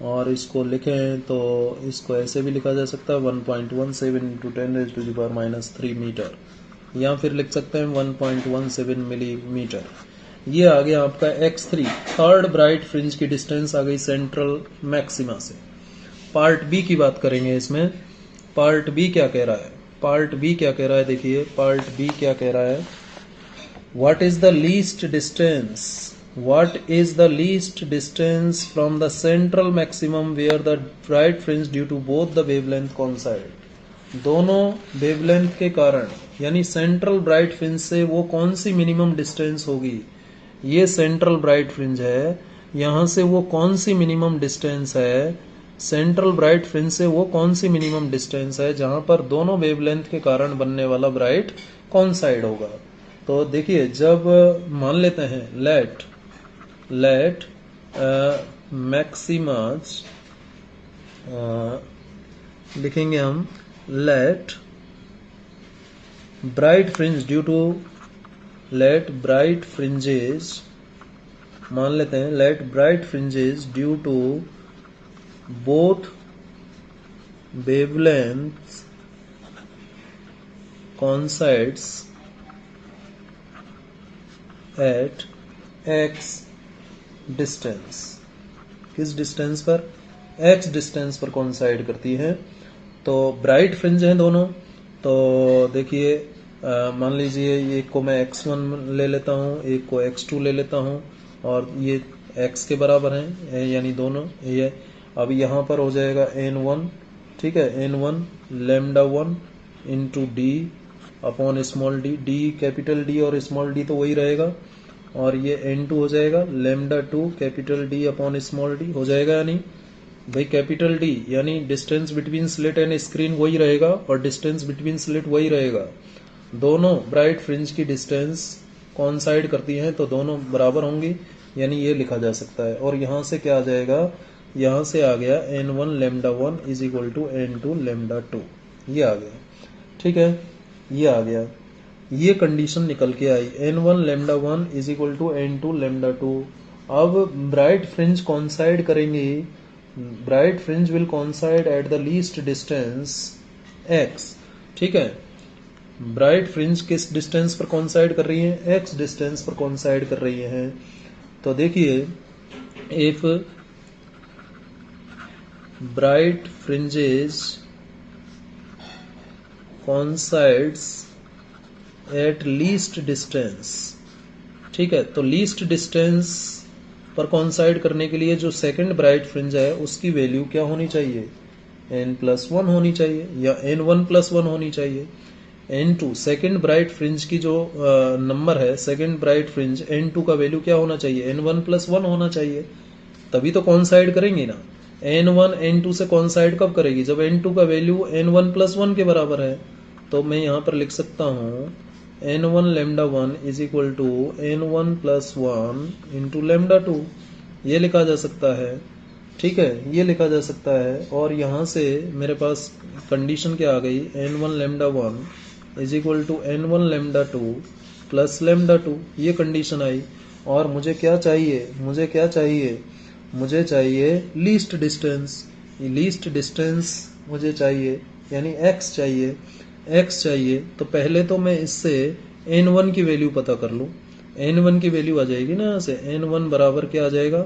और इसको लिखें तो इसको ऐसे भी लिखा जा सकता है 1.17 इंटू 10⁻⁻3 मीटर, या फिर लिख सकते हैं 1.17 मिलीमीटर। ये आ गया आपका x3, थर्ड ब्राइट फ्रिंज की डिस्टेंस आ गई सेंट्रल मैक्सिमा से। पार्ट बी की बात करेंगे इसमें, पार्ट बी क्या कह रहा है, पार्ट बी क्या कह रहा है, देखिए पार्ट बी क्या कह रहा है, what is the least distance, what is the least distance from the central maximum where the bright fringe due to both the wavelength coincide। दोनों वेवलेंथ के कारण, यानी सेंट्रल ब्राइट फ्रिंज से वो कौन सी मिनिमम डिस्टेंस होगी, ये सेंट्रल ब्राइट फ्रिंज है, यहां से वो कौन सी मिनिमम डिस्टेंस है, सेंट्रल ब्राइट फ्रिंज से वो कौन सी मिनिमम डिस्टेंस है जहां पर दोनों वेवलेंथ के कारण बनने वाला ब्राइट कॉन्साइड होगा। तो देखिए जब मान लेते हैं लेट मैक्सिमाज लिखेंगे हम let bright fringe due to let bright fringes, मान लेते हैं let bright fringes due to both wavelengths coincides at x distance, किस डिस्टेंस पर, x डिस्टेंस पर कोइंसाइड करती है। तो ब्राइट फ्रिंज हैं दोनों, तो देखिए मान लीजिए एक को मैं x1 ले लेता हूँ, एक को x2 ले लेता हूँ, और ये x के बराबर हैं यानी दोनों ये। अब यहाँ पर हो जाएगा n1, ठीक है, n1 lambda 1 into D upon small D, D capital D और स्मॉल डी तो वही रहेगा, और ये n2 हो जाएगा lambda 2 capital D upon small D हो जाएगा। यानी भाई कैपिटल डी यानी distance between slit and screen वही रहेगा और डिस्टेंस बिटवीन स्लिट वही रहेगा। दोनों ब्राइट फ्रिंज की डिस्टेंस कॉन्साइड करती हैं तो दोनों बराबर होंगी, यानी ये लिखा जा सकता है। और यहाँ से क्या आ जाएगा, यहाँ से आ गया n1 lambda 1 is equal to n2 lambda 2, ये आ गया, ठीक है, ये आ गया, ये कंडीशन निकल के आई n1 lambda 1 is equal to n2 lambda 2। अब ब्राइट फ्रिंज कॉन्साइड करेंगे, bright fringe will coincide at the least distance x, ठीक है। ब्राइट फ्रिंज किस डिस्टेंस पर कॉन्साइड कर रही है, x डिस्टेंस पर कॉन्साइड कर रही है। तो देखिए if bright fringes coincides at least distance, ठीक है, तो लीस्ट डिस्टेंस पर कॉन्साइड करने के लिए जो सेकंड ब्राइट फ्रिंज है उसकी वैल्यू क्या होनी चाहिए, n+1 होनी चाहिए या n1+1 होनी चाहिए। n2 सेकंड ब्राइट फ्रिंज की जो नंबर है, सेकंड ब्राइट फ्रिंज n2 का वैल्यू क्या होना चाहिए, n1+1 होना चाहिए, तभी तो कॉन्साइड करेंगी ना। n1 n2 से कॉन्साइड कब करेगी, जब n2 का वैल्यू n1+1 के बराबर है। तो मैं यहाँ पर लिख सकता हूँ n1 lambda 1 is equal to n1+1 into lambda 2, ये लिखा जा सकता है, ठीक है, ये लिखा जा सकता है। और यहाँ से मेरे पास कंडीशन क्या आ गई, n1 lambda 1 is equal to n1 lambda 2 plus lambda 2, ये कंडीशन आई। और मुझे क्या चाहिए, मुझे क्या चाहिए, मुझे चाहिए लीस्ट डिस्टेंस, लीस्ट डिस्टेंस मुझे चाहिए, यानी x चाहिए, x चाहिए। तो पहले तो मैं इससे n1 की वैल्यू पता कर लूँ, n1 की वैल्यू आ जाएगी ना यहाँ से, n1 बराबर क्या आ जाएगा,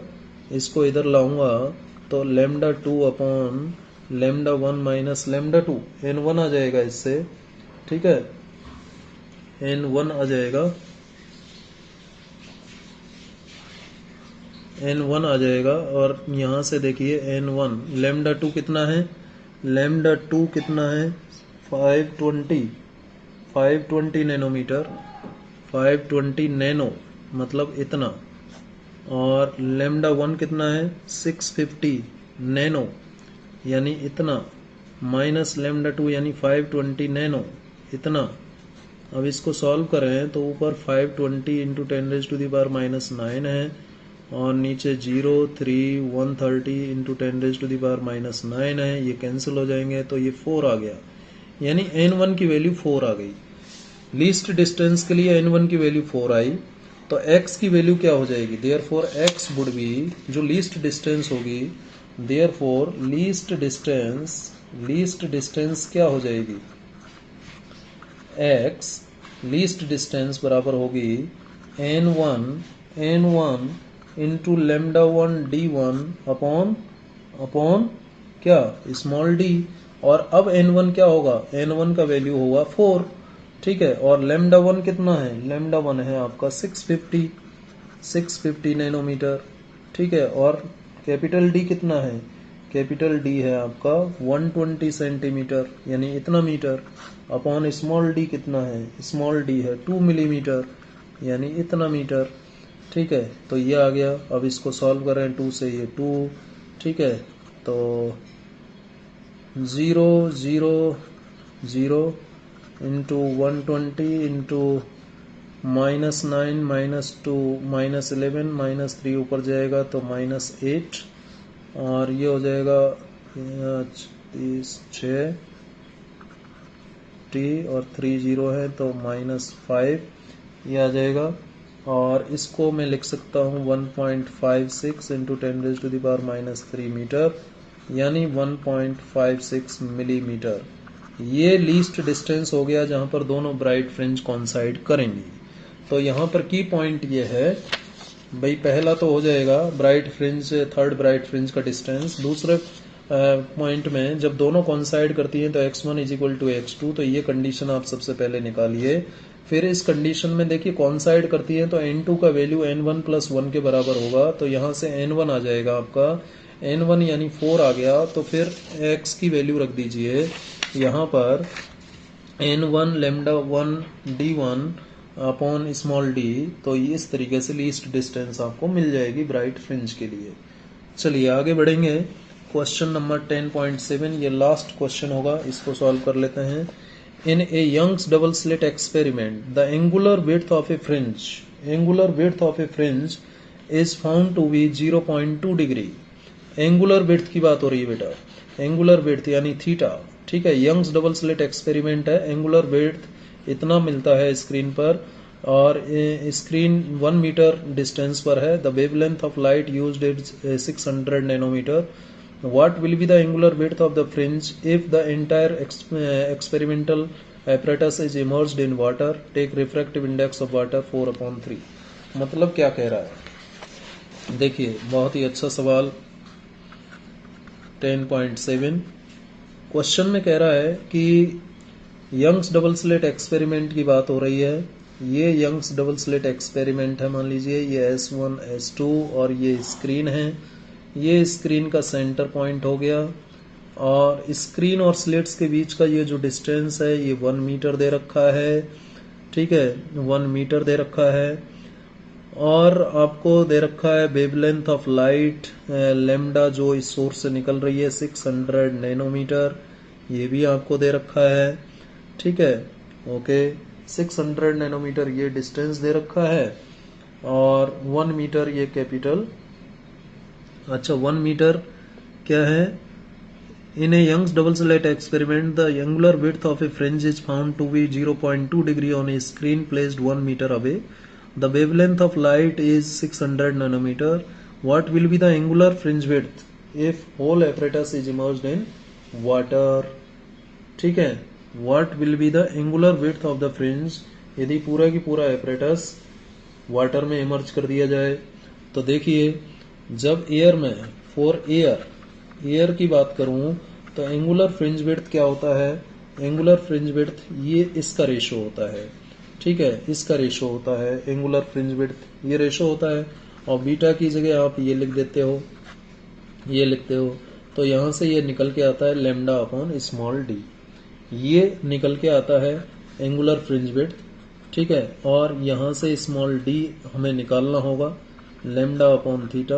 इसको इधर लाऊंगा तो lambda 2 upon lambda 1 minus lambda 2, n1 आ जाएगा इससे, ठीक है, n1 आ जाएगा, n1 आ जाएगा। और यहाँ से देखिए n1 लैम्डा 2 कितना है, लैम्डा 2 कितना है 520 नैनोमीटर, 520 नैनो मतलब इतना, और लैम्डा 1 कितना है 650 नैनो यानी इतना, माइनस लैम्डा 2 यानी 520 नैनो इतना। अब इसको सॉल्व करें तो ऊपर 520 इंटू 10⁻⁻9 है, और नीचे 0 3 130 इंटू 10⁻⁻9 है, ये कैंसिल हो जाएंगे तो ये 4 आ गया, यानी n1 की वैल्यू 4 आ गई। लीस्ट डिस्टेंस के लिए n1 की वैल्यू 4 आई, तो x की वैल्यू क्या हो जाएगी, देयरफॉर x वुड बी, जो लीस्ट डिस्टेंस होगी, देयरफॉर लीस्ट डिस्टेंस क्या हो जाएगी, x लीस्ट डिस्टेंस बराबर होगी n1 into lambda 1 d1 upon क्या, स्मॉल d। और अब n1 क्या होगा, n1 का वैल्यू होगा 4, ठीक है, और लैम्डा 1 कितना है, लैम्डा 1 है आपका 650 नैनोमीटर, ठीक है, और कैपिटल D कितना है, कैपिटल D है आपका 120 सेंटीमीटर यानी इतना मीटर, अपॉन स्मॉल d कितना है, स्मॉल d है 2 मिलीमीटर यानी इतना मीटर, ठीक है। तो ये आ गया, अब इसको सॉल्व करें 2 से, ये 2, ठीक है, तो 0 0 0 इंटू 120 इंटू -9 -2 -11 -3 ऊपर जाएगा तो -8, और ये हो जाएगा 36 50 और 3 जीरो है तो -5 ये आ जाएगा। और इसको मैं लिख सकता हूँ 1.56 इंटू 10⁻³ मीटर, यानी 1.56 मिलीमीटर। ये लीस्ट डिस्टेंस हो गया जहाँ पर दोनों ब्राइट फ्रिंज कॉन्साइड करेंगी। तो यहाँ पर की पॉइंट ये है भाई, पहला तो हो जाएगा bright fringe, third bright fringe का डिस्टेंस। दूसरे पॉइंट में जब दोनों कॉन्साइड करती हैं तो x1 = x2, तो ये कंडीशन आप सबसे पहले निकालिए। फिर इस कंडीशन में देखिए कॉन्साइड करती है तो n2 का वैल्यू n1 + 1 के बराबर होगा, तो यहाँ से n1 आ जाएगा आपका, n1 यानी 4 आ गया। तो फिर x की वैल्यू रख दीजिए यहाँ पर n1 λ1 d1 upon small d। तो इस तरीके से लीस्ट डिस्टेंस आपको मिल जाएगी ब्राइट फ्रिंज के लिए। चलिए आगे बढ़ेंगे। क्वेश्चन नंबर 10.7, ये लास्ट क्वेश्चन होगा, इसको सॉल्व कर लेते हैं। In a Young's double slit experiment, the angular width of a fringe is found to be 0.2 degree. Angular width की बात हो रही है बेटा, एंगुलर विड्थ यानी थीटा, ठीक है। यंग्स डबल स्लिट एक्सपेरिमेंट है, एंगुलर विड्थ इतना मिलता है स्क्रीन पर, और स्क्रीन 1 मीटर डिस्टेंस पर है। The wavelength of light used is 600 nanometre. What will be the angular width of the fringe if the entire experimental apparatus is immersed in water? Take refractive index of water 4/3। मतलब क्या कह रहा है, देखिए बहुत ही अच्छा सवाल। 10.7 क्वेश्चन में कह रहा है कि यंग्स डबल स्लिट एक्सपेरिमेंट की बात हो रही है। ये यंग्स डबल स्लिट एक्सपेरिमेंट है, मान लीजिए ये S1 S2 और ये स्क्रीन है। ये स्क्रीन का सेंटर पॉइंट हो गया, और स्क्रीन और स्लिट्स के बीच का ये जो डिस्टेंस है ये 1 मीटर दे रखा है, ठीक है, 1 मीटर दे रखा है। और आपको दे रखा है वेवलेंथ ऑफ लाइट लेमडा जो इस सोर्स से निकल रही है 600 नैनोमीटर, ये भी आपको दे रखा है, ठीक है। ओके, 600 नैनोमीटर ये डिस्टेंस दे रखा है, और 1 मीटर ये कैपिटल, अच्छा 1 मीटर क्या है। In a Young's double slit experiment the angular width of a fringe is found to be 0.2 degree on a screen placed 1 metre away. The wavelength of light is 600 nanometre. What will be the angular fringe width if whole apparatus is immersed in water, ठीक है। What will be the angular width of the fringe यदि पूरा की पूरा apparatus water में emerge कर दिया जाए। तो देखिए जब एयर में, फॉर एयर की बात करूं तो एंगुलर फ्रिंज विड्थ क्या होता है, एंगुलर फ्रिंज विड्थ ये इसका रेशो होता है, ठीक है, इसका रेशो होता है एंगुलर फ्रिंज विड्थ, ये रेशो होता है। और बीटा की जगह आप ये लिख देते हो, ये लिखते हो, तो यहां से ये निकल के आता है लेमडा अपॉन स्मॉल डी, ये निकल के आता है एंगुलर फ्रिंज विड्थ, ठीक है। और यहां से स्मॉल डी हमें निकालना होगा, लेमडा अपॉन थीटा,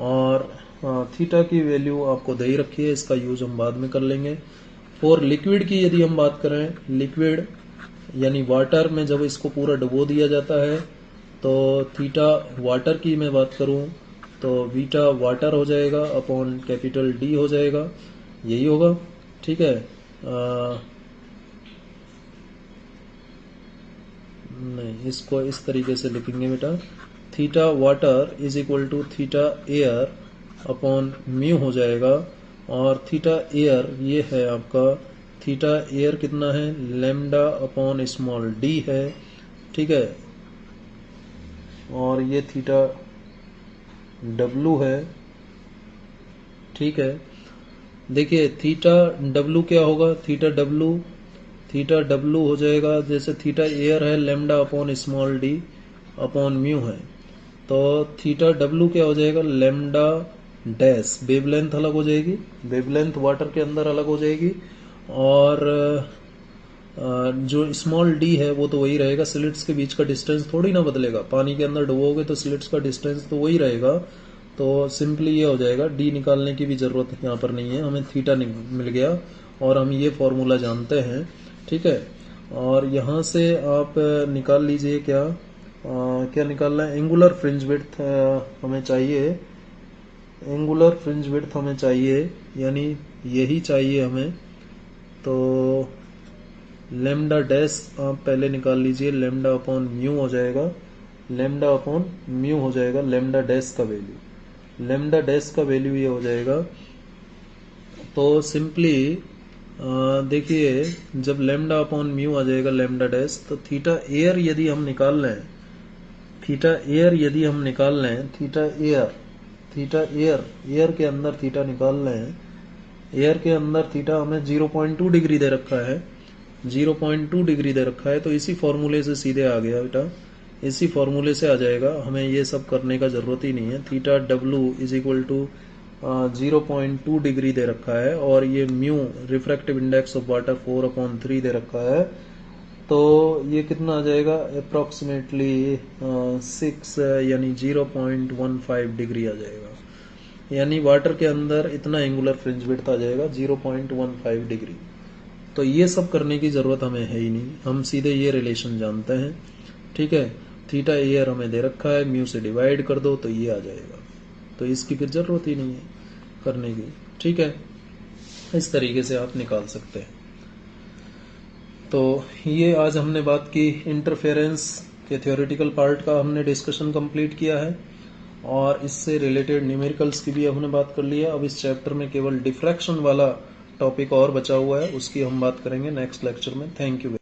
और थीटा की वैल्यू आपको दे ही रखी है, इसका यूज हम बाद में कर लेंगे। फॉर लिक्विड की यदि हम बात करें, लिक्विड यानी वाटर में जब इसको पूरा डुबो दिया जाता है तो थीटा, वाटर की मैं बात करूं तो बीटा वाटर हो जाएगा अपॉन कैपिटल डी हो जाएगा, यही होगा, ठीक है। नहीं, इसको इस तरीके से लिखेंगे बेटा, theta water is equal to theta air upon mu हो जाएगा। और थीटा एयर ये है आपका, थीटा एयर कितना है, लेमडा अपॉन स्मॉल डी है, ठीक है। और ये थीटा डब्लू है, ठीक है। देखिए थीटा डब्लू क्या होगा, थीटा डब्लू हो जाएगा, जैसे थीटा एयर है lambda upon small D upon mu है, तो थीटा डब्लू क्या हो जाएगा, लेमडा डैश, वेवलेंथ अलग हो जाएगी, वेवलेंथ वाटर के अंदर अलग हो जाएगी, और जो स्मॉल डी है वो तो वही रहेगा, स्लिट्स के बीच का डिस्टेंस थोड़ी ना बदलेगा, पानी के अंदर डुबोगे तो स्लिट्स का डिस्टेंस तो वही रहेगा। तो सिंपली ये हो जाएगा, डी निकालने की भी जरूरत यहाँ पर नहीं है, हमें थीटा मिल गया और हम ये फॉर्मूला जानते हैं, ठीक है। और यहाँ से आप निकाल लीजिए क्या निकालना है, एंगुलर फ्रिंज विड्थ हमें चाहिए, एंगुलर फ्रिंज विड्थ हमें चाहिए, यानी यही चाहिए हमें। तो लेमडा डैश आप पहले निकाल लीजिए, लेमडा अपॉन म्यू हो जाएगा, लेमडा अपॉन म्यू हो जाएगा लेमडा डैश का वैल्यू। लेमडा डैश का वैल्यू ये हो जाएगा, तो सिंपली देखिए जब लेमडा अपॉन म्यू आ जाएगा लेमडा डैश, तो थीटा एयर यदि हम निकाल लें, थीटा एयर यदि हम निकाल लें, थीटा एयर के अंदर थीटा निकाल लें, एयर के अंदर थीटा हमें 0.2 डिग्री दे रखा है, 0.2 डिग्री दे रखा है, तो इसी फॉर्मूले से सीधे आ गया बेटा, इसी फॉर्मूले से आ जाएगा, हमें ये सब करने का जरूरत ही नहीं है। Theta W is equal to 0.2 degree दे रखा है, और ये mu refractive index of water 4/3 दे रखा है, तो ये कितना आ जाएगा अप्रोक्सीमेटली 6 यानी 0.15 डिग्री आ जाएगा, यानी वाटर के अंदर इतना एंगुलर फ्रिंज विड्थ आ जाएगा 0.15 डिग्री। तो ये सब करने की जरूरत हमें है ही नहीं, हम सीधे ये रिलेशन जानते हैं, ठीक है। थीटा एयर हमें दे रखा है, म्यू से डिवाइड कर दो तो ये आ जाएगा, तो इसकी फिर जरूरत ही नहीं है करने की, ठीक है। इस तरीके से आप निकाल सकते हैं। तो ये आज हमने बात की इंटरफेरेंस के थ्योरेटिकल पार्ट का, हमने डिस्कशन कंप्लीट किया है, और इससे रिलेटेड न्यूमेरिकल्स की भी हमने बात कर ली है। अब इस चैप्टर में केवल डिफ्रैक्शन वाला टॉपिक और बचा हुआ है, उसकी हम बात करेंगे नेक्स्ट लेक्चर में। Thank you.